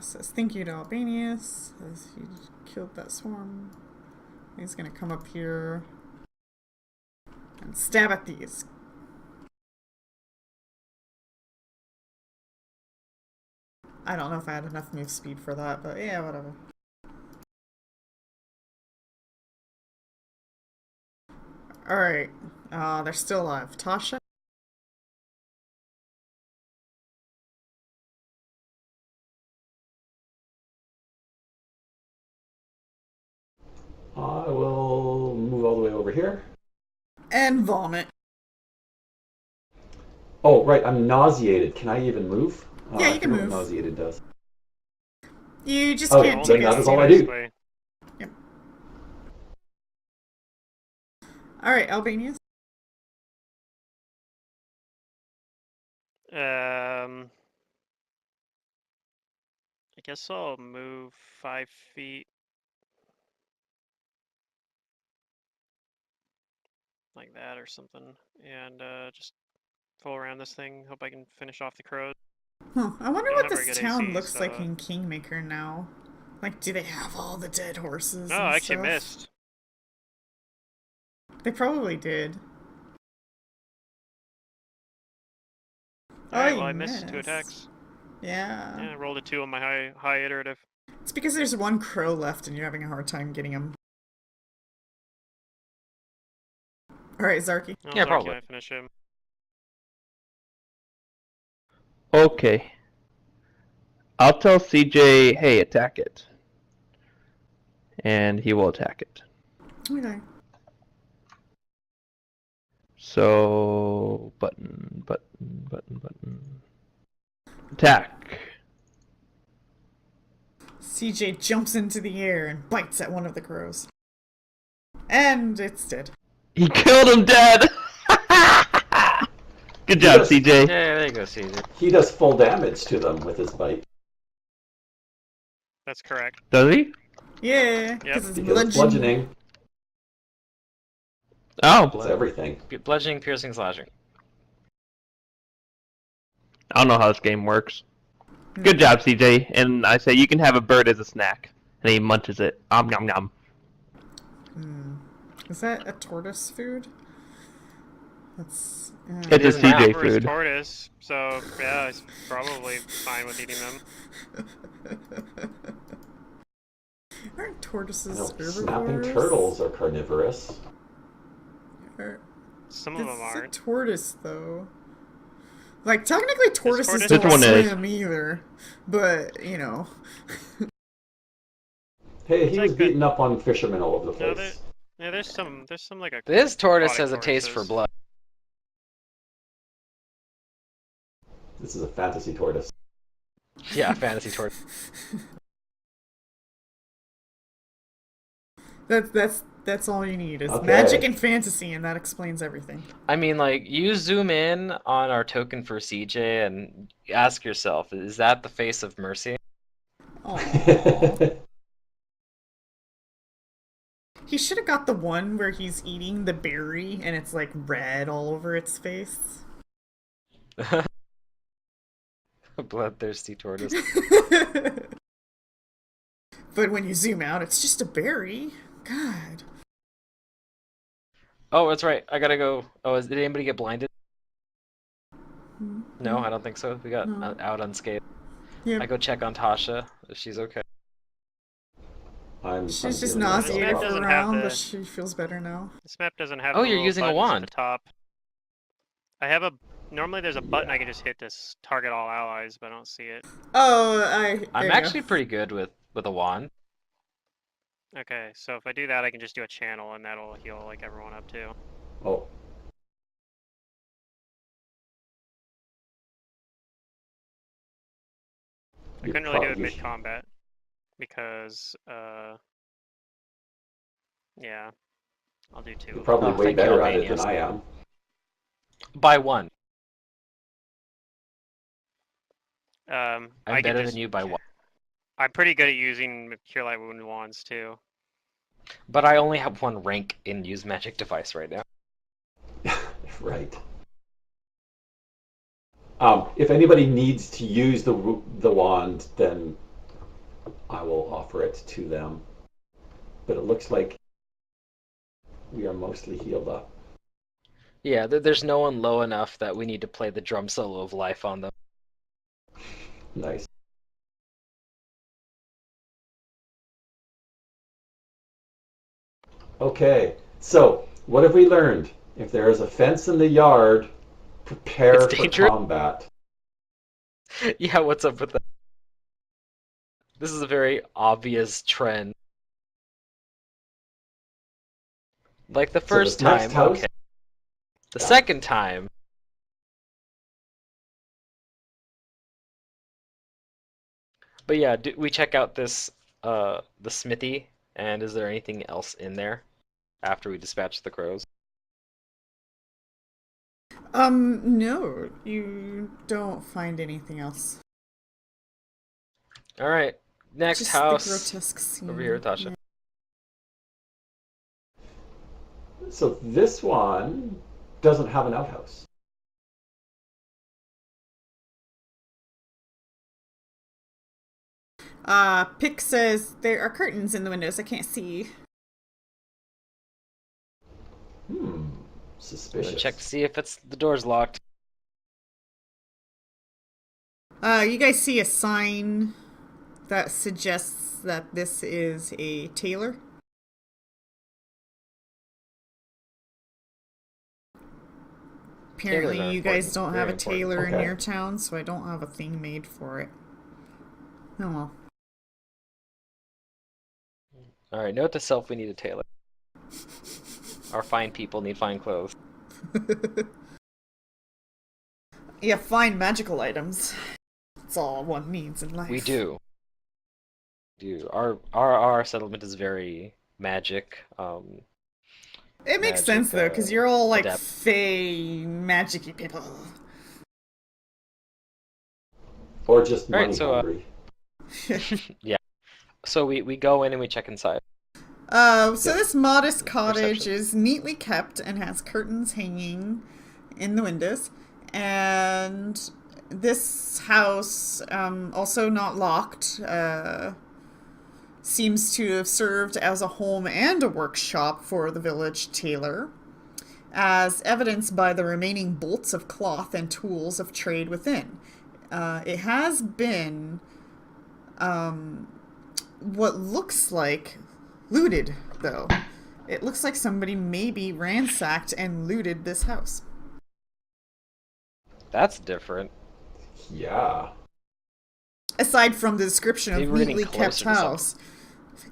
says, thank you to Albanius. Says he killed that swarm. He's gonna come up here and stab at these. I don't know if I had enough move speed for that, but yeah, whatever. Alright, they're still alive. Tasha? I will move all the way over here. And vomit. Oh, right, I'm nauseated. Can I even move? Yeah, I you can forget move. What nauseated does. You just Oh, can't then take that a is all I do. Basically. Yep. Alright, Albanius. I guess I'll move 5 feet. Like that or something. And just pull around this thing. Hope I can finish off the crows. Huh. I wonder Don't what have very this good town AC, looks like so- in Kingmaker now. Like, do they have all the dead horses? No, and I actually stuff? missed. They probably did. Alright, you well I missed 2 missed. attacks. Yeah. Yeah, I rolled a 2 on my high iterative. It's because there's 1 crow left and you're having a hard time getting him. Alright, Zarky. Oh, Yeah, Zarky, probably. I finish him. Okay. I'll tell CJ, hey, attack it. And he will attack it. Okay. So, button. Attack. CJ jumps into the air and bites at one of the crows. And it's dead. He killed him dead! Good job, Yes. CJ. Yeah, there you go, Caesar. He does full damage to them with his bite. That's correct. Does he? Yeah, because it's Because bludgeoning, Oh, it's everything. Bludgeoning, piercing, slashing. I don't know how this game works. Good job, CJ. And I say you can have a bird as a snack. And he munches it. Om nom nom. Is that a tortoise food? That's... It is doesn't CJ For his food. tortoise, so yeah, he's probably fine with eating them. Aren't tortoises No, herbivores? snapping turtles are carnivorous. Or- Some of them It's a aren't. tortoise, though. Like, technically tortoises tortoise- don't This one is. swim either. But, you know. Hey, It's he like was good- beaten up on fishermen all over the No, place. Yeah, there's some like a. This tortoise aquatic has a taste for tortoises. blood. This is a fantasy tortoise. Yeah, fantasy tortoise. That's all you need is Okay. magic and fantasy, and that explains everything. I mean, like, you zoom in on our token for CJ and ask yourself, is that the face of mercy? Aww. He should have got the one where he's eating the berry and it's like red all over its face. Bloodthirsty tortoise. But when you zoom out, it's just a berry. God. Oh, that's right. I gotta go. Oh, did anybody get blinded? No, I don't think so. We got No. out unscathed. Yeah. I go check on Tasha if she's okay. I'm She's just dealing with nauseated It for doesn't a have round, the- but she feels better now. This map doesn't have. Oh, the you're little using a buttons at wand. the top. I have a. Normally, there's a button I Yeah. can just hit this target all allies, but I don't see it. Oh, I'm there you actually go. pretty good with a wand. Okay, so if I do that, I can just do a channel, and that'll heal like everyone up too. Oh, I You couldn't really do it probably- mid-combat because, yeah, I'll do 2 You're of them. probably Oh, way thank you, better at it Albanians. than I am. By one. I I'm can better just, than you by one. I'm pretty good at using Cure Light Wound wands too. But I only have one rank in Use Magic Device right now. Right. If anybody needs to use the wand, then I will offer it to them. But it looks like we are mostly healed up. Yeah, there's no one low enough that we need to play the drum solo of life on them. Nice. Okay, so what have we learned? If there is a fence in the yard, prepare It's for dangerous. combat. Yeah, what's up with that? This is a very obvious trend. Like the So first this next time, house- okay. The second time, but yeah, we check out this the smithy, and is there anything else in there after we dispatch the crows? No, you don't find anything else. All right, next Just house the grotesque scene. over here, Tasha. Yeah. So this one doesn't have an outhouse. Pick says there are curtains in the windows. I can't see. I'm Suspicious. gonna check to see if the door's locked. You guys see a sign that suggests that this is a tailor? Apparently, Tailors are you guys important, don't very have a important. tailor in Okay. your town, so I don't have a thing made for it. Oh well. All right, note to self: we need a tailor. Our fine people need fine clothes. Yeah, find magical items. That's all one needs in life. We do. Our settlement is very magic. It makes magic, sense though, because you're all like adept. fey, magic-y people. Or just All right, money so, hungry. Yeah. So we go in and we check inside. So this modest cottage Perception. is neatly kept and has curtains hanging in the windows. And this house, also not locked, seems to have served as a home and a workshop for the village tailor, as evidenced by the remaining bolts of cloth and tools of trade within. It has been what looks like looted, though. It looks like somebody maybe ransacked and looted this house. That's different. Yeah. Aside from the description Maybe of we're getting neatly kept closer to something. house,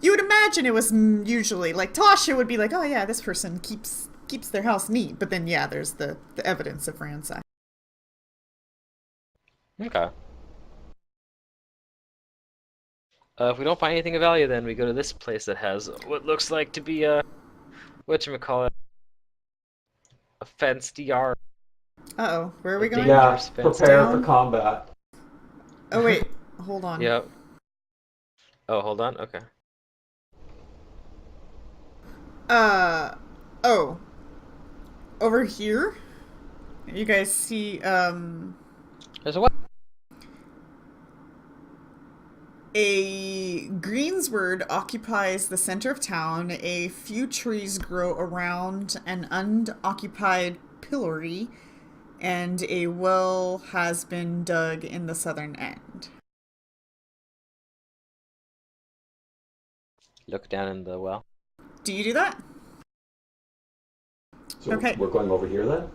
you would imagine it was usually like Tasha would be like, "Oh yeah, this person keeps their house neat," but then yeah, there's the evidence of ransack. Okay. If we don't find anything of value, then we go to this place that has what looks like to be a whatchamacallit, a fenced yard. Uh-oh, where are we A going? Yeah, Dangerous fence. prepare Down. for combat. Oh wait, hold on. Yep. Oh, hold on. Okay. Oh. Over here? You guys see, There's a what? a greensward occupies the center of town. A few trees grow around an unoccupied pillory, and a well has been dug in the southern end. Look down in the well. Do you do that? So Okay. we're going over here then?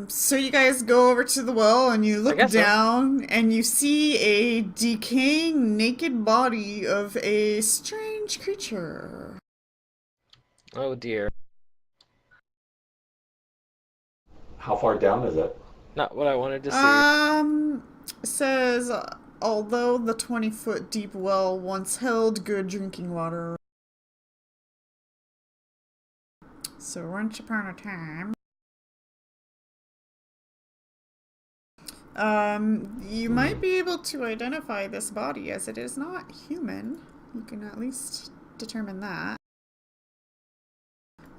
So you guys go over to the well and you look guess so. down and you see a decaying naked body of a strange creature. Oh dear. How far down is it? Not what I wanted to see. Says although the 20-foot deep well once held good drinking water. So once upon a time, you might be able to identify this body as it is not human. You can at least determine that.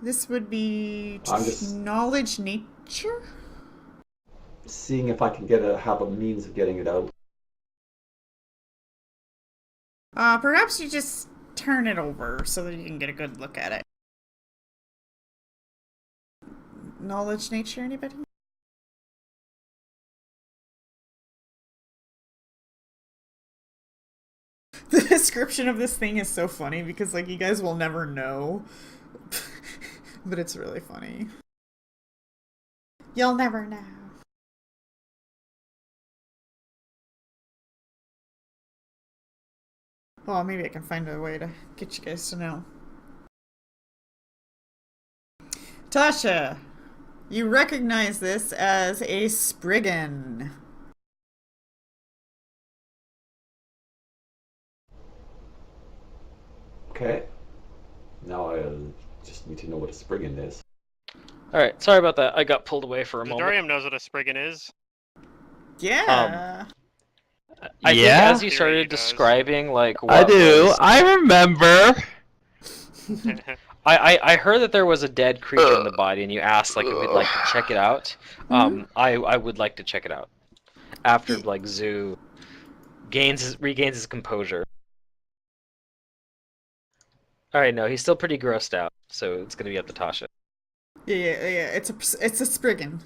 This would be I'm just knowledge nature? seeing if I can have a means of getting it out. Perhaps you just turn it over so that you can get a good look at it. Knowledge nature, anybody? The description of this thing is so funny because, like, you guys will never know. But it's really funny. You'll never know. Well, maybe I can find a way to get you guys to know. Tasha, you recognize this as a Spriggan. Okay. Now I just need to know what a Spriggan is. Alright, sorry about that. I got pulled away for a moment. Dorium knows what a Spriggan is. Yeah. I think Yeah? as you started He does. describing, like, what I do. was- I remember. I heard that there was a dead creature in the body, and you asked, like, if we'd like to check it out. I would like to check it out. After, like, Zoo regains his composure. Alright, no, he's still pretty grossed out, so it's gonna be up to Tasha. Yeah. It's a Spriggan.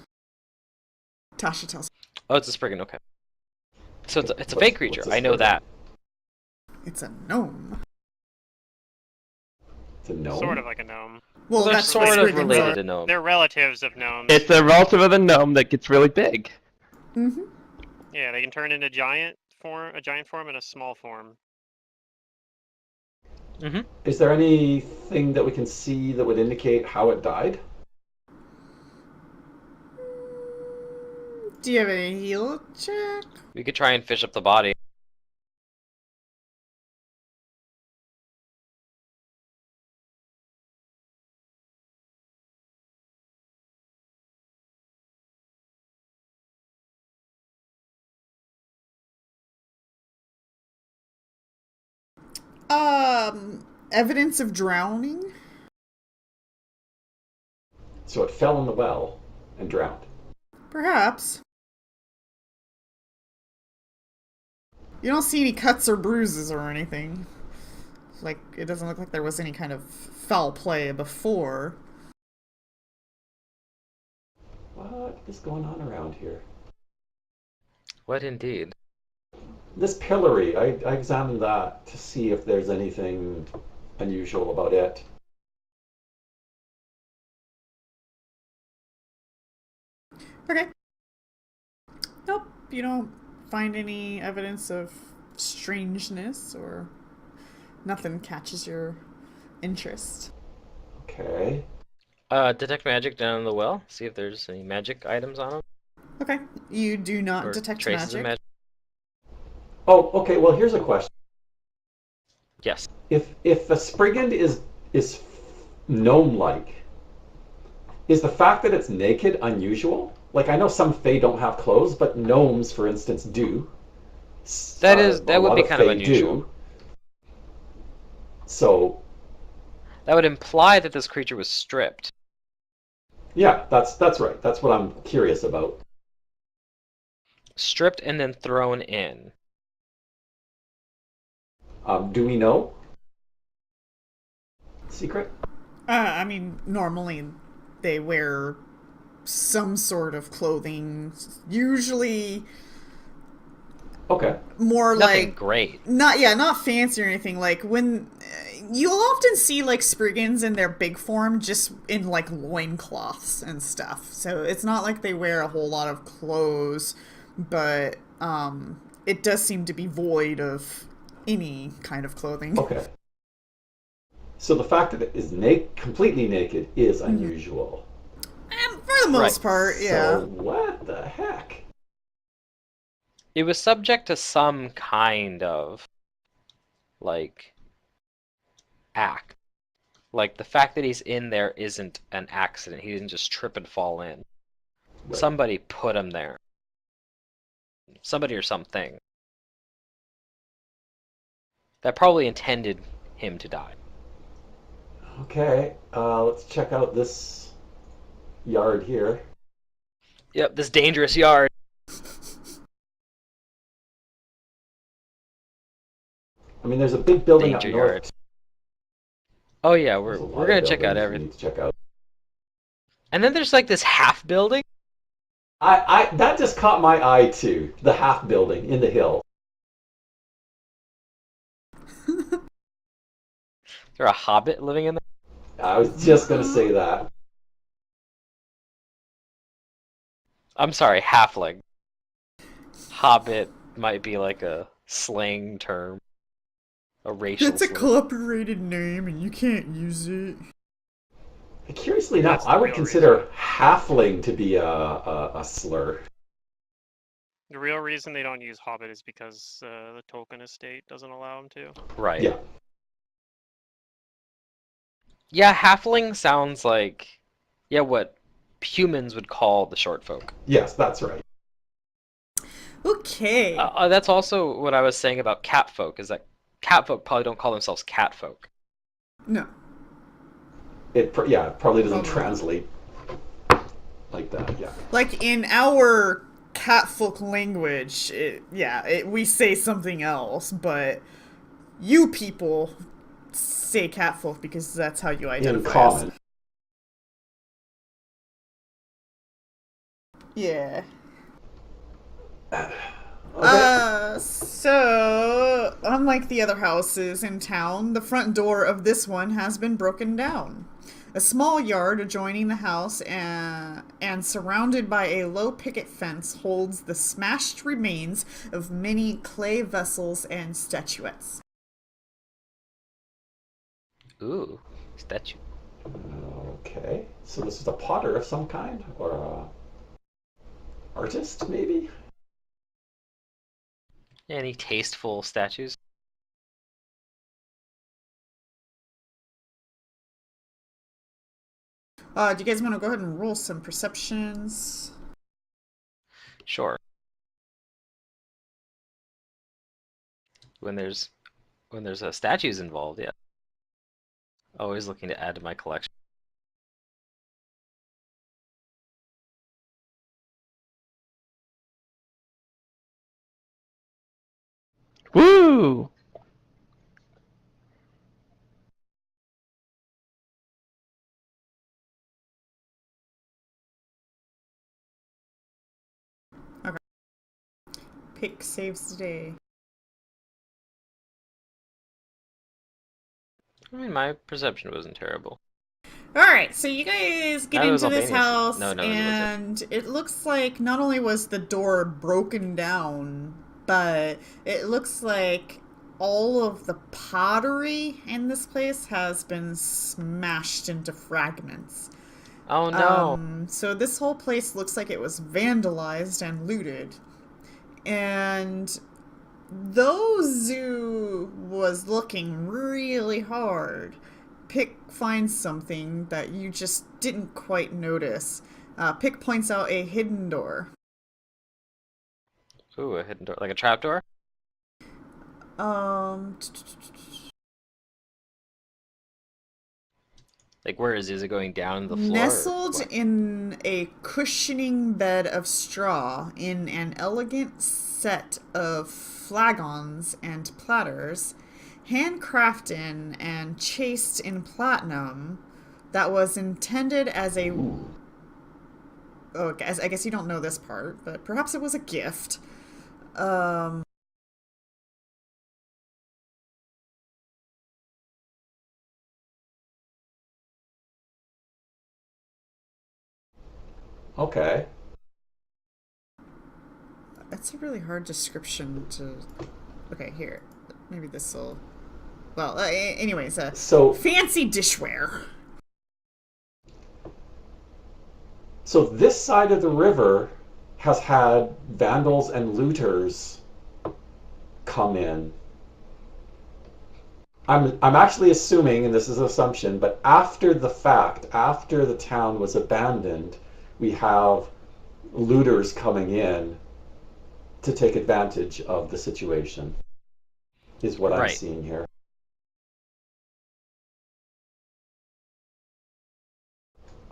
Tasha tells me. Oh, it's a Spriggan, okay. So it's a What's- fake creature, what's a I know Spriggan? that. It's a gnome. It's a gnome? Sort of like a gnome. Well, They're that's sort what of Spriggans related are. to gnomes. They're relatives of gnomes. It's a relative of the gnome that gets really big. Mm-hmm. Yeah, they can turn into a giant form and a small form. Is there anything that we can see that would indicate how it died? Do you have a heal check? We could try and fish up the body. Evidence of drowning? So it fell in the well and drowned. Perhaps. You don't see any cuts or bruises or anything. Like, it doesn't look like there was any kind of foul play before. What is going on around here? What indeed? This pillory, I examined that to see if there's anything unusual about it. Okay. Nope, you don't find any evidence of strangeness or nothing catches your interest. Okay. Detect magic down in the well. See if there's any magic items on them. Okay, you do not Or detect traces of magic. Oh, okay, well here's a question. Yes. If a Spriggan is gnome-like, is the fact that it's naked unusual? Like, I know some Fae don't have clothes, but gnomes, for instance, do. That A would lot be kind of Fae unusual. do. So, That would imply that this creature was stripped. yeah, that's right. That's what I'm curious about. Stripped and then thrown in. Do we know? Secret? I mean, normally they wear some sort of clothing, usually Okay. more Nothing like great. not fancy or anything. Like when you'll often see like Spriggans in their big form just in like loincloths and stuff. So it's not like they wear a whole lot of clothes, but it does seem to be void of any kind of clothing. Okay. So the fact that it is completely naked is unusual. For the most part, yeah. So what the heck? It was subject to some kind of, like, act. Like, the fact that he's in there isn't an accident. He didn't just trip and fall in. Right. Somebody put him there. Somebody or something. That probably intended him to die. Okay, let's check out this yard here. Yep, this dangerous yard. I mean, there's a big building Danger up north. yard. Oh yeah, There's a we're lot gonna of check out buildings we everything. need to check out. And then there's like this half building. I that just caught my eye too. The half building in the hill. Is there a hobbit living in there? I was just gonna say that. I'm sorry, halfling. Hobbit might be like a slang term. A racial It's a slur. copyrighted name and you can't use it. Curiously enough, That's the I would real consider halfling to be a slur. The real reason they don't use Hobbit is because the Tolkien estate doesn't allow them to. Right. Yeah. Yeah, halfling sounds like, yeah, what humans would call the short folk. Yes, that's right. Okay. That's also what I was saying about cat folk, is that cat folk probably don't call themselves cat folk. No. It probably doesn't Probably. translate like that. Yeah. Like in our catfolk language, we say something else, but you people say catfolk because that's how you In identify us. common. Yeah. Okay. So, unlike the other houses in town, the front door of this one has been broken down. A small yard adjoining the house and surrounded by a low picket fence holds the smashed remains of many clay vessels and statuettes. Ooh, statue. Okay. So this is a potter of some kind, or a artist, maybe? Any tasteful statues? Do you guys want to go ahead and roll some perceptions? Sure. When there's statues involved, yeah. Always looking to add to my collection. Woo! Pick saves the day. I mean, my perception wasn't terrible. Alright, so you guys get Neither was into this Albania's. house, No, it wasn't. and it looks like not only was the door broken down, but it looks like all of the pottery in this place has been smashed into fragments. Oh no. So this whole place looks like it was vandalized and looted. And though Zoo was looking really hard, Pick finds something that you just didn't quite notice. Pick points out a hidden door. Ooh, a hidden door, like a trapdoor? Like, where is it? Is it going down the floor? or Nestled what? in a cushioning bed of straw in an elegant set of flagons and platters, handcrafted and chased in platinum, that was intended as a... Oh, I guess you don't know this part, but perhaps it was a gift. Okay. That's a really hard description to... Okay, here. Maybe this will... Well, anyways, So fancy dishware. So this side of the river has had vandals and looters come in. I'm actually assuming, and this is an assumption, but after the fact, after the town was abandoned, we have looters coming in to take advantage of the situation, is what I'm Right. seeing here.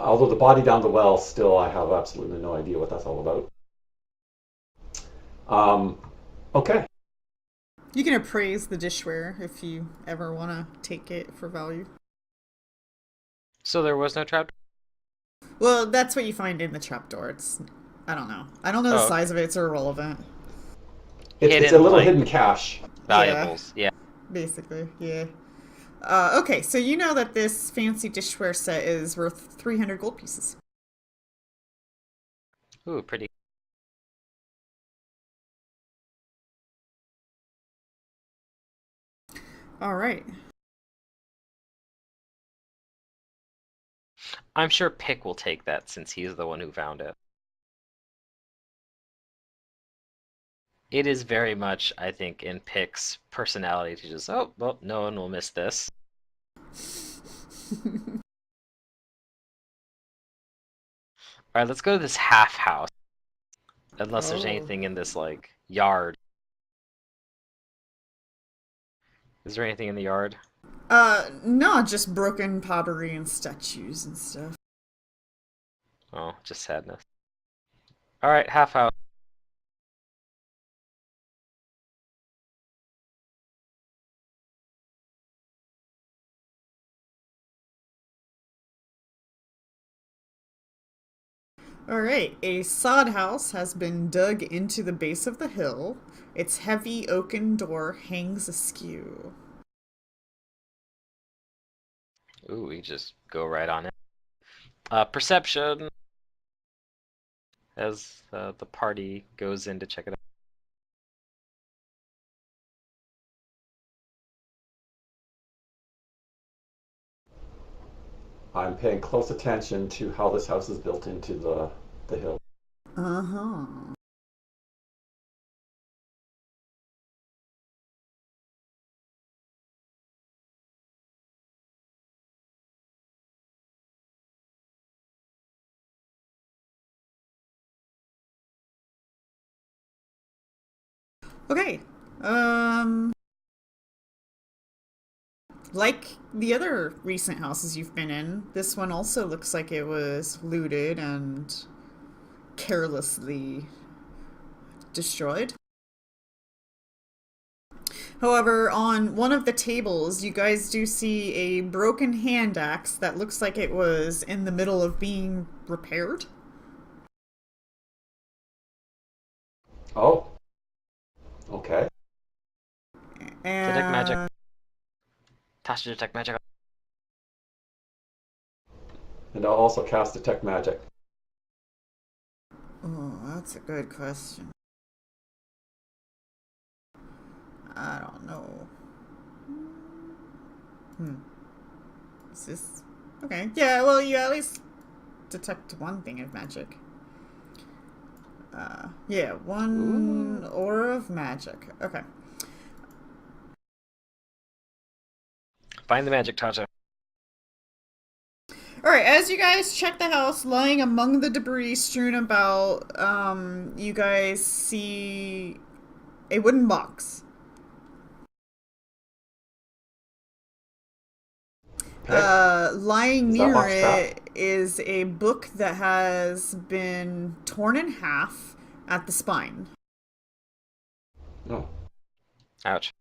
Although the body down the well, still, I have absolutely no idea what that's all about. Okay. You can appraise the dishware if you ever want to take it for value. So there was no trap. Well, that's what you find in the trapdoor. I don't know. I don't know the Oh. size of it. It's irrelevant. It's a Hidden, little like, hidden cache. Valuables. Yeah. Basically, yeah. Okay, so you know that this fancy dishware set is worth 300 gold pieces. Ooh, pretty. All right. I'm sure Pick will take that since he's the one who found it. It is very much, I think, in Pick's personality to just, oh, well, no one will miss this. Alright, let's go to this half house. Unless there's Oh. anything in this, like, yard. Is there anything in the yard? No, just broken pottery and statues and stuff. Oh, just sadness. Alright, half house. All right, a sod house has been dug into the base of the hill. Its heavy oaken door hangs askew. Ooh, we just go right on it. Perception. As the party goes in to check it out. I'm paying close attention to how this house is built into the hill. Uh-huh. Okay. Like the other recent houses you've been in, this one also looks like it was looted and carelessly destroyed. However, on one of the tables, you guys do see a broken hand axe that looks like it was in the middle of being repaired. Oh. Okay. And Detect magic. Tasha, detect magic. And I'll also cast Detect Magic. Oh, that's a good question. I don't know. Is this... Okay. Yeah, well, you at least detect one thing of magic. Yeah, one aura of magic. Okay. Find the magic, Tasha. Alright, as you guys check the house, lying among the debris strewn about, you guys see a wooden box. Lying Is that near box it trapped? is a book that has been torn in half at the spine. No. Ouch.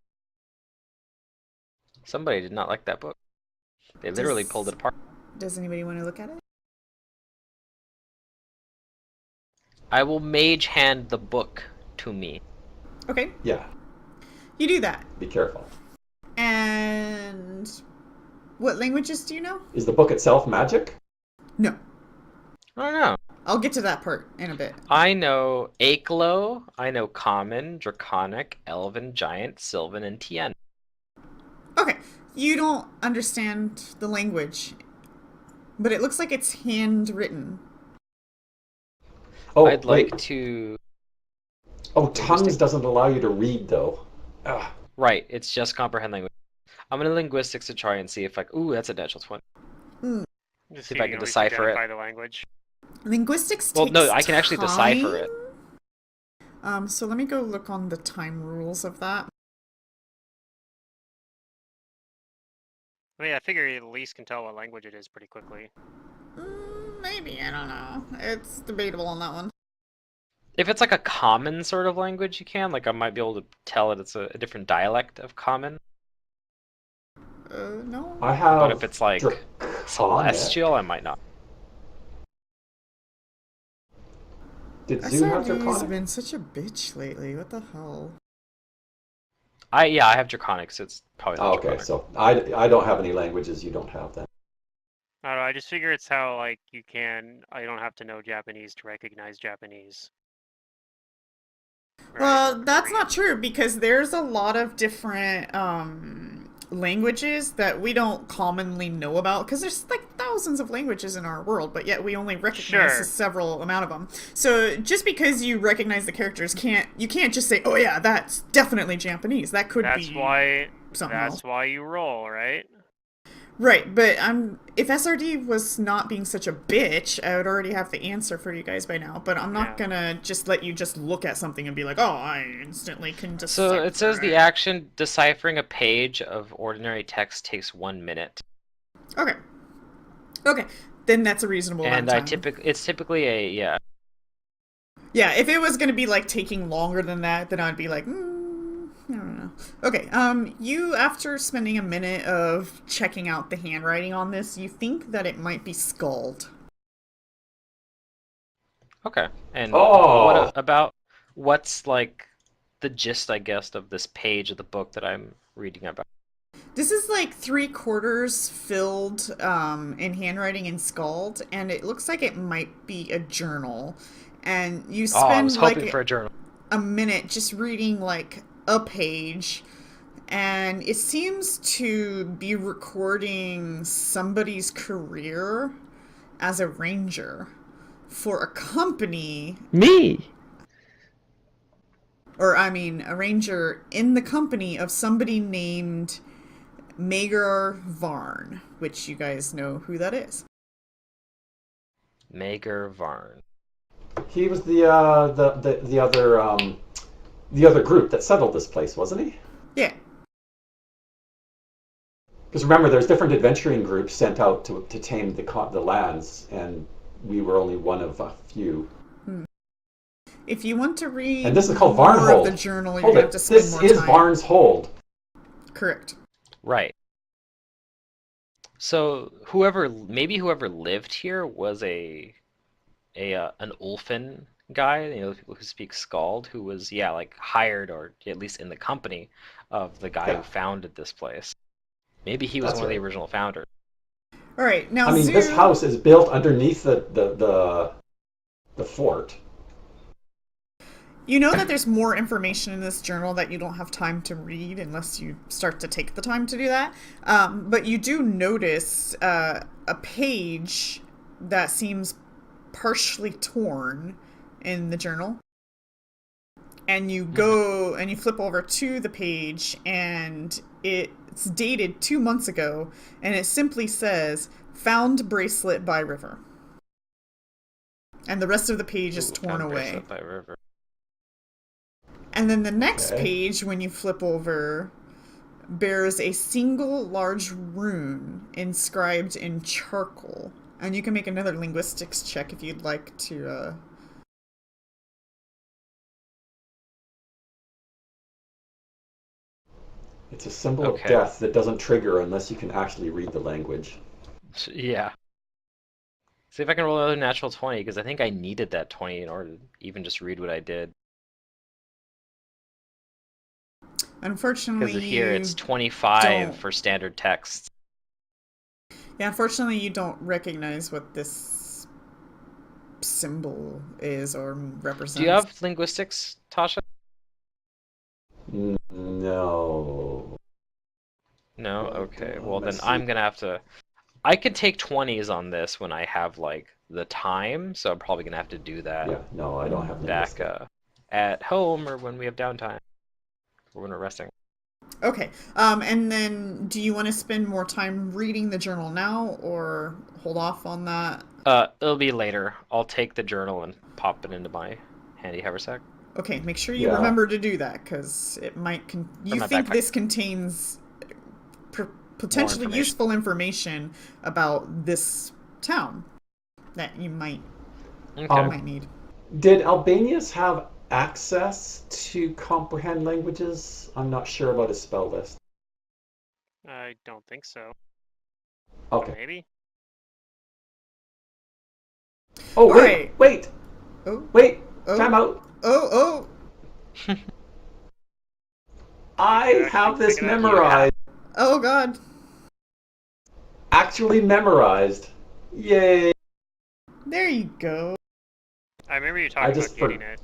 Somebody did not like that book. They literally pulled it apart. Does anybody want to look at it? I will mage hand the book to me. Okay, Yeah. you do that. Be careful. And what languages do you know? Is the book itself magic? No. I don't know. I'll get to that part in a bit. I know Aklo, I know Common, Draconic, Elven, Giant, Sylvan, and Tien. Okay, you don't understand the language, but it looks like it's handwritten. Oh, I'd wait. like to. Oh, tongues doesn't allow you to read, though. Ugh. Right, it's just comprehend language. I'm gonna linguistics to try and see if I. Ooh, that's a natural 20. Just See see if I if you can can at least decipher it. identify the language. Linguistics Well, no, takes I can actually decipher it. So let me go look on the time rules of that. I mean, I figure you at least can tell what language it is pretty quickly. Maybe, I don't know. It's debatable on that one. If it's like a common sort of language, you can. Like, I might be able to tell that it's a different dialect of common. No. I have But if it's like Draconic. celestial, I might not. Did Zoo have SRD's Draconic? been such a bitch lately. What the hell? I have draconic, so it's probably not Oh, okay, draconic. so I don't have any languages you don't have then. I don't know. I just figure it's how like you can. I don't have to know Japanese to recognize Japanese. Right, Well, or that's Korean. not true because there's a lot of different languages that we don't commonly know about because there's like thousands of languages in our world, but yet we only recognize Sure. a several amount of them. So just because you recognize the characters, you can't just say, "Oh yeah, that's definitely Japanese." That could That's be why. something That's else. why you roll, right? Right, but if SRD was not being such a bitch, I would already have the answer for you guys by now. But I'm not Yeah. gonna just let you just look at something and be like, "Oh, I instantly can decipher So it says the it." action deciphering a page of ordinary text takes 1 minute. Okay. Okay, then that's a reasonable amount And of time. it's typically a, yeah. Yeah, if it was gonna be like taking longer than that, then I'd be like, I don't know. Okay, you after spending a minute of checking out the handwriting on this, you think that it might be scald. Okay. And Oh! what's like the gist, I guess, of this page of the book that I'm reading about? This is like 3/4 filled in handwriting and scald, and it looks like it might be a journal. And you Oh, I was spend hoping like for a journal. a minute just reading like a page, and it seems to be recording somebody's career as a ranger for a company, Me. or I mean, a ranger in the company of somebody named Mager Varn, which you guys know who that is. Mager Varn. He was the other group that settled this place, wasn't he? Yeah. Because remember, there's different adventuring groups sent out to tame the lands, and we were only one of a few. If you want to read And this is called more of Varnhold. the journal, you're Hold going to it. have to spend This more is time. Varn's Hold. Correct. Right. So whoever lived here was an Ulfin guy, people who speak Skald, who was like hired or at least in the company of the guy Yeah. who founded this place. Maybe he was That's one of the right. original founders. All right. Now, I mean, this house is built underneath the fort. you know that there's more information in this journal that you don't have time to read unless you start to take the time to do that. But you do notice a page that seems partially torn in the journal. And you go and you flip over to the page, and it's dated 2 months ago, and it simply says, "Found bracelet by river." And the rest of the page is torn Found away. bracelet by river. And then the next Okay. page, when you flip over, bears a single large rune inscribed in charcoal. And you can make another linguistics check if you'd like to. It's a symbol of Okay. death that doesn't trigger unless you can actually read the language. Yeah. See if I can roll another natural 20, because I think I needed that 20 in order to even just read what I did. Unfortunately, Because here it's 25 don't. for standard text. Yeah, unfortunately, you don't recognize what this symbol is or represents. Do you have linguistics, Tasha? No. No? Okay. Well, then Let's see. I'm gonna have to I could take 20s on this when I have like the time, so I'm probably gonna have to do that Yeah, no, I don't have back linguistic. at home or when we have downtime or when we're resting. Okay. And then do you want to spend more time reading the journal now or hold off on that? It'll be later. I'll take the journal and pop it into my handy haversack Okay, make sure you Yeah. remember to do that because it might. or You my think backpack. this contains potentially information. useful information about this town that you might Okay. need. Did Albanius have access to comprehend languages? I'm not sure about his spell list. I don't think so. Okay. Maybe. Oh, All wait, right. wait, Oh, wait. oh, Time out. oh. I You actually have this figure that? memorized. Oh God. Actually memorized. Yay. There you go. I remember you I talking just about getting it.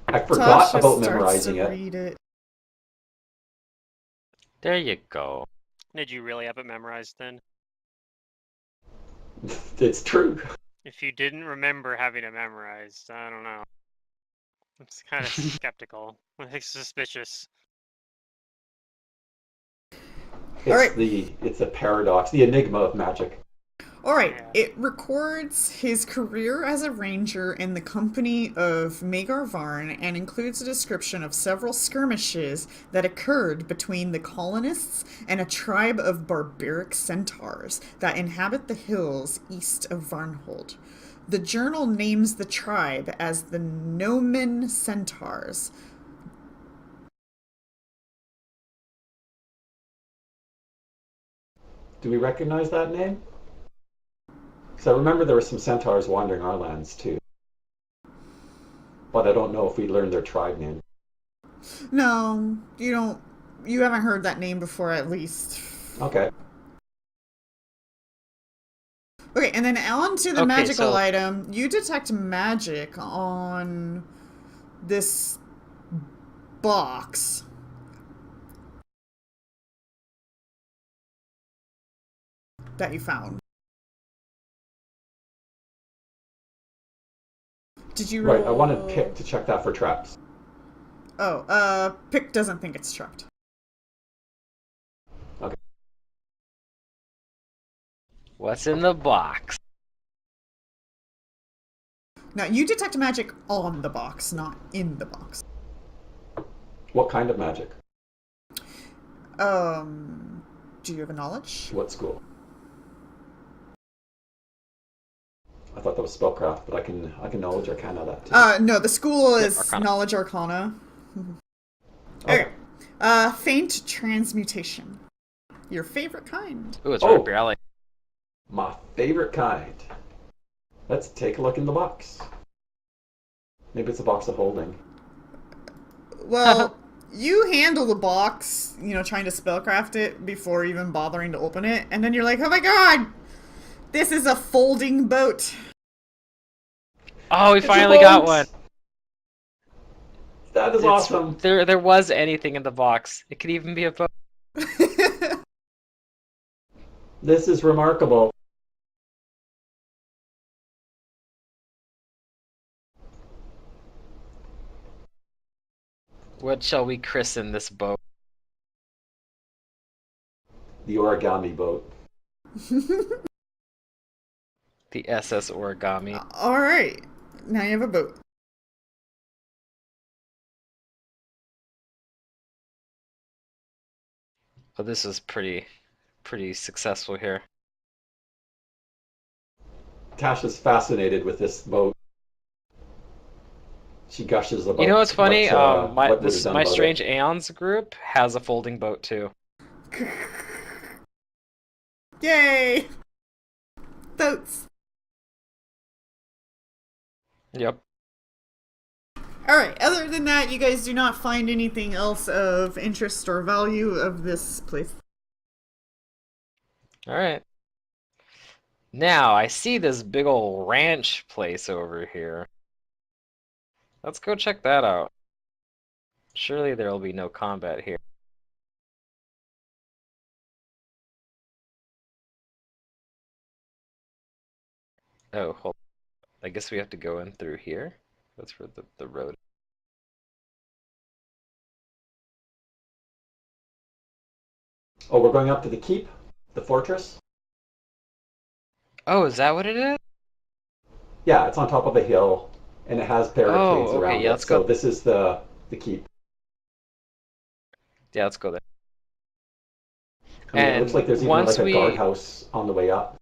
I forgot Tasha about starts memorizing to it. read it. There you go. Did you really have it memorized then? It's true. If you didn't remember having it memorized, I don't know. I'm kind of skeptical. I'm suspicious. right. It's a paradox, the enigma of magic. All right. Yeah. It records his career as a ranger in the company of Magar Varn and includes a description of several skirmishes that occurred between the colonists and a tribe of barbaric centaurs that inhabit the hills east of Varnhold. The journal names the tribe as the Nomen Centaurs. Do we recognize that name? Because I remember there were some centaurs wandering our lands too. But I don't know if we learned their tribe name. No, you don't. You haven't heard that name before, at least. Okay. Okay, and then on to the Okay, magical so- item. You detect magic on this box. That you found. Did you roll? Right, I wanted Pick to check that for traps. Oh, Pick doesn't think it's trapped. Okay. What's in the box? Now, you detect magic on the box, not in the box. What kind of magic? Do you have a knowledge? What school? I thought that was spellcraft, but I can knowledge arcana that too. No, the school Yep, is Arcana. knowledge arcana. Okay. Faint transmutation. Your favorite kind. Ooh, it's right up Oh. your alley. My favorite kind. Let's take a look in the box. Maybe it's a box of holding. Well, you handle the box, trying to spellcraft it before even bothering to open it, and then you're like, oh my god! This is a folding boat. Oh, we It's a finally got boat! one. That is awesome. There was anything in the box. It could even be a boat. This is remarkable. What shall we christen this boat? The origami boat. The SS Origami. Alright, now you have a boat. Oh, this is pretty successful here. Tasha's fascinated with this boat. She gushes about. You know what's funny? what was done My about Strange it. Aeons group has a folding boat too. Yay! Boats. Yep. Alright, other than that, you guys do not find anything else of interest or value of this place. All right. Now I see this big old ranch place over here. Let's go check that out. Surely there will be no combat here. Oh, hold. I guess we have to go in through here. That's where the road. Oh, we're going up to the keep, the fortress. Oh, is that what it is? Yeah, it's on top of a hill, and it has barricades Oh, okay. around Yeah, it. let's So go. this is the keep. Yeah, let's go there. I mean, it looks And like there's even like once a we. guardhouse on the way up.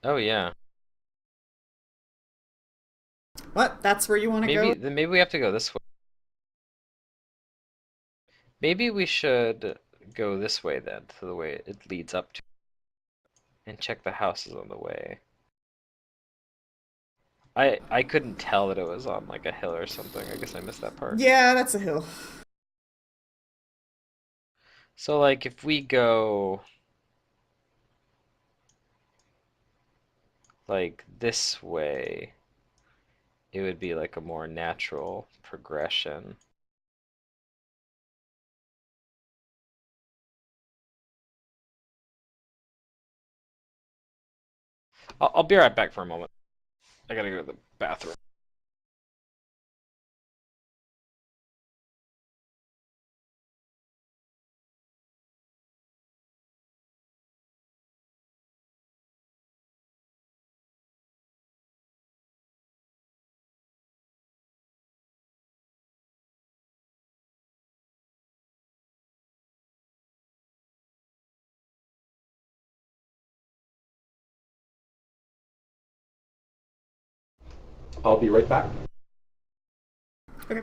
Oh yeah. What? That's where you want to go? Maybe we have to go this way. Maybe we should go this way then, to the way it leads up to, and check the houses on the way. I couldn't tell that it was on like a hill or something. I guess I missed that part. Yeah, that's a hill. So like if we go like this way, it would be like a more natural progression. I'll be right back for a moment. I gotta go to the bathroom. I'll be right back. Okay.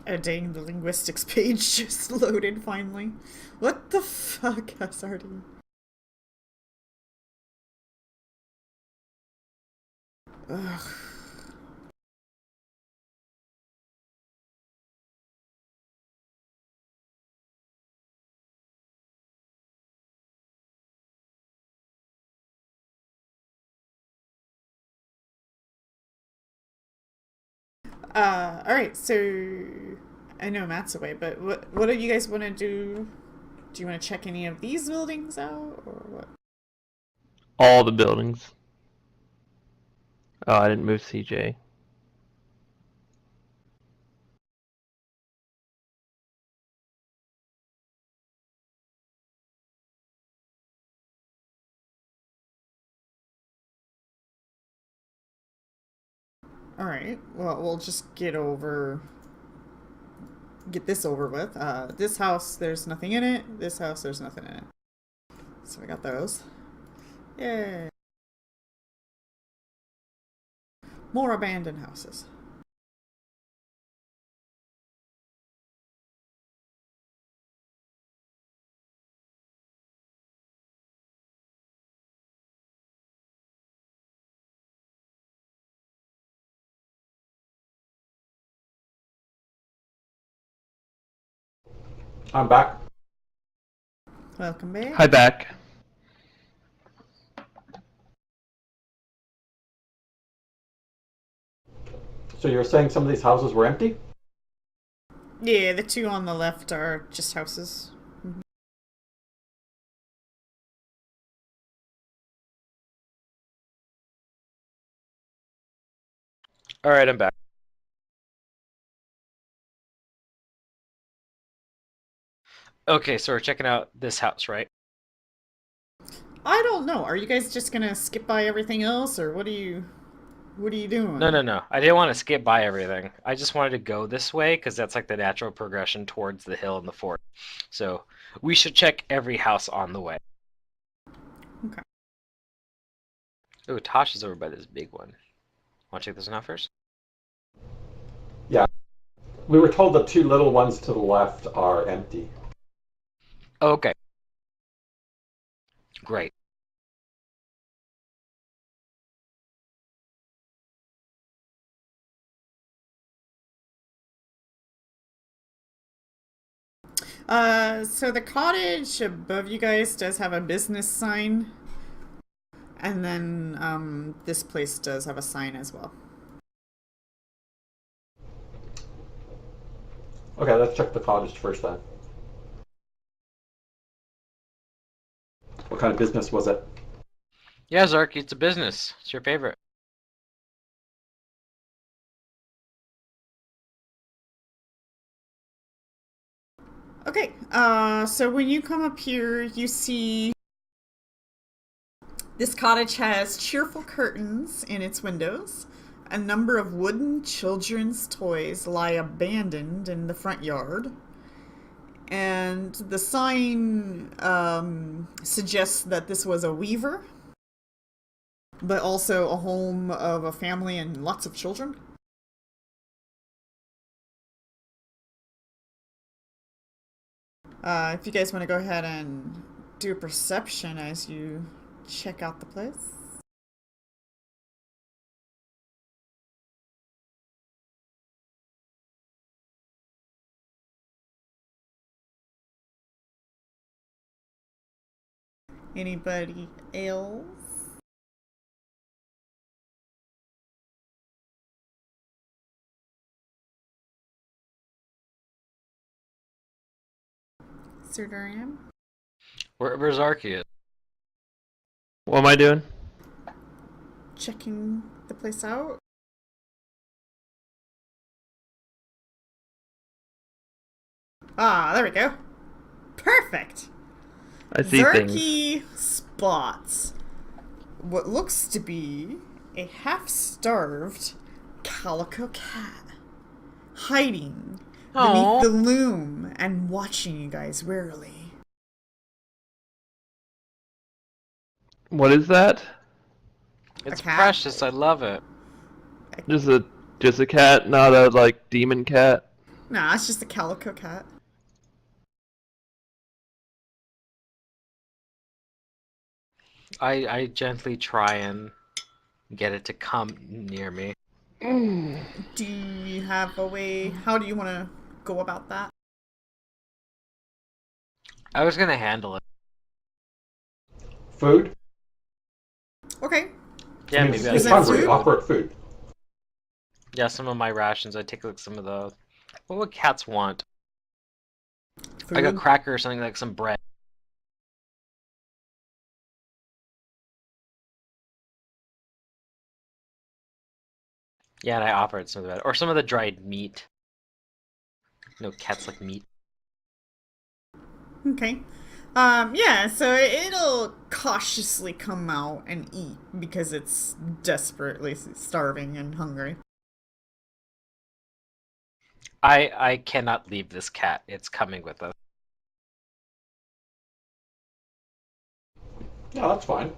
Oh dang, the linguistics page just loaded finally. What the fuck, SRD? Ugh. Alright, so I know Matt's away, but what do you guys want to do? Do you want to check any of these buildings out, or what? All the buildings. Oh, I didn't move CJ. Alright, well, we'll just get this over with. This house, there's nothing in it. This house, there's nothing in it. So we got those. Yay. More abandoned houses. I'm back. Welcome back. Hi, back. So you're saying some of these houses were empty? Yeah, the two on the left are just houses. All right, I'm back. Okay, so we're checking out this house, right? I don't know. Are you guys just gonna skip by everything else, or what are you doing? No. I didn't want to skip by everything. I just wanted to go this way because that's like the natural progression towards the hill and the fort. So we should check every house on the way. Okay. Ooh, Tosh is over by this big one. Want to check this one out first? Yeah. We were told the two little ones to the left are empty. Okay. Great. So the cottage above you guys does have a business sign. And then, this place does have a sign as well. Okay, let's check the cottage first then. What kind of business was it? Yeah, Zarky, it's a business. It's your favorite. Okay, so when you come up here, you see this cottage has cheerful curtains in its windows. A number of wooden children's toys lie abandoned in the front yard. And the sign suggests that this was a weaver, but also a home of a family and lots of children. If you guys want to go ahead and do a perception as you check out the place. Anybody else? Sir Durian? Where's Zarky? What am I doing? Checking the place out. Ah, there we go. Perfect. I see things. Zarky spots what looks to be a half-starved calico cat hiding Aw. beneath the loom and watching you guys warily. What is that? It's A cat? precious. I love it. Just a cat, not a like demon cat. Nah, it's just a calico cat. I gently try and get it to come near me. Do you have a way? How do you want to go about that? I was gonna handle it. Food? Okay. Yeah, I mean, maybe Is it's it hungry. food? Offer it food. Yeah, some of my rations. I take like some of the. What would cats want? Like a Food? cracker or something, like some bread. Yeah, and I offer it some of that, or some of the dried meat. No, cats like meat. Okay. Yeah, so it'll cautiously come out and eat because it's desperately starving and hungry. I cannot leave this cat. It's coming with us. Yeah, that's fine.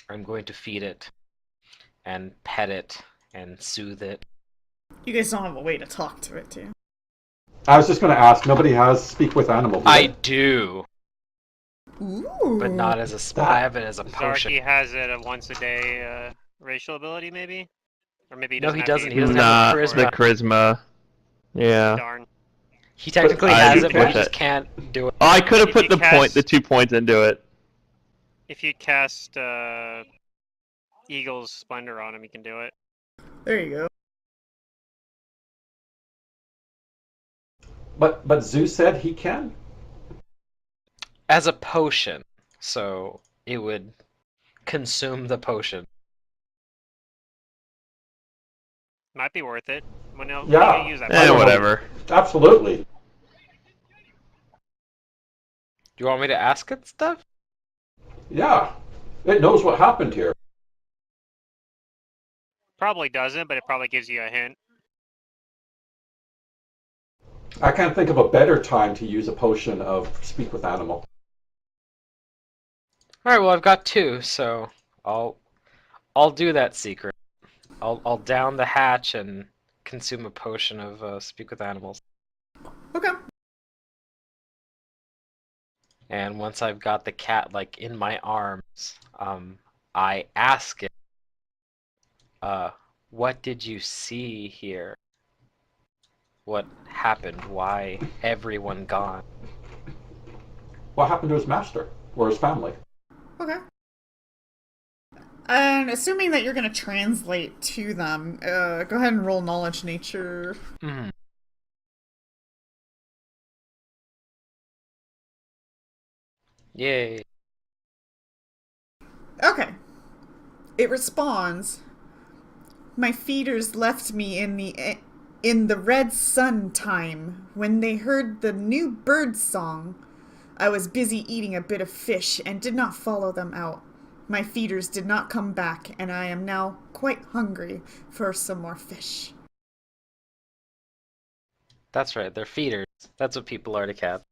I'm going to feed it, and pet it, and soothe it. You guys don't have a way to talk to it, do you? I was just going to ask, nobody has speak with animal, do I they? do, Ooh. but not as a spell. I have it as a potion. Zarky has it a once a day racial ability, maybe, or maybe he No, doesn't. he have doesn't. the He doesn't ability have Nah, the for the it. charisma. Yeah. Darn. He technically But has I it, but he can't- just can't do it. Oh, I could have If put you the cast- 2 points into it. If you cast Eagle's Splendor on him, he can do it. There you go. But Zeus said he can? As a potion, so it would consume the potion. Might be worth it. When else Yeah. when are you gonna use that? I don't know. Whatever. Absolutely. Do you want me to ask it stuff? Yeah. It knows what happened here. Probably doesn't, but it probably gives you a hint. I can't think of a better time to use a potion of speak with animal. All right, well I've got two, so I'll I'll do that secret. I'll down the hatch and consume a potion of speak with animals. Okay. And once I've got the cat like in my arms, I ask it, uh, what did you see here? What happened? Why everyone gone? What happened to his master or his family? Okay. And assuming that you're going to translate to them, go ahead and roll knowledge nature. Mm. Yay. Okay. It responds, my feeders left me in the red sun time when they heard the new bird song. I was busy eating a bit of fish and did not follow them out. My feeders did not come back, and I am now quite hungry for some more fish. That's right, they're feeders. That's what people are to cats.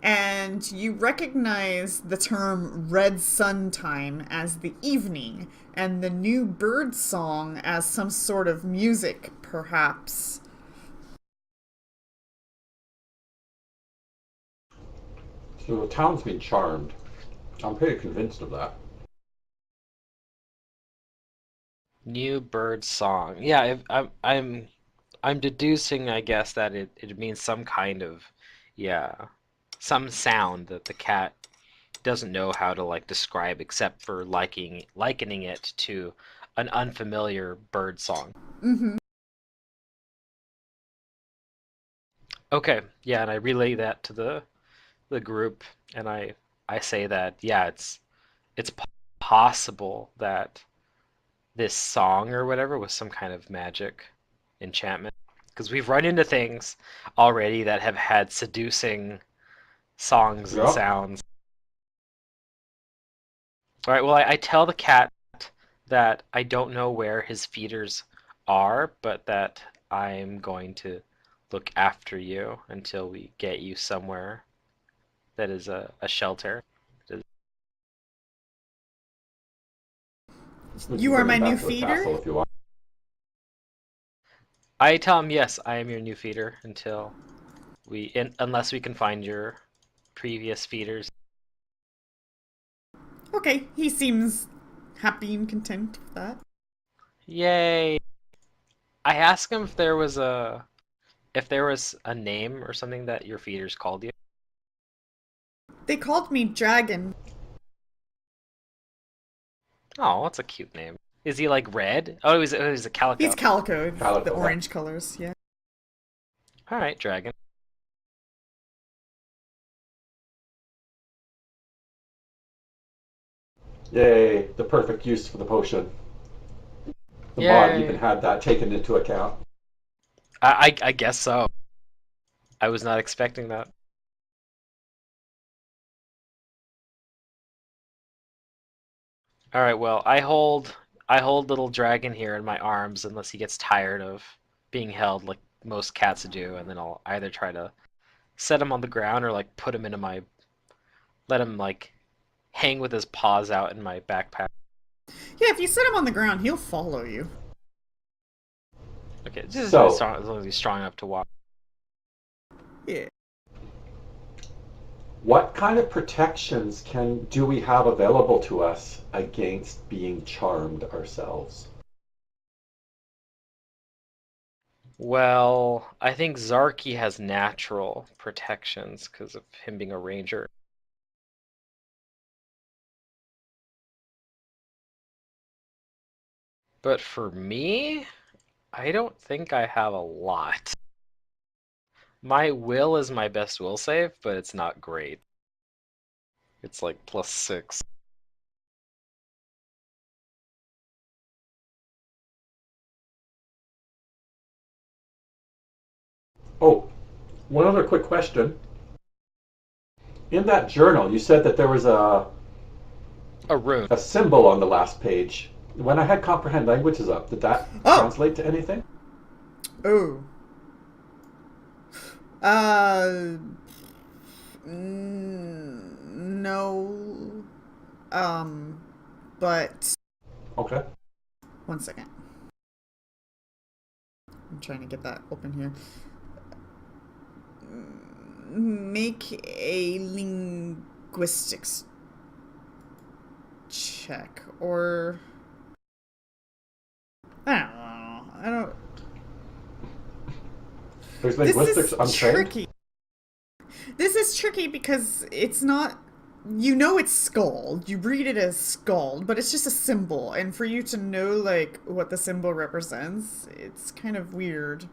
And you recognize the term red sun time as the evening, and the new bird song as some sort of music, perhaps. So the town's been charmed. I'm pretty convinced of that. New bird song. Yeah, I'm deducing, I guess, that it means some kind of, yeah, some sound that the cat doesn't know how to like describe except for likening it to an unfamiliar bird song. Mm-hmm. Okay, yeah, and I relay that to the group, and I say that yeah, it's possible that this song or whatever was some kind of magic enchantment because we've run into things already that have had seducing songs and Yeah. sounds. All right, well, I tell the cat that I don't know where his feeders are, but that I'm going to look after you until we get you somewhere that is a shelter. You are Bring my him back new to the feeder? castle if you want. I tell him, yes, I am your new feeder until unless we can find your previous feeders. Okay, he seems happy and content with that. Yay! I asked him if there was a name or something that your feeders called you. They called me Dragon. Oh, that's a cute name. Is he like red? Oh, he was a calico. He's Calico, Calico, the yeah. orange colors, yeah. All right, dragon. Yay, the perfect use for the potion. The mod Yay. even had that taken into account. I guess so. I was not expecting that. All right, well, I hold little dragon here in my arms unless he gets tired of being held like most cats do, and then I'll either try to set him on the ground or like put him into my let him like hang with his paws out in my backpack. Yeah, if you set him on the ground, he'll follow you. Okay, just So- as long as he's strong enough to walk. Yeah. What kind of protections do we have available to us against being charmed ourselves? Well, I think Zarky has natural protections because of him being a ranger. But for me, I don't think I have a lot. My will is my best will save, but it's not great. It's like +6. Oh, one other quick question. In that journal, you said that there was A rune. a symbol on the last page. When I had comprehend languages up, did that Oh. translate to anything? Oh. Uh. No. But Okay. one second. I'm trying to get that open here. Make a linguistics check, or I don't know. I don't. There's This linguistics is untrained. tricky. This is tricky because it's not. You know it's scald. You read it as scald, but it's just a symbol, and for you to know like what the symbol represents, it's kind of weird.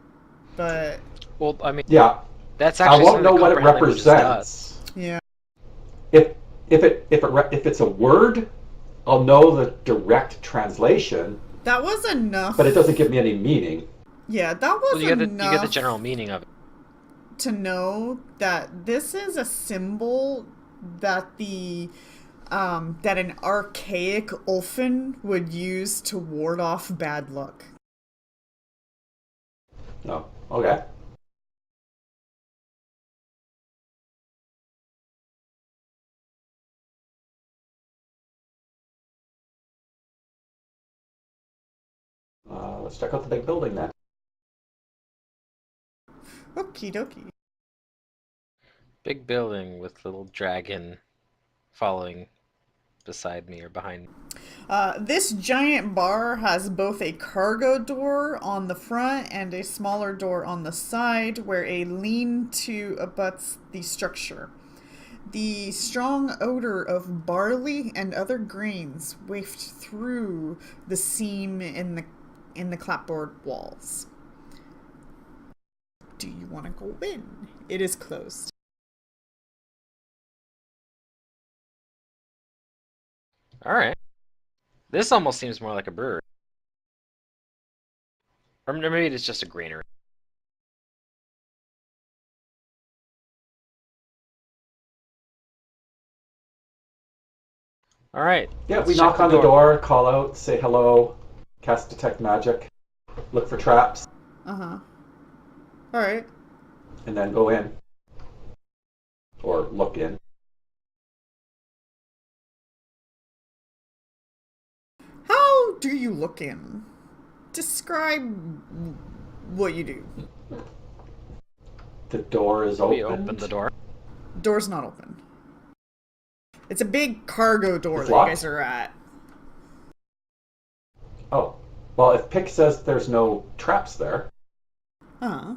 But Well, I mean, Yeah, that's I actually won't know something what it comprehend languages does. represents. yeah, If it's a word, I'll know the direct translation, that was enough. but it doesn't give me any meaning. Yeah, that was Well, you get enough the general meaning of it. to know that this is a symbol that that an archaic Ulfin would use to ward off bad luck. No. Okay. Let's check out the big building then. Okie dokie. Big building with little dragon following beside me or behind me. This giant bar has both a cargo door on the front and a smaller door on the side where a lean-to abuts the structure. The strong odor of barley and other grains wafted through the seam in the clapboard walls. Do you want to go in? It is closed. All right. This almost seems more like a brewery. Or maybe it's just a granary. All right. Yeah, let's we check knock on the door, call out, say hello, cast detect magic, look for traps, Uh-huh. Alright. and then go in. Or look in. How do you look in? Describe what you do. The door is We open. open the door. Door's not open. It's a big cargo door It's that locked? you guys are at. Oh. Well, if Pick says there's no traps there, Huh.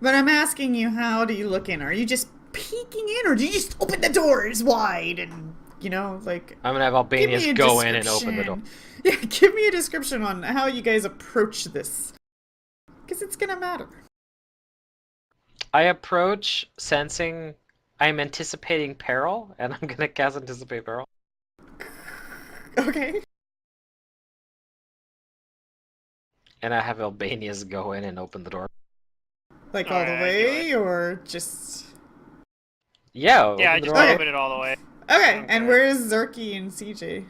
But I'm asking you, how do you look in? Are you just peeking in, or do you just open the doors wide and, like... I'm gonna have Give Albanians me a go in and open the door. description. Yeah, give me a description on how you guys approach this. Because it's gonna matter. I approach sensing I'm anticipating peril, and I'm gonna cast Anticipate Peril. Okay. And I have Albanians go in and open the door. Like all the Alright, I do way, or just... Yeah, Yeah, I open the just door. open it all the way. Okay, and Okay. where is Zerky and CJ?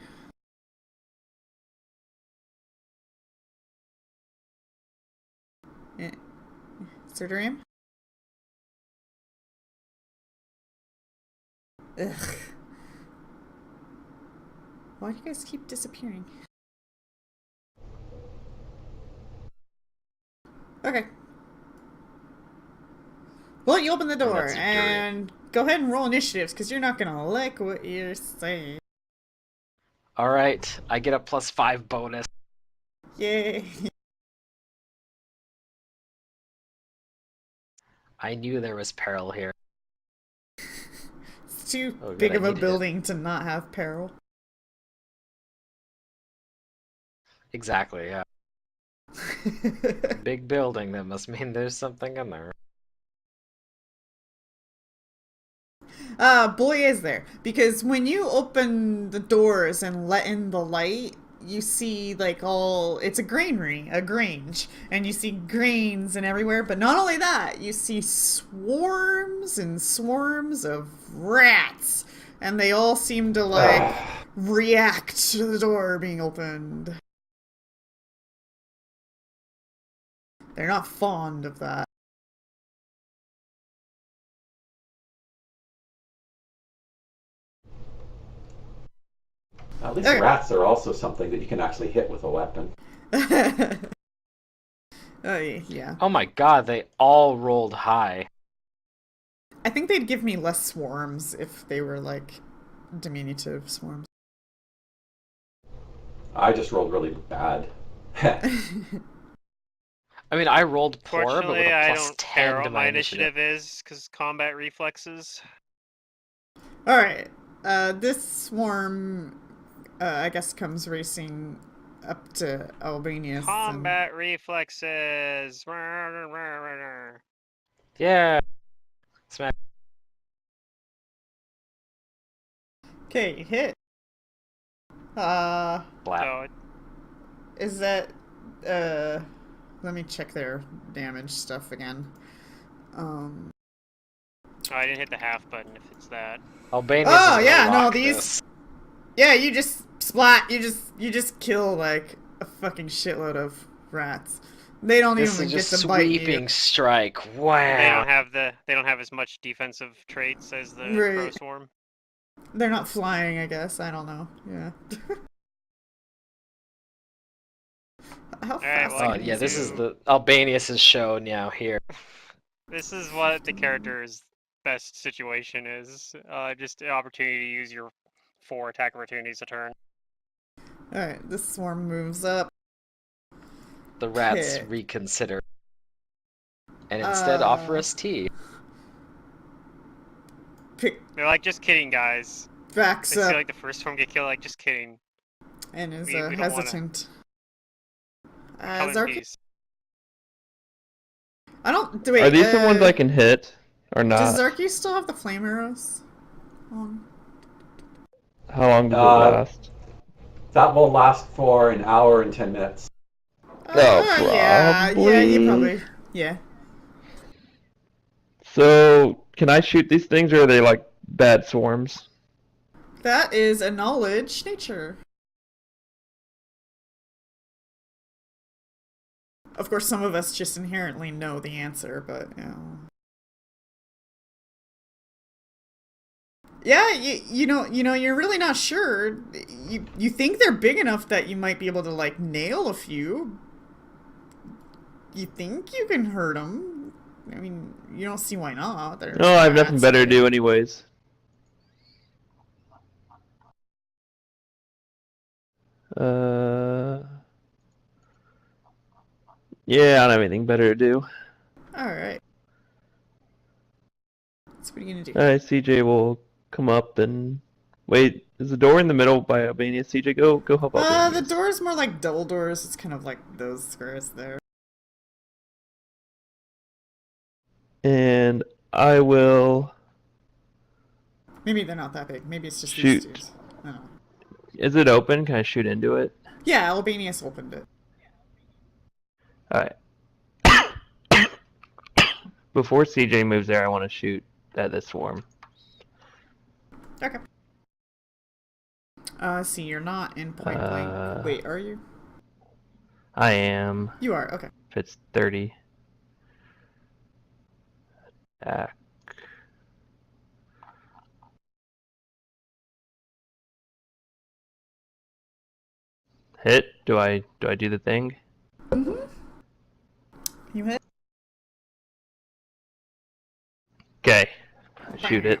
Eh, Surdurium? Ugh. Why do you guys keep disappearing? Okay. Well, you open the door, that's Surdurium. and go ahead and roll initiatives, because you're not gonna like what you're saying. Alright, I get a +5 bonus. Yay. I knew there was peril here. It's too Oh, good, big I of a needed it. building to not have peril. Exactly, yeah. Big building, that must mean there's something in there. Boy is there. Because when you open the doors and let in the light, you see it's a granary, a grange, and you see grains and everywhere, but not only that, you see swarms and swarms of rats, and they all seem to react to the door being opened. They're not fond of that. At least Okay. rats are also something that you can actually hit with a weapon. Yeah. Oh my god, they all rolled high. I think they'd give me less swarms if they were like diminutive swarms. I just rolled really bad. I mean, I rolled poor, but with Fortunately, a I plus don't 10 care to what my my initiative. initiative is, because combat reflexes. Alright. This swarm, I guess, comes racing up to Albanius. Combat reflexes! Yeah. Smack. Okay, hit. Uh, Slap. So, is that, let me check their damage stuff again. oh, I didn't hit the half button if it's that. Albania's Oh, is gonna yeah, no, rock these- this. Yeah, you just splat. You just kill like a fucking shitload of rats. They don't This even is get just to bite you. sweeping strike. Wow. They don't have as much defensive traits as the Right. crow swarm. They're not flying, I guess. I don't know. Yeah. How fast well, I Oh can yeah, this is do- the Albanius' show now here. This is what the character's best situation is. Just an opportunity to use your 4 attack opportunities a turn. Alright, this swarm moves up. The rats Okay. reconsider and instead offer us tea. Pick They're like, just kidding, guys. backs They see up like the first swarm get killed, like, just kidding. and is we don't wanna- hesitant. Come in Zarky, peace. I don't. Wait, Are these the ones I can hit or Does not? Zarky still have the flame arrows on? How long does it Uh, last? That will last for an hour and 10 minutes. Yeah, you probably. probably. Yeah. So, can I shoot these things, or are they like bad swarms? That is a knowledge nature. Of course, some of us just inherently know the answer, but you know. Yeah, you know, you're really not sure. You think they're big enough that you might be able to like nail a few. You think you can hurt them. I mean, you don't see why not. They're No, I have nothing rats, better to right? do anyways. Yeah, I don't have anything better to do. All right. So what are you gonna do? Alright, CJ will come up and wait. Is the door in the middle by Albania? CJ, go help Albania. The door is more like double doors. It's kind of like those squares there. And I will. Maybe they're not that big. Maybe it's just Shoot. these dudes. I don't know. Is it open? Can I shoot into it? Yeah, Albanius opened it. Alright. Before CJ moves there, I want to shoot at this swarm. Okay. See, you're not in point blank. Wait, are you? I am. You are. Okay. If it's 30. Attack. Hit. Do I do the thing? You hit. Okay. Shoot it.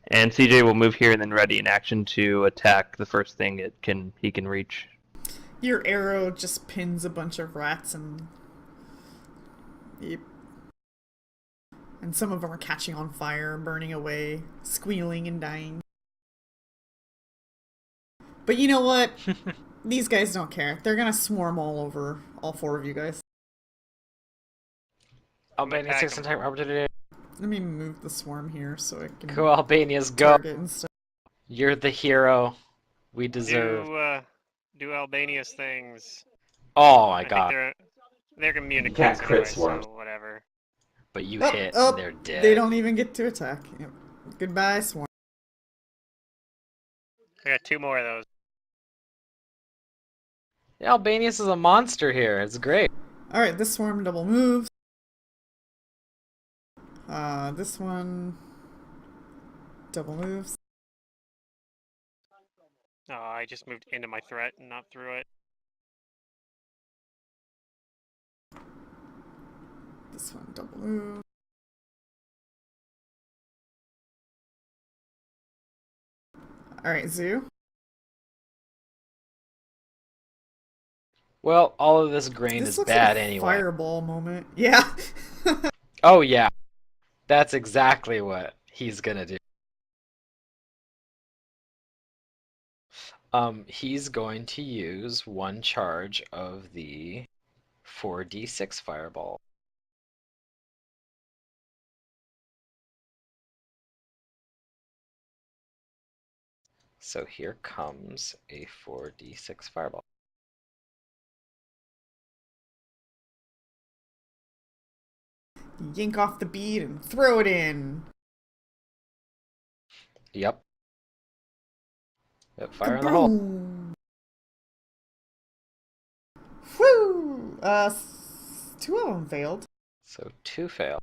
And CJ will move here and then ready in action to attack the first thing he can reach. Your arrow just pins a bunch of rats and. Yep. And some of them are catching on fire, burning away, squealing and dying. But you know what? These guys don't care. They're gonna swarm all over all 4 of you guys. Albanius attack takes some time opportunity. Let me move the swarm here so I can Go Albanius, go. target and stuff. You're the hero we deserve. Do Albania's things. Oh my I think god. they're immune to You can't crits crit anyway, swarms. so whatever. But you Oh, hit oh, and they're dead. They don't even get to attack. Yep. Goodbye, swarm. I got 2 more of those. Yeah, Albanius is a monster here. It's great. Alright, this swarm double moves. This one double moves. I just moved into my threat and not through it. This one double move. Alright, Zoo. Well, all of this grain This is looks bad like a anyway. fireball moment. Yeah. Oh yeah, that's exactly what he's gonna do. He's going to use one charge of the 4d6 fireball. So here comes a 4d6 fireball. Yank off the bead and throw it in. Yep. Yep, fire in the hole. Kaboom! Whew! Two of them failed. So 2 fail.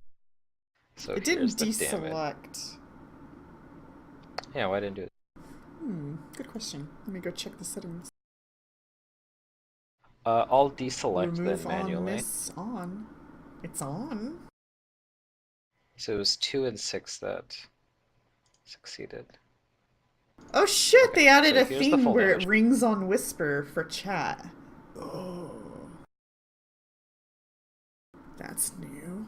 So It here's didn't the damage. deselect. Yeah, why didn't do it? Good question. Let me go check the settings. I'll deselect Remove then on, manually. miss, on. It's on. So it was 2 and 6 that succeeded. Oh shit, Okay, they added so a here's the thing full where damage. it rings on whisper for chat. Oh. That's new.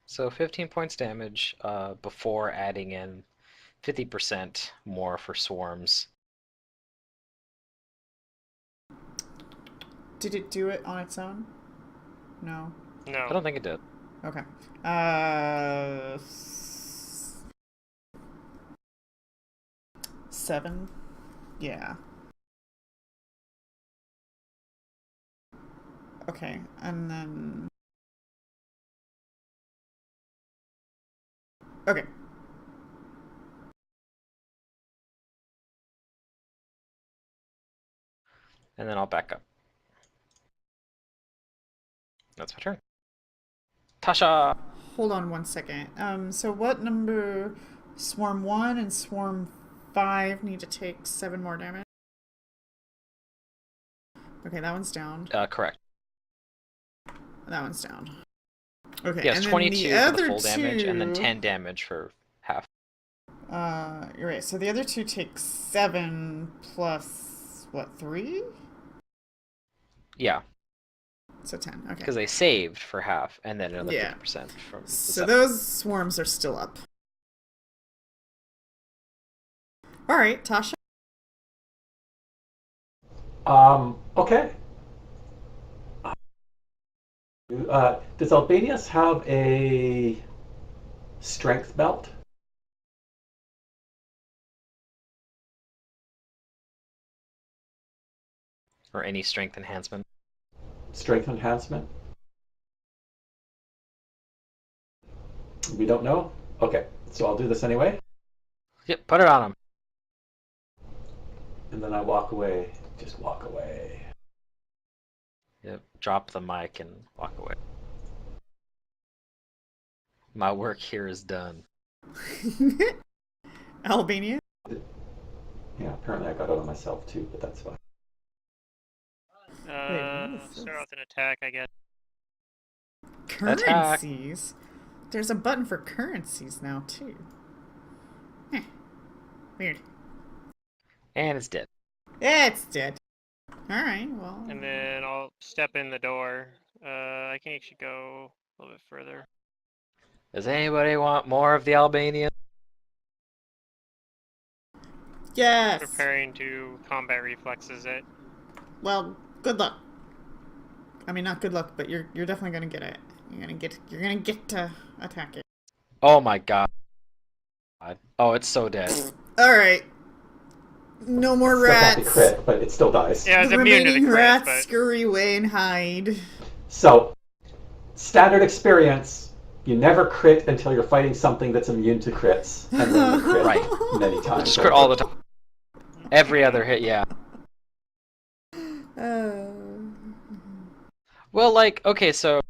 So 15 points damage before adding in 50% more for swarms. Did it do it on its own? No. No. I don't think it did. Okay. 7? Yeah. Okay, and then... Okay. And then I'll back up. That's my turn. Tasha! Hold on one second. So what number... Swarm 1 and Swarm 5 need to take 7 more damage? Okay, that one's down. Correct. That one's down. Okay, Yes, and then 22 the for other the full damage, and then two- 10 damage for half. You're right. So the other two take 7 plus, what, 3? Yeah, So 10, okay. because they saved for half, and then another Yeah. 50% from the So 7. those swarms are still up. Alright, Tasha. Okay. Does Albanius have a strength belt? Or any strength enhancement. Strength enhancement? We don't know? Okay, so I'll do this anyway. Yep, put it on him. And then I walk away. Just walk away. Yep, drop the mic and walk away. My work here is done. Albania. Yeah, apparently I got it on myself too, but that's fine. what is Start this? with an attack, I guess. Attack. Currencies? There's a button for currencies now, too. Heh. Weird. And it's dead. It's dead. Alright, well... And then I'll step in the door. I can actually go a little bit further. Does anybody want more of the Albanian? Yes! Preparing to combat reflexes it. Well, good luck. I mean, not good luck, but you're definitely gonna get it. You're gonna get to attack it. Oh my god. Oh, it's so dead. Alright. No more Still got rats. the crit, but it still dies. Yeah, it's The immune to the remaining crit, rats but scurry away and hide. So, standard experience, you never crit until you're fighting something that's immune to crits. And then you crit Right. many times. Just crit all the time. Every other hit, yeah. Well, like, okay, so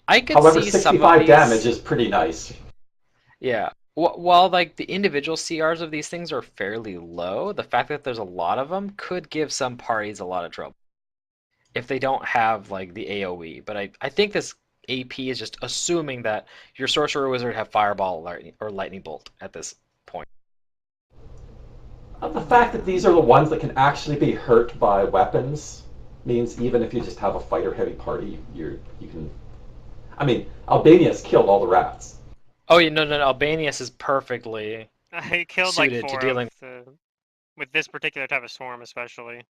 I could However, see some of 65 these. damage is pretty nice. Yeah, While like the individual CRs of these things are fairly low, the fact that there's a lot of them could give some parties a lot of trouble if they don't have like the AoE. But I think this AP is just assuming that your sorcerer wizard have fireball or lightning bolt at this point. The fact that these are the ones that can actually be hurt by weapons means even if you just have a fighter heavy party, you can. I mean, Albania's killed all the rats. Oh, no, Albanius is perfectly I killed like suited to 4 dealing. of the, with this particular type of swarm, especially.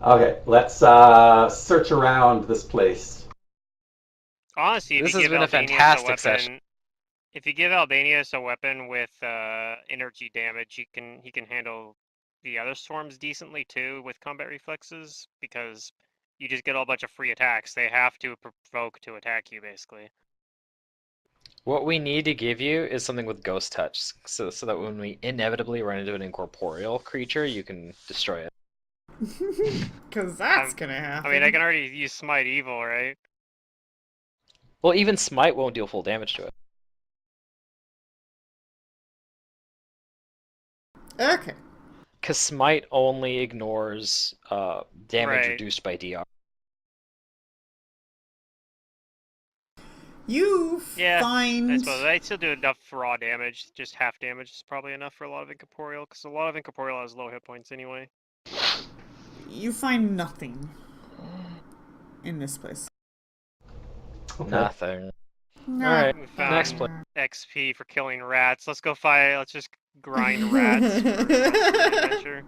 Okay, let's search around this place. Honestly, if This you has give been a Albanius fantastic weapon, session. if you give Albanius a weapon with energy damage, he can handle the other swarms decently too with combat reflexes, because you just get a whole bunch of free attacks. They have to provoke to attack you, basically. What we need to give you is something with ghost touch, so that when we inevitably run into an incorporeal creature, you can destroy it. Because that's gonna happen. I mean, I can already use Smite Evil, right? Well, even smite won't deal full damage to it. Okay. Because smite only ignores damage Right. reduced by DR. You Yeah, find. I suppose I still do enough raw damage. Just half damage is probably enough for a lot of incorporeal, because a lot of incorporeal has low hit points anyway. You find nothing in this place. Okay. Nothing. No. Alright, We found next place. XP for killing rats. Let's go fight. Let's just grind rats for the adventure.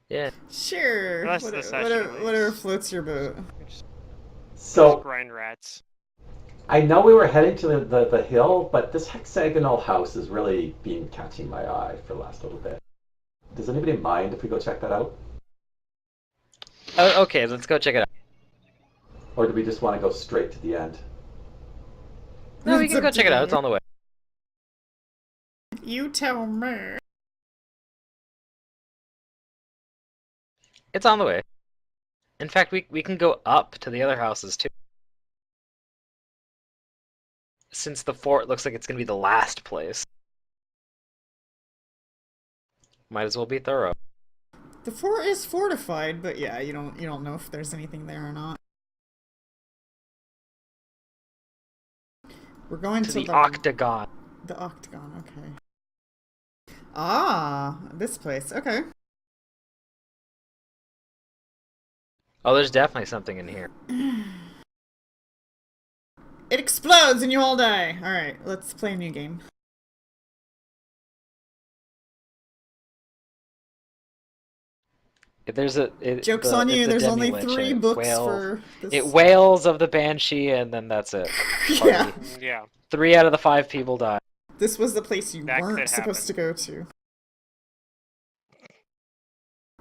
Yeah. Sure. The rest of the session, at least. Whatever floats your boat. Just So grind rats. I know we were heading to the hill, but this hexagonal house has really been catching my eye for the last little bit. Does anybody mind if we go check that out? Okay, let's go check it out. Or do we just want to go straight to the end? No, we It's can up go to check it out. you. It's on the way. You tell me. It's on the way. In fact, we can go up to the other houses too. Since the fort looks like it's going to be the last place. Might as well be thorough. The fort is fortified, but yeah, you don't know if there's anything there or not. We're going To to the octagon. The octagon, okay. Ah, this place, okay. Oh, there's definitely something in here. It explodes and you all die. Alright, let's play a new game. There's a Joke's on you, it's a there's only demi-lich, 3 and it books wails- for this. It wails of the banshee, and then that's it. Yeah. Party. Yeah. 3 out of the 5 people die. This was the place you That weren't could supposed to happen. go to.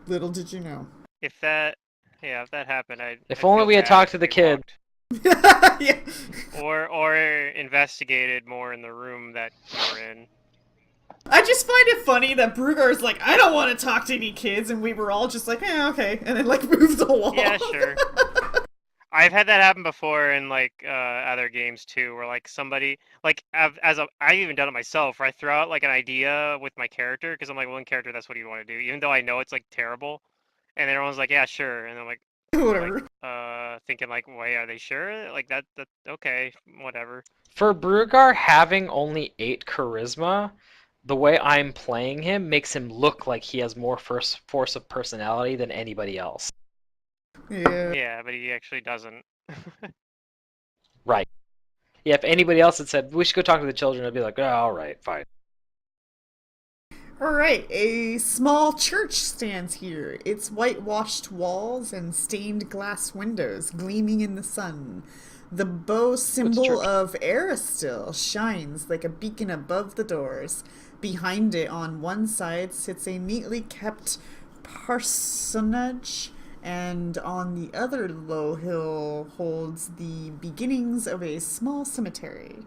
Little did you know. If that happened, If I'd only feel we had bad talked if to the we kid. walked. Yeah. Or investigated more in the room that you were in. I just find it funny that Brugar's like, I don't want to talk to any kids, and we were all just like, okay, and then like moved along. Yeah, sure. I've had that happen before in like other games too, where like somebody like I've even done it myself, where I throw out like an idea with my character because I'm like, well, in character that's what you want to do, even though I know it's like terrible, and everyone's like, yeah, sure, and I'm like, Whatever. thinking like, wait, are they sure? Like that okay, whatever. For Brugar having only 8 charisma, the way I'm playing him makes him look like he has more force of personality than anybody else. Yeah. Yeah, but he actually doesn't. Right. Yeah, if anybody else had said, we should go talk to the children, I'd be like, oh, alright, fine. Alright, a small church stands here. Its whitewashed walls and stained glass windows gleaming in the sun. The bow symbol church? of Aristil shines like a beacon above the doors. Behind it, on one side, sits a neatly kept parsonage, and on the other low hill holds the beginnings of a small cemetery.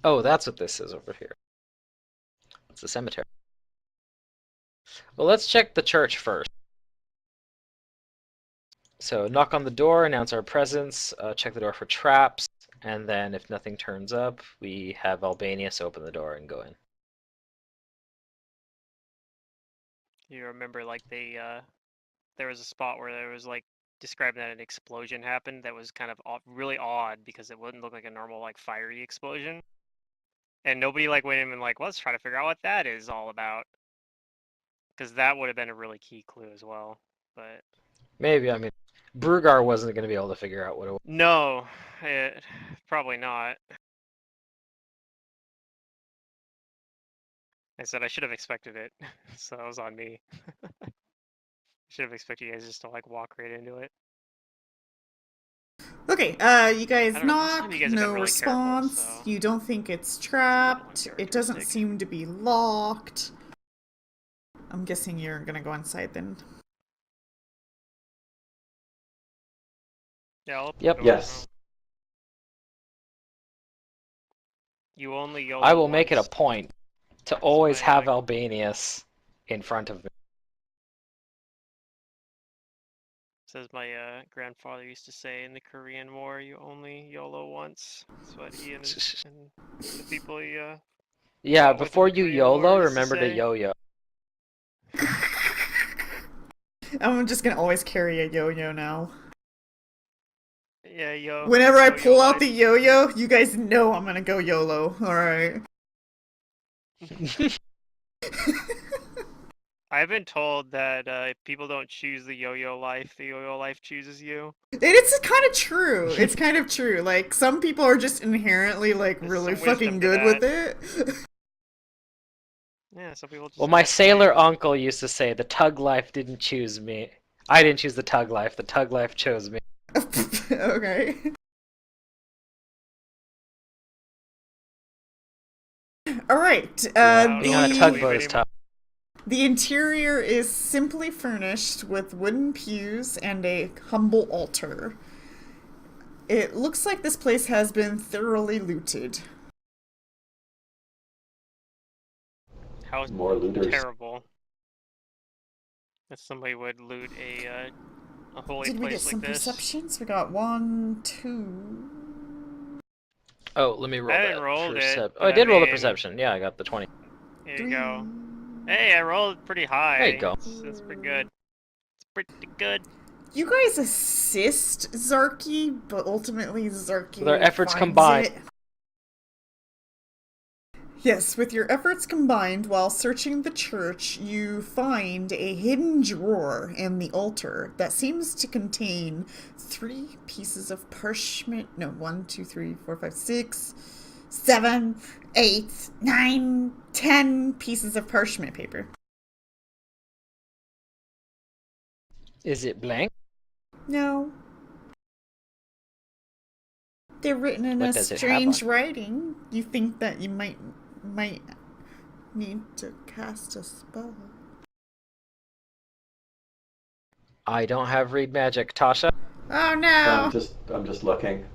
Oh, that's what this is over here. It's a cemetery. Well, let's check the church first. So knock on the door, announce our presence, check the door for traps, and then if nothing turns up, we have Albanius open the door and go in. You remember, like, there was a spot where there was, like, describing that an explosion happened that was kind of really odd because it wouldn't look like a normal, like, fiery explosion. And nobody, like, went in and, like, let's try to figure out what that is all about. Because that would have been a really key clue as well. But Maybe, I mean, Brugar wasn't going to be able to figure out what it was. no, probably not. I said I should have expected it, so that was on me. Should have expected you guys just to, like, walk right into it. Okay, you guys I don't know, most of the knock, time you guys have been no really response. careful, so- You don't think it's That's trapped. one It doesn't characteristic. seem to be locked. I'm guessing you're gonna go inside then. Yeah, I'll open Yep. the door Yes. now. You only YOLO I will make it a once. point to always my, have Albanius in front of me. Says my grandfather used to say in the Korean War, you only YOLO once. That's what he and the people he Yeah, fought with in before the you Korean War YOLO, used remember to say. yo-yo. I'm just gonna always carry a yo-yo now. Yeah, yo. Whenever I yo-yo pull out life. the yo-yo, you guys know I'm gonna go YOLO, alright? I've been told that if people don't choose the yo-yo life, the yo-yo life chooses you. It's kind of true. It's kind of true. Like, some people are just inherently, like, There's really some wisdom fucking to good that. with it. Yeah, some people just. Well, my don't sailor like- uncle used to say, the tug life didn't choose me. I didn't choose the tug life chose me. Okay. Alright, Wow, Being on a the- tugboat is tough. the interior is simply furnished with wooden pews and a humble altar. It looks like this place has been thoroughly looted. How More looters. terrible. If somebody would loot a holy Did we get place some like this. perceptions? We got 1, 2. Oh, let me roll I that. haven't rolled it, Oh, but I did roll the mean- perception. Yeah, I got the 20. There 3. you go. Hey, I rolled pretty high. There you go. That's pretty good. It's pretty good. You guys assist Zarky, but ultimately Zarky With our efforts finds combined. it. Yes, with your efforts combined, while searching the church, you find a hidden drawer in the altar that seems to contain 3 pieces of parchment. No, 1, 2, 3, 4, 5, 6, 7, 8, 9, 10 pieces of parchment paper. Is it blank? No. They're written in What a does it have strange on? writing. You think that you might need to cast a spell. I don't have read magic, Tasha. Oh no! I'm just looking.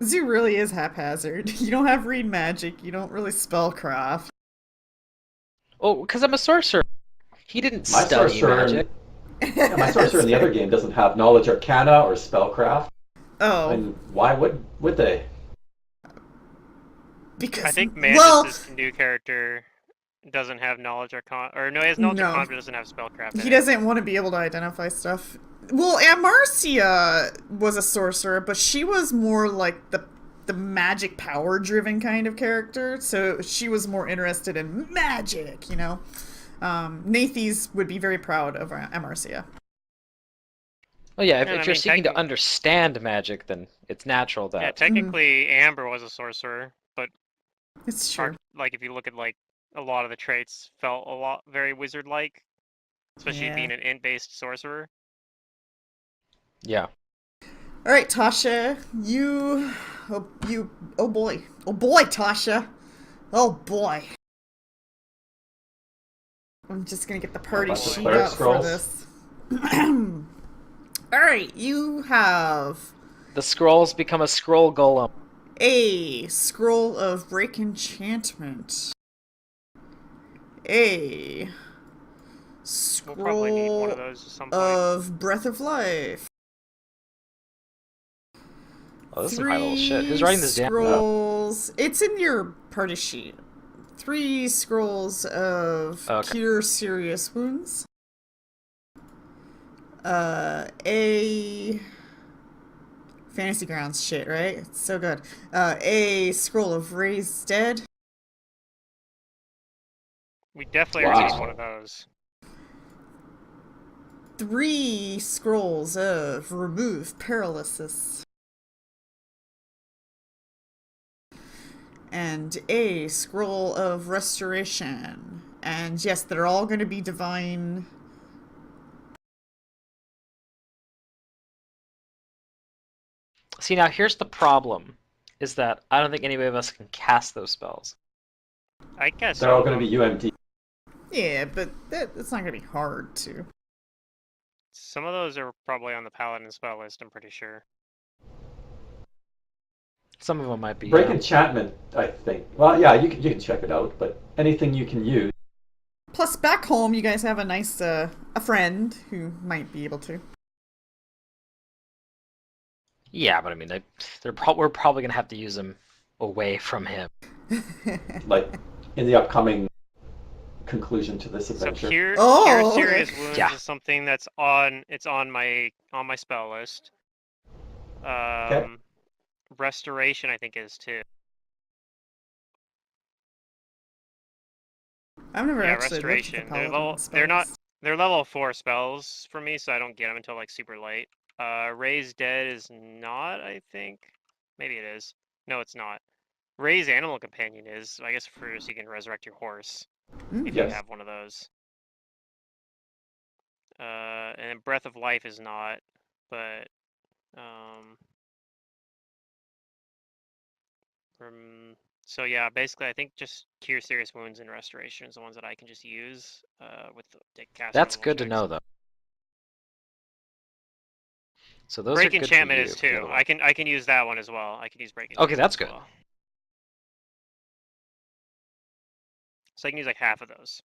Zoo really is haphazard. You don't have read magic. You don't really spellcraft. Oh, because I'm a sorcerer. He didn't My study sorcerer, magic. yeah, my sorcerer in the other game doesn't have knowledge arcana or spellcraft. Oh, And why would they? because I think well, Mantis' new character doesn't have knowledge or or no, he has knowledge No. arcana, but doesn't have spellcraft. in he it. doesn't want to be able to identify stuff. Well, Amarcia was a sorcerer, but she was more like the magic power driven kind of character. So she was more interested in magic, you know. Nathes would be very proud of Amarcia. Oh yeah, Yeah, I if you're mean, seeking to technic- understand magic, then it's natural that. Yeah, technically Amber was a sorcerer, but It's true. like if you look at like a lot of the traits felt a lot very wizard-like, especially Yeah. being an int-based sorcerer. Yeah. All right, Tasha, oh boy, Tasha, oh boy. I'm just gonna get the party bunch of sheet cleric out scrolls. for this. All right, you have The scrolls become a scroll golem. a scroll of break enchantment, a Scroll We'll probably need one of those at some point. of Breath of Life. Oh, this is some high level shit. Who's writing this down? Scrolls. It's in your party sheet. 3 scrolls of Cure Serious Wounds. A Fantasy Grounds shit, right? It's so good. A scroll of Raised Dead. We definitely are going to need one of those. 3 scrolls of Remove Paralysis. And a scroll of Restoration. And yes, they're all going to be divine. See, now here's the problem, is that I don't think any of us can cast those spells. I guess They're all going to be UMD. Yeah, but it's not going to be hard to. Some of those are probably on the Paladin spell list, I'm pretty sure. Some of them might be. Break enchantment, I think. Well, yeah, you can check it out, but anything you can use. Plus, back home, you guys have a nice a friend who might be able to. Yeah, but I mean, we're probably gonna have to use them away from him. Like in the upcoming conclusion to this adventure. So Cure Oh, Serious okay. Wounds Yeah. is something that's on my spell list. Restoration, I think, is too. I've never Yeah, actually looked at the Restoration. Paladin They're level 4 spells for me, so I don't get them until like super late. Raise Dead is not, I think. Maybe it is. No, it's not. Raise Animal Companion is. I guess first you can resurrect your horse if you Yes. have one of those. And then Breath of Life is not, but so yeah, basically I think just Cure Serious Wounds and Restoration is the ones that I can just use with the cast. That's good to know, though. So those Break are good Enchantment for you, is too. by the way. I can use that one as well. I can use Break Enchantment. Okay, that's as good. well. So I can use like half of those.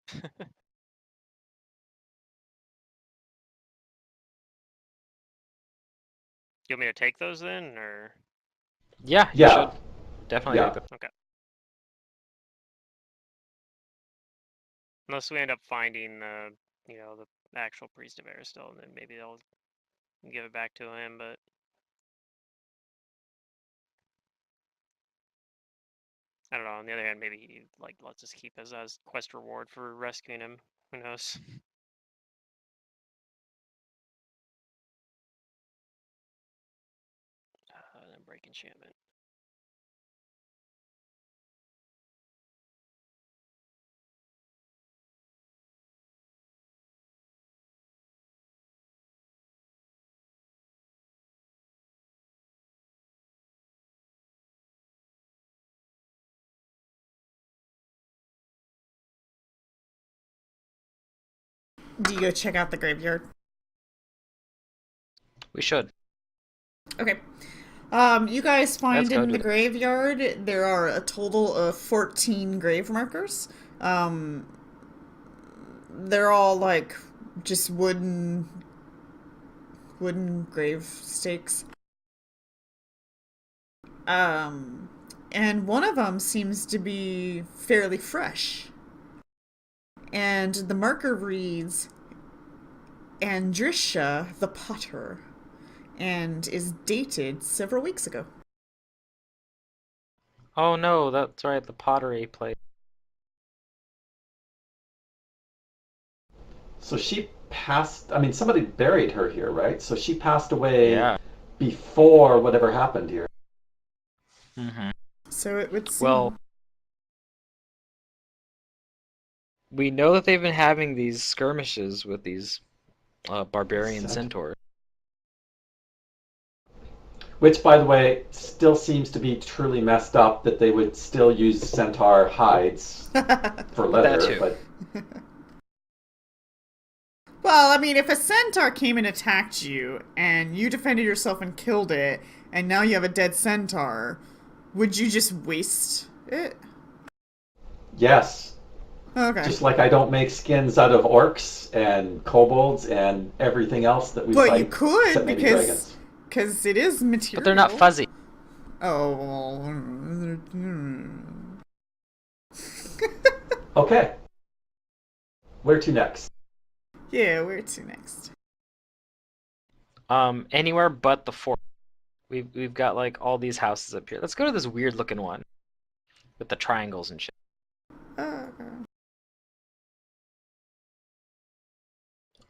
You want me to take those then, or? Yeah, you Yeah. should definitely. Yeah. take them. Okay. Unless we end up finding the actual Priest of Air still, and then maybe I'll give it back to him. But I don't know. On the other hand, maybe he lets us keep as quest reward for rescuing him. Who knows? Then Break Enchantment. Do you go check out the graveyard? We should. Okay. You guys find Let's go in do the that. graveyard there are a total of 14 grave markers. They're all like just wooden grave stakes. And one of them seems to be fairly fresh. And the marker reads Andrisha the Potter and is dated several weeks ago. Oh no, that's right, the pottery place. So she passed. I mean, somebody buried her here, right? So she passed away Yeah. before whatever happened here. Mm-hmm. So it would seem. Well, we know that they've been having these skirmishes with these barbarian centaurs. Which, by the way, still seems to be truly messed up that they would still use centaur hides for leather. That too. But Well, I mean, if a centaur came and attacked you, and you defended yourself and killed it, and now you have a dead centaur, would you just waste it? yes, Okay. Just like I don't make skins out of orcs and kobolds and everything else that we Well, you fight, could except maybe because dragons. it is material. But they're not fuzzy. Oh. Okay. Where to next? Yeah, where to next? Anywhere but the fort. We've got like all these houses up here. Let's go to this weird looking one with the triangles and shit. Okay.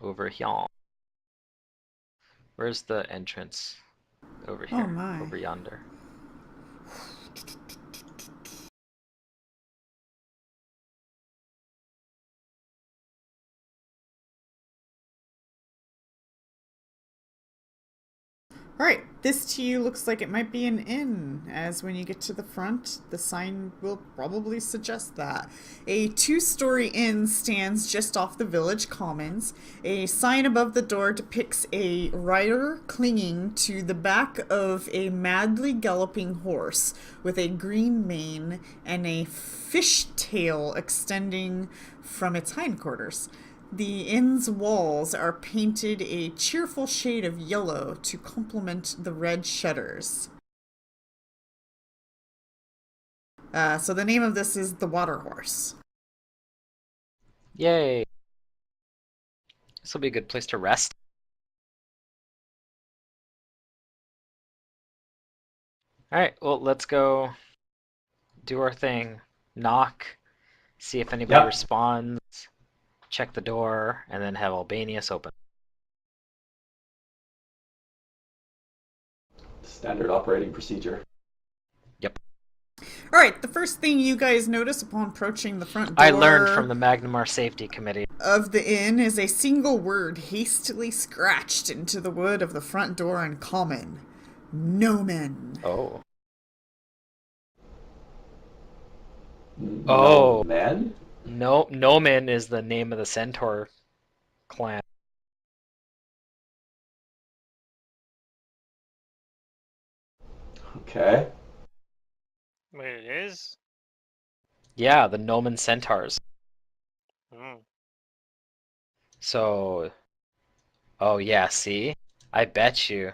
Over here. Where's the entrance? Over Oh here. my. Over yonder. Alright, this to you looks like it might be an inn, as when you get to the front, the sign will probably suggest that. A 2-story inn stands just off the village commons. A sign above the door depicts a rider clinging to the back of a madly galloping horse with a green mane and a fishtail extending from its hindquarters. The inn's walls are painted a cheerful shade of yellow to complement the red shutters. So the name of this is the Water Horse. Yay! This will be a good place to rest. Alright, well, let's go do our thing. Knock, see if anybody Yep. responds, check the door, and then have Albanius open. Standard operating procedure. Yep. Alright, the first thing you guys notice upon approaching the front door I learned from the Magnamar Safety Committee. of the inn is a single word hastily scratched into the wood of the front door in common. Nomen. Oh. No Oh. men? No, Nomen is the name of the Centaur clan. Okay. Wait, it is? Yeah, the Nomen Centaurs. Hmm. So, oh yeah, see? I bet you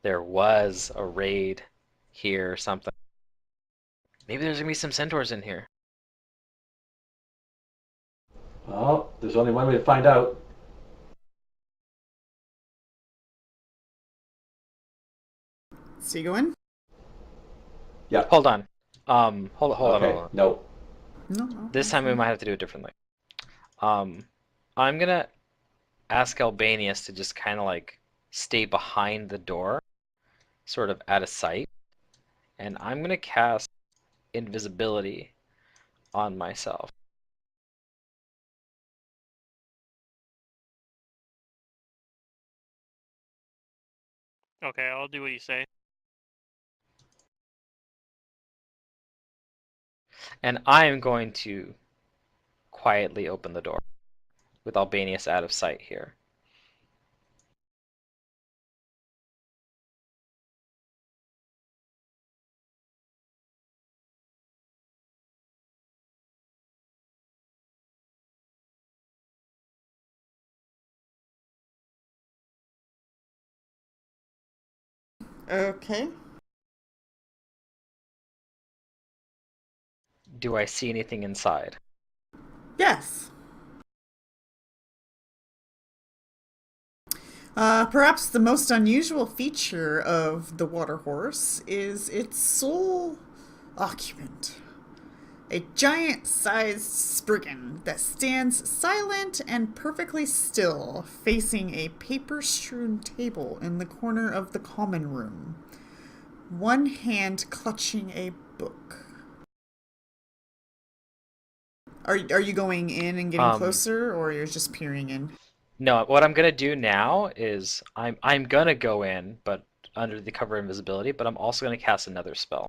there was a raid here or something. Maybe there's gonna be some centaurs in here. Well, there's only one way to find out. So you go in? Yeah. Hold on. Hold Okay. on. No. No. This time we might have to do it differently. I'm gonna ask Albanius to just kind of like stay behind the door, sort of out of sight, and I'm gonna cast invisibility on myself. Okay, I'll do what you say. And I'm going to quietly open the door with Albanius out of sight here. Okay. Do I see anything inside? Yes. Perhaps the most unusual feature of the Water Horse is its sole occupant. A giant-sized spriggan that stands silent and perfectly still, facing a paper-strewn table in the corner of the common room. One hand clutching a book. Are you going in and getting closer, or you're just peering in? No, what I'm gonna do now is I'm gonna go in, but under the cover of invisibility, but I'm also gonna cast another spell.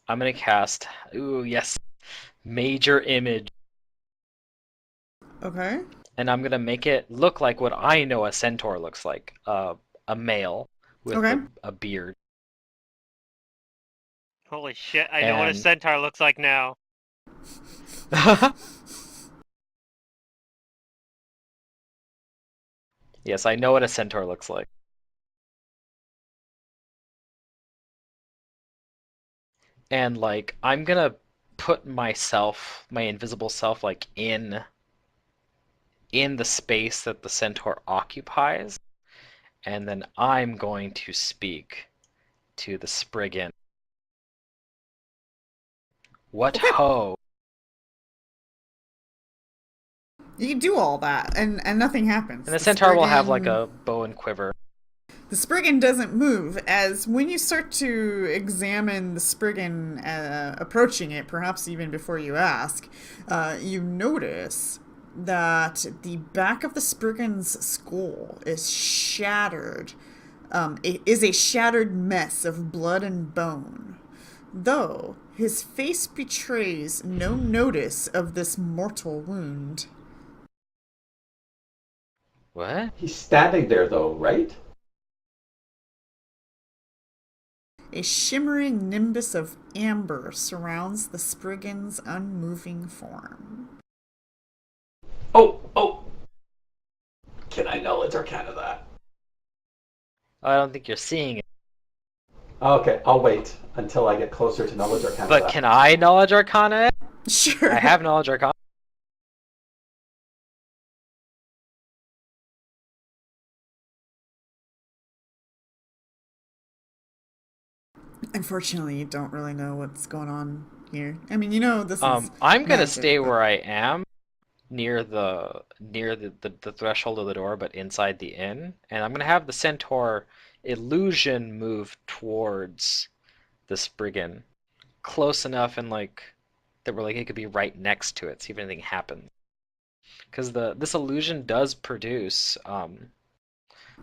I'm gonna cast, ooh, yes, Major Image. Okay. And I'm gonna make it look like what I know a centaur looks like, a male with Okay. a beard. Holy shit, I know what a And- centaur looks like now. Yes, I know what a centaur looks like. And like I'm gonna put myself, my invisible self, like in the space that the centaur occupies, and then I'm going to speak to the Spriggan. What Okay. ho? You can do all that, and nothing happens. And the centaur will have like Spriggan- a bow and quiver. The Spriggan doesn't move, as when you start to examine the Spriggan approaching it, perhaps even before you ask, you notice that the back of the Spriggan's skull is shattered. It is a shattered mess of blood and bone, though his face betrays no notice of this mortal wound. What? He's standing there though, right? A shimmering nimbus of amber surrounds the Spriggan's unmoving form. Oh! Can I knowledge arcana that? I don't think you're seeing it. Okay, I'll wait until I get closer to knowledge arcana But that. can I knowledge arcana it? Sure. I have knowledge arcana. Unfortunately, you don't really know what's going on here. I mean, you know this is. I'm gonna magic, stay but- where I am, near the threshold of the door, but inside the inn, and I'm gonna have the centaur illusion move towards the Spriggan, close enough and like that we're like it could be right next to it, see if anything happens. Because this illusion does produce Nothing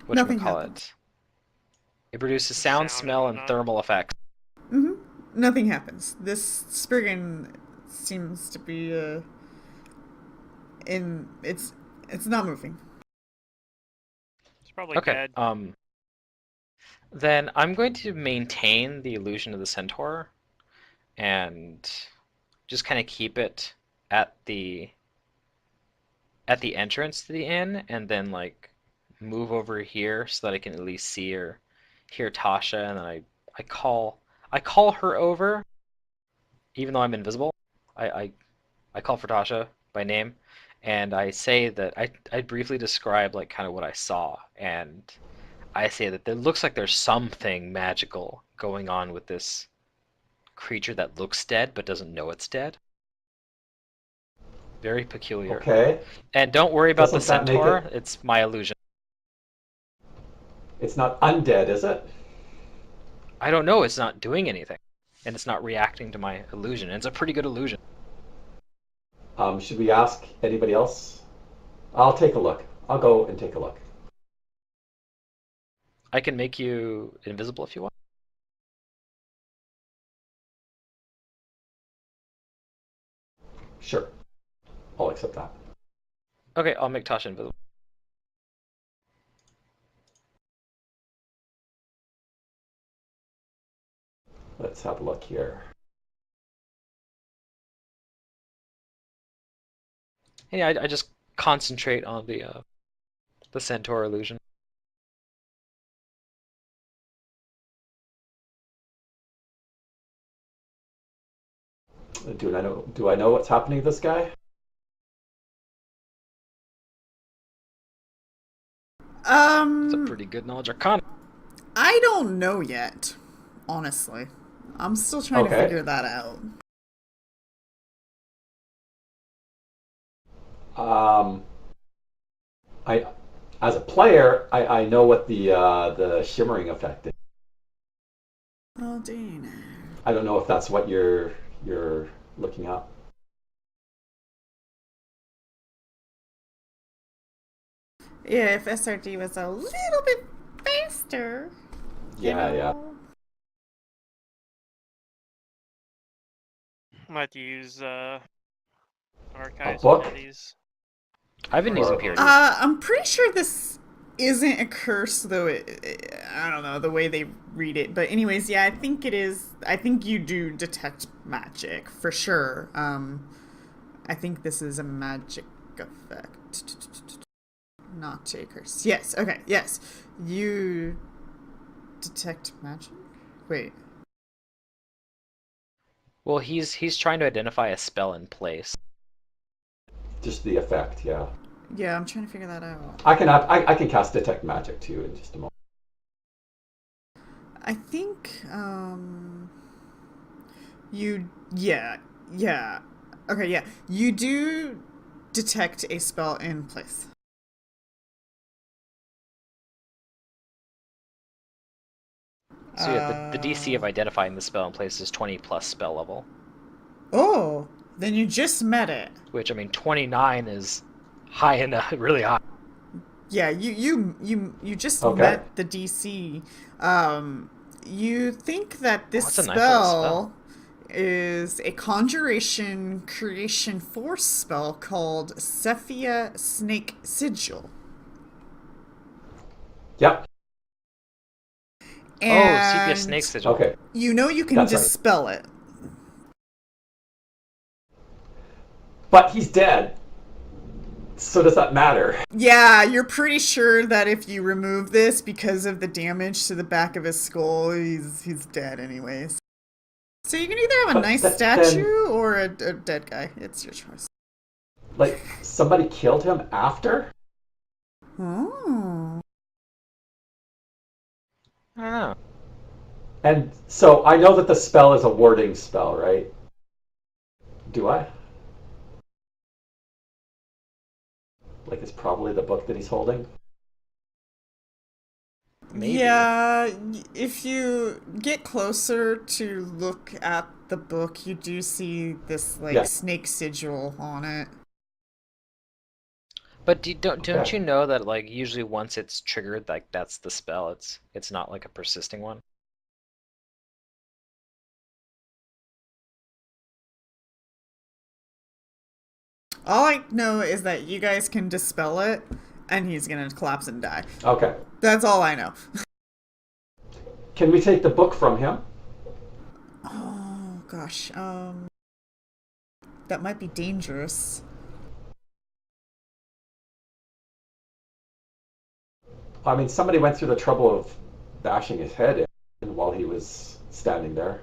whatchamacallit. happens. It produces sound, Sound and smell, and whatnot. thermal effects. Mm-hmm. Nothing happens. This Spriggan seems to be it's not moving. It's probably Okay. dead. Then I'm going to maintain the illusion of the centaur and just kind of keep it at the entrance to the inn, and then like move over here so that I can at least see or hear Tasha, and then I call her over, even though I'm invisible. I call for Tasha by name, and I say that I briefly describe like kind of what I saw, and I say that there looks like there's something magical going on with this creature that looks dead but doesn't know it's dead. Very peculiar. Okay. And don't worry about the Doesn't that make centaur, it- it's my illusion. It's not undead, is it? I don't know, it's not doing anything. And it's not reacting to my illusion. And it's a pretty good illusion. Should we ask anybody else? I'll take a look. I'll go and take a look. I can make you invisible if you want. Sure. I'll accept that. Okay, I'll make Tasha invisible. Let's have a look here. And yeah, I just concentrate on the centaur illusion. Do I know what's happening to this guy? It's a pretty good knowledge arcana. I don't know yet, honestly. I'm still trying to Okay. figure that out. I, as a player, I know what the shimmering effect is. Oh, dang. I don't know if that's what you're looking up. Yeah, if SRD was a little bit faster. you Yeah, yeah. know. I might have to use archives book? for these. I've been Or- using Purity. I'm pretty sure this isn't a curse, though I don't know the way they read it. But anyways, yeah, I think it is. I think you do detect magic for sure. I think this is a magic effect. not takers. Yes, okay, yes. You detect magic? Wait. Well, he's trying to identify a spell in place. Just the effect, yeah. Yeah, I'm trying to figure that out. I can cast detect magic too in just a moment. I think, yeah. Okay, yeah. You do detect a spell in place. So yeah, the DC of identifying the spell in place is 20 plus spell level. Oh, then you just met it. Which, I mean, 29 is high enough, really high. Yeah, you just Okay. met the DC. You think that this Oh, that's a nice little spell is a conjuration creation force spell called Cephia Snake Sigil. Yep. Oh, Sepia And Snake Sigil. Okay. you know you can That's right. dispel it. But he's dead. So does that matter? Yeah, you're pretty sure that if you remove this because of the damage to the back of his skull, he's dead anyways. So you can either have a But nice then- statue or a dead guy. It's your choice. Like, somebody killed him after? Oh. I don't know. And so I know that the spell is a warding spell, right? Do I? Like, it's probably the book that he's holding. Maybe. Yeah, if you get closer to look at the book, you do see this like Yeah. snake sigil on it. But don't Okay. you know that like usually once it's triggered, like that's the spell. It's not like a persisting one. All I know is that you guys can dispel it, and he's gonna collapse and die. Okay. That's all I know. Can we take the book from him? Oh gosh, that might be dangerous. I mean, somebody went through the trouble of bashing his head in while he was standing there.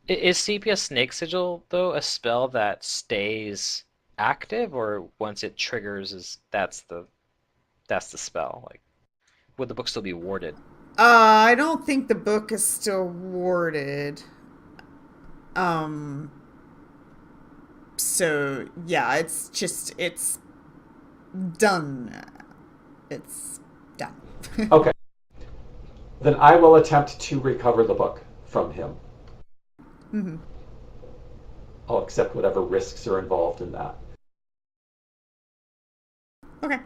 Is Sepia Snake Sigil though a spell that stays active, or once it triggers that's the spell? Like, would the book still be warded? I don't think the book is still warded. So yeah, it's done. It's done. Okay. Then I will attempt to recover the book from him. Mm-hmm. I'll accept whatever risks are involved in that. Okay.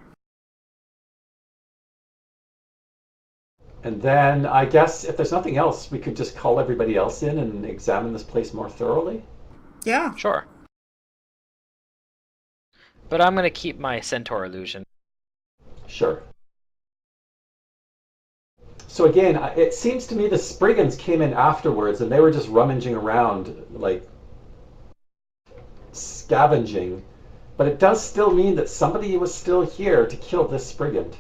And then I guess if there's nothing else, we could just call everybody else in and examine this place more thoroughly. Yeah. Sure. But I'm gonna keep my centaur illusion. Sure. So again, it seems to me the Spriggans came in afterwards and they were just rummaging around, like scavenging. But it does still mean that somebody was still here to kill this Spriggan.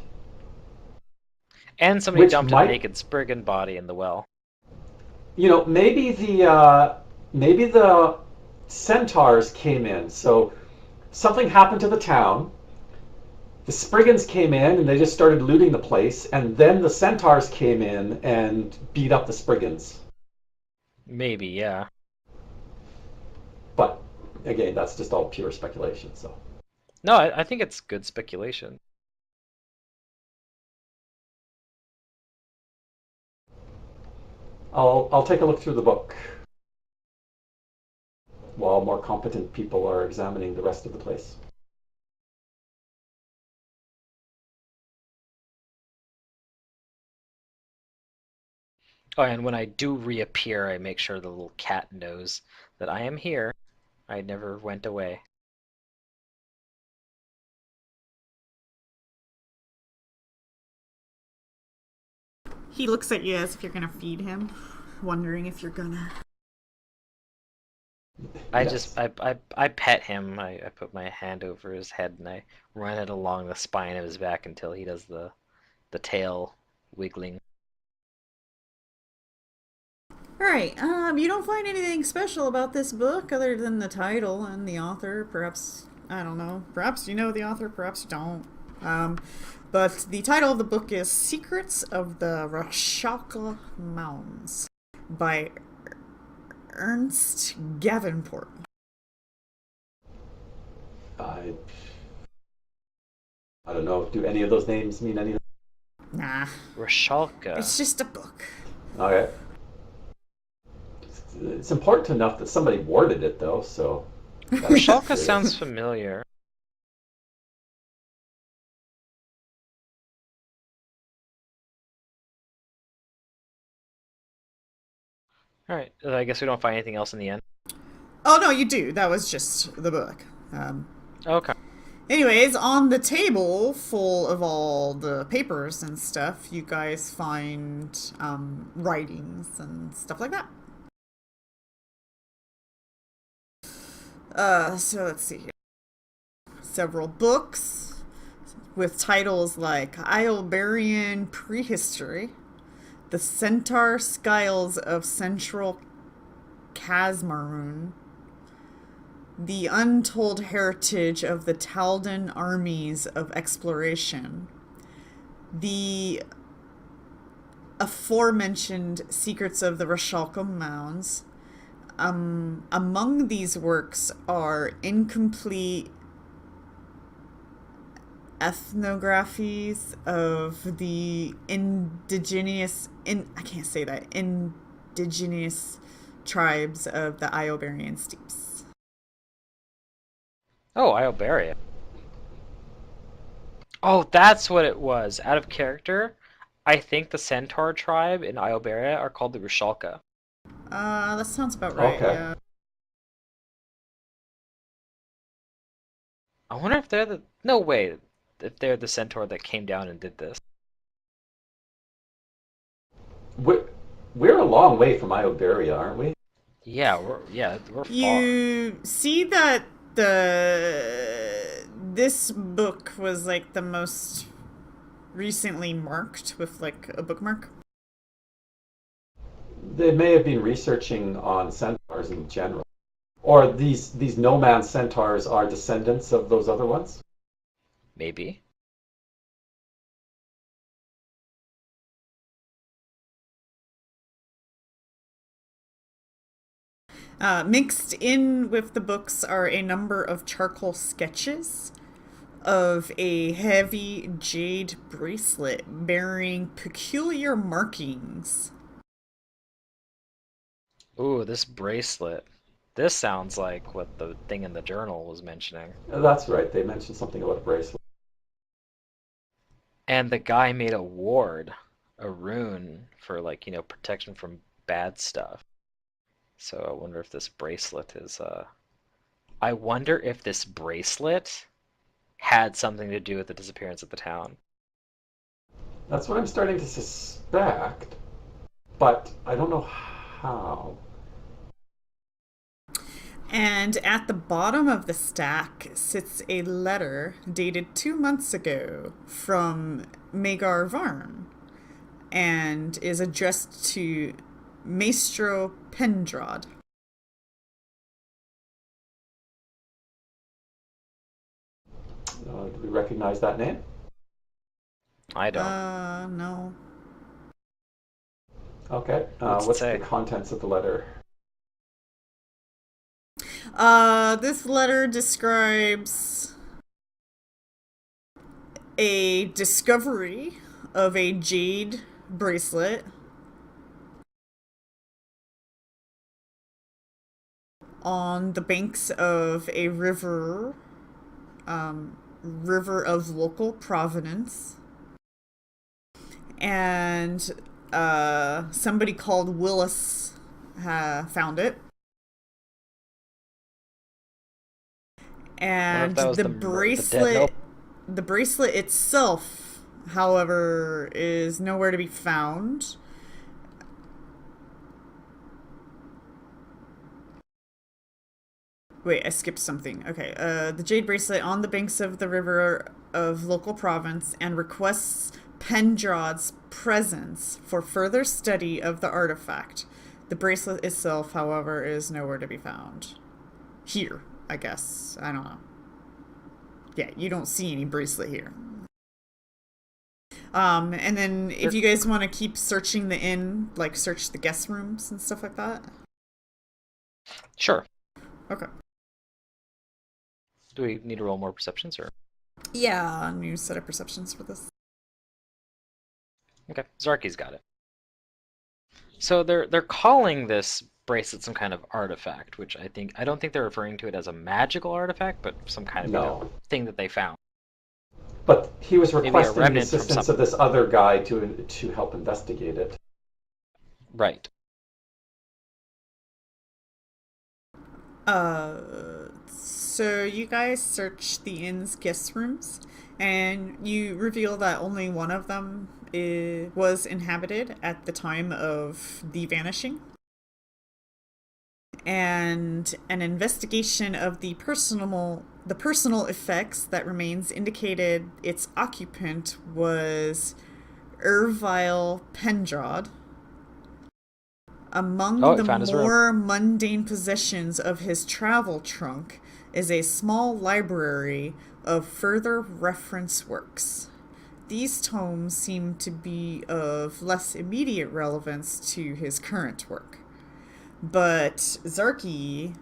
And somebody Which dumped might- a naked Spriggan body in the well. You know, maybe the centaurs came in. So something happened to the town. The Spriggans came in and they just started looting the place, and then the centaurs came in and beat up the Spriggans. Maybe, yeah. But again, that's just all pure speculation. So No, I think it's good speculation. I'll take a look through the book while more competent people are examining the rest of the place. Oh, and when I do reappear, I make sure the little cat knows that I am here. I never went away. He looks at you as if you're gonna feed him, wondering if you're gonna. Yes. I pet him. I put my hand over his head and I run it along the spine of his back until he does the tail wiggling. Alright, you don't find anything special about this book other than the title and the author. Perhaps, I don't know, perhaps you know the author, perhaps you don't. But the title of the book is Secrets of the Rashalka Mounds by Ernst Gavenport. I I don't know. Do any of those names mean anything? Nah, Rashalka. it's just a book. Okay. It's important enough that somebody worded it, though, so. Rashalka sounds familiar. Alright, I guess we don't find anything else in the end. Oh no, you do. That was just the book. Okay. Anyways, on the table full of all the papers and stuff, you guys find writings and stuff like that. So let's see here. Several books with titles like Iobarian Prehistory, The Centaur Skiles of Central Casmaroon, The Untold Heritage of the Taldan Armies of Exploration, the aforementioned Secrets of the Rashalka Mounds. Among these works are incomplete ethnographies of the indigenous tribes of the Iobarian steppes. Oh, Iobaria. Oh, that's what it was. Out of character, I think the Centaur tribe in Iobaria are called the Rushalka. That sounds about right, Okay. yeah. I wonder if they're the... No way. If they're the Centaur that came down and did this. We're a long way from Iobaria, aren't we? Yeah, we're far. You see that this book was like the most recently marked with like a bookmark. They may have been researching on centaurs in general. Or these nomad centaurs are descendants of those other ones? Maybe. Mixed in with the books are a number of charcoal sketches of a heavy jade bracelet bearing peculiar markings. Ooh, this bracelet. This sounds like what the thing in the journal was mentioning. That's right. They mentioned something about a bracelet. And the guy made a ward, a rune for like, protection from bad stuff. So I wonder if this bracelet is I wonder if this bracelet had something to do with the disappearance of the town. That's what I'm starting to suspect, but I don't know how. And at the bottom of the stack sits a letter dated 2 months ago from Magar Varn and is addressed to Maestro Pendrad. Do we recognize that name? I don't. No. Okay. What's it What's say? the contents of the letter? This letter describes a discovery of a jade bracelet on the banks of a river, river of local provenance. And somebody called Willis found it. And that was the the dead bracelet, note. the bracelet itself, however, is nowhere to be found. Wait, I skipped something. Okay, the jade bracelet on the banks of the river of local province and requests Pendrod's presence for further study of the artifact. The bracelet itself, however, is nowhere to be found. Here, I guess. I don't know. Yeah, you don't see any bracelet here. And then if you guys want to keep searching the inn, like search the guest rooms and stuff like that. Sure. Okay. Do we need to roll more perceptions, or? Yeah, new set of perceptions for this. Okay, Zarky's got it. So they're calling this bracelet some kind of artifact, which I don't think they're referring to it as a magical artifact, but some kind of thing that they found. But he was Maybe a requesting the remnant from assistance of this other guy to help investigate it. Right. So you guys search the inn's guest rooms, and you reveal that only one of them was inhabited at the time of the vanishing. And an investigation of the personal effects that remains indicated its occupant was Ervile Pendrod. Among the more mundane possessions of his travel trunk is a small library of further reference works. These tomes seem to be of less immediate relevance to his current work. But Zarky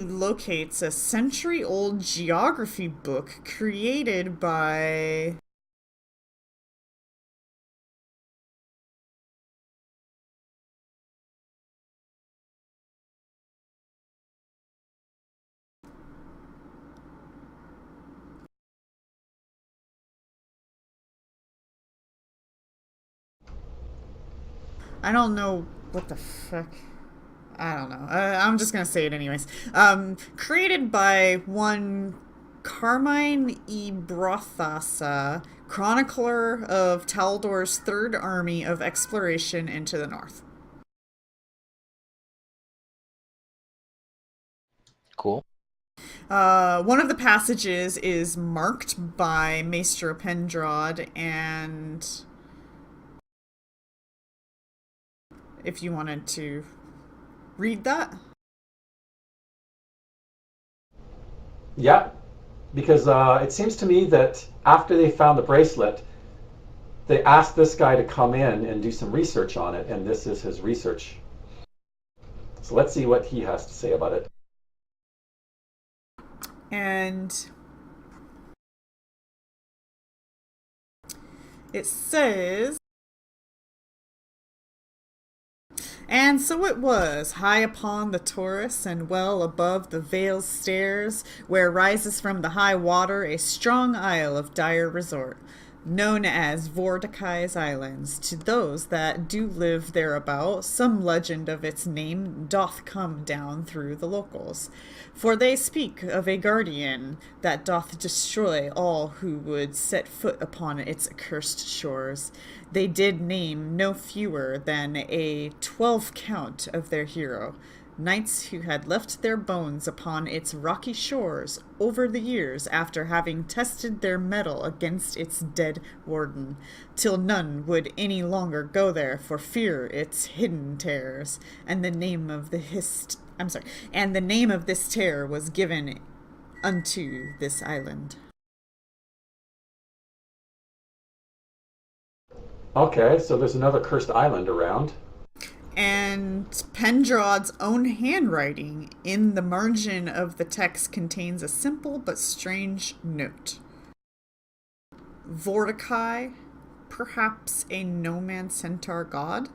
locates a century-old geography book created by I don't know what the fuck. I don't know. I'm just gonna say it anyways. Created by one Carmine E. Brothasa, chronicler of Taldor's Third Army of Exploration into the North. Cool. One of the passages is marked by Maestro Pendrod, and if you wanted to read that. Yeah, because it seems to me that after they found the bracelet, they asked this guy to come in and do some research on it, and this is his research. So let's see what he has to say about it. And it says, and so it was, high upon the Taurus and well above the Vale's stairs, where rises from the high water a strong isle of dire resort, known as Vordakai's Islands. To those that do live thereabout, some legend of its name doth come down through the locals. For they speak of a guardian that doth destroy all who would set foot upon its accursed shores. They did name no fewer than a 12 count of their hero, knights who had left their bones upon its rocky shores over the years after having tested their mettle against its dead warden, till none would any longer go there for fear its hidden terrors, and the name of this terror was given unto this island. Okay, so there's another cursed island around. And Pendrod's own handwriting in the margin of the text contains a simple but strange note. Vordakai, perhaps a no-man centaur god? ?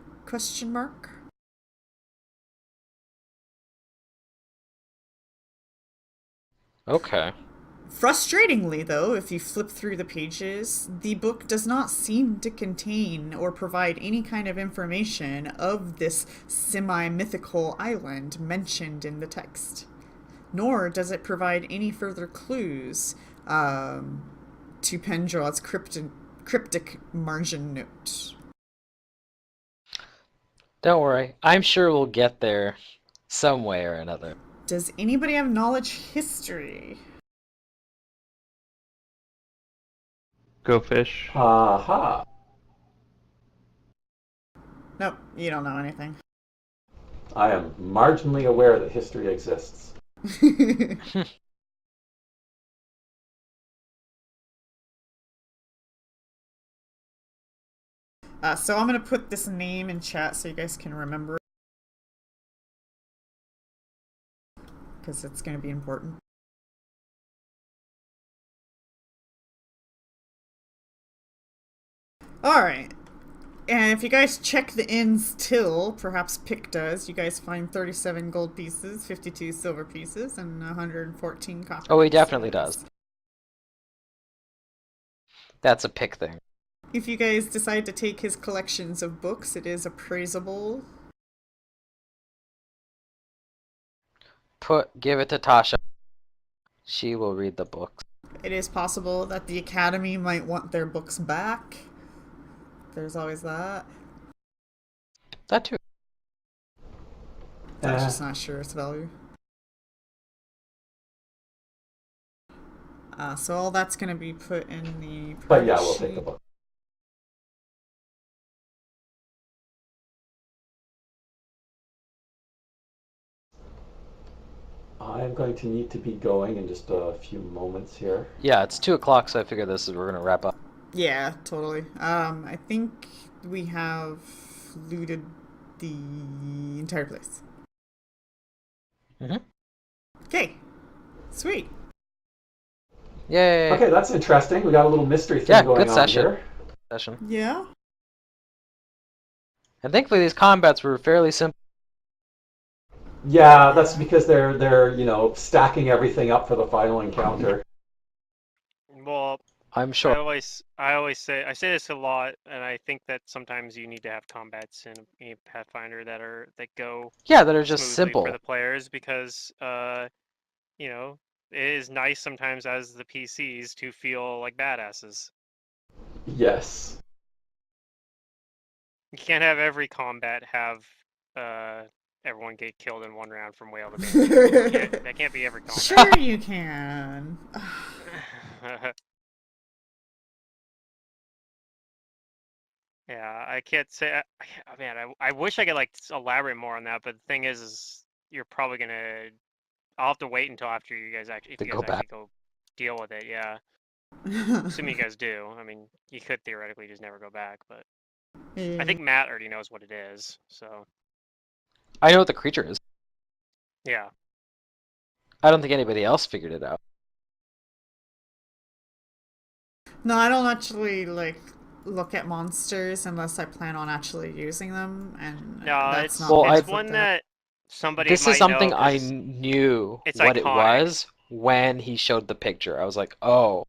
Okay. Frustratingly, though, if you flip through the pages, the book does not seem to contain or provide any kind of information of this semi-mythical island mentioned in the text. Nor does it provide any further clues to Pendrod's cryptic margin note. Don't worry. I'm sure we'll get there some way or another. Does anybody have knowledge history? Go fish. Aha. Nope, you don't know anything. I am marginally aware that history exists. So I'm gonna put this name in chat so you guys can remember it. Because it's gonna be important. Alright. And if you guys check the inn's till, perhaps Pick does, you guys find 37 gold pieces, 52 silver pieces, and 114 copper. Oh, he definitely does. That's a pick thing. If you guys decide to take his collections of books, it is appraisable. Give it to Tasha. She will read the books. It is possible that the Academy might want their books back. There's always that. That too. That's just not sure its value. So all that's going to be put in the... But yeah, we'll take the book. I'm going to need to be going in just a few moments here. Yeah, it's 2 o'clock, so I figure we're gonna wrap up. Yeah, totally. I think we have looted the entire place. Okay. Sweet. Yay! Okay, that's interesting. We got a little mystery thing going good on session. here. Yeah. And thankfully these combats were fairly simple. Yeah, that's because they're stacking everything up for the final encounter. Well, I'm sure. I say this a lot, and I think that sometimes you need to have combats in a Pathfinder that go Yeah, that are just smoothly simple. for the players because it is nice sometimes as the PCs to feel like badasses. Yes. You can't have every combat have everyone get killed in one round from whale to baby. That can't be every combat. Sure you can. Yeah, I can't say. Man, I wish I could elaborate more on that, but the thing is you're probably gonna. I'll have to wait until after you guys actually, if you guys actually go deal with it. Yeah, assuming you guys do. I mean, you could theoretically just never go back, but I think Matt already knows what it is. So I know what the creature is. yeah. I don't think anybody else figured it out. No, I don't actually look at monsters unless I plan on actually using them, and No, that's it's not one that somebody. This might is something know I knew it's what iconic. it was when he showed the picture. I was like, oh.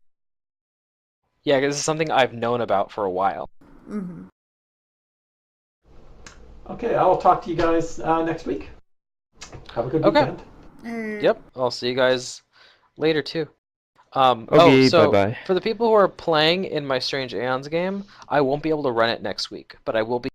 Yeah, this is something I've known about for a while. Mm-hmm. Okay, I'll talk to you guys next week. Have a good weekend. Yep, I'll see you guys later too. Okay, bye-bye. For the people who are playing in my Strange Aeons game, I won't be able to run it next week, but I will be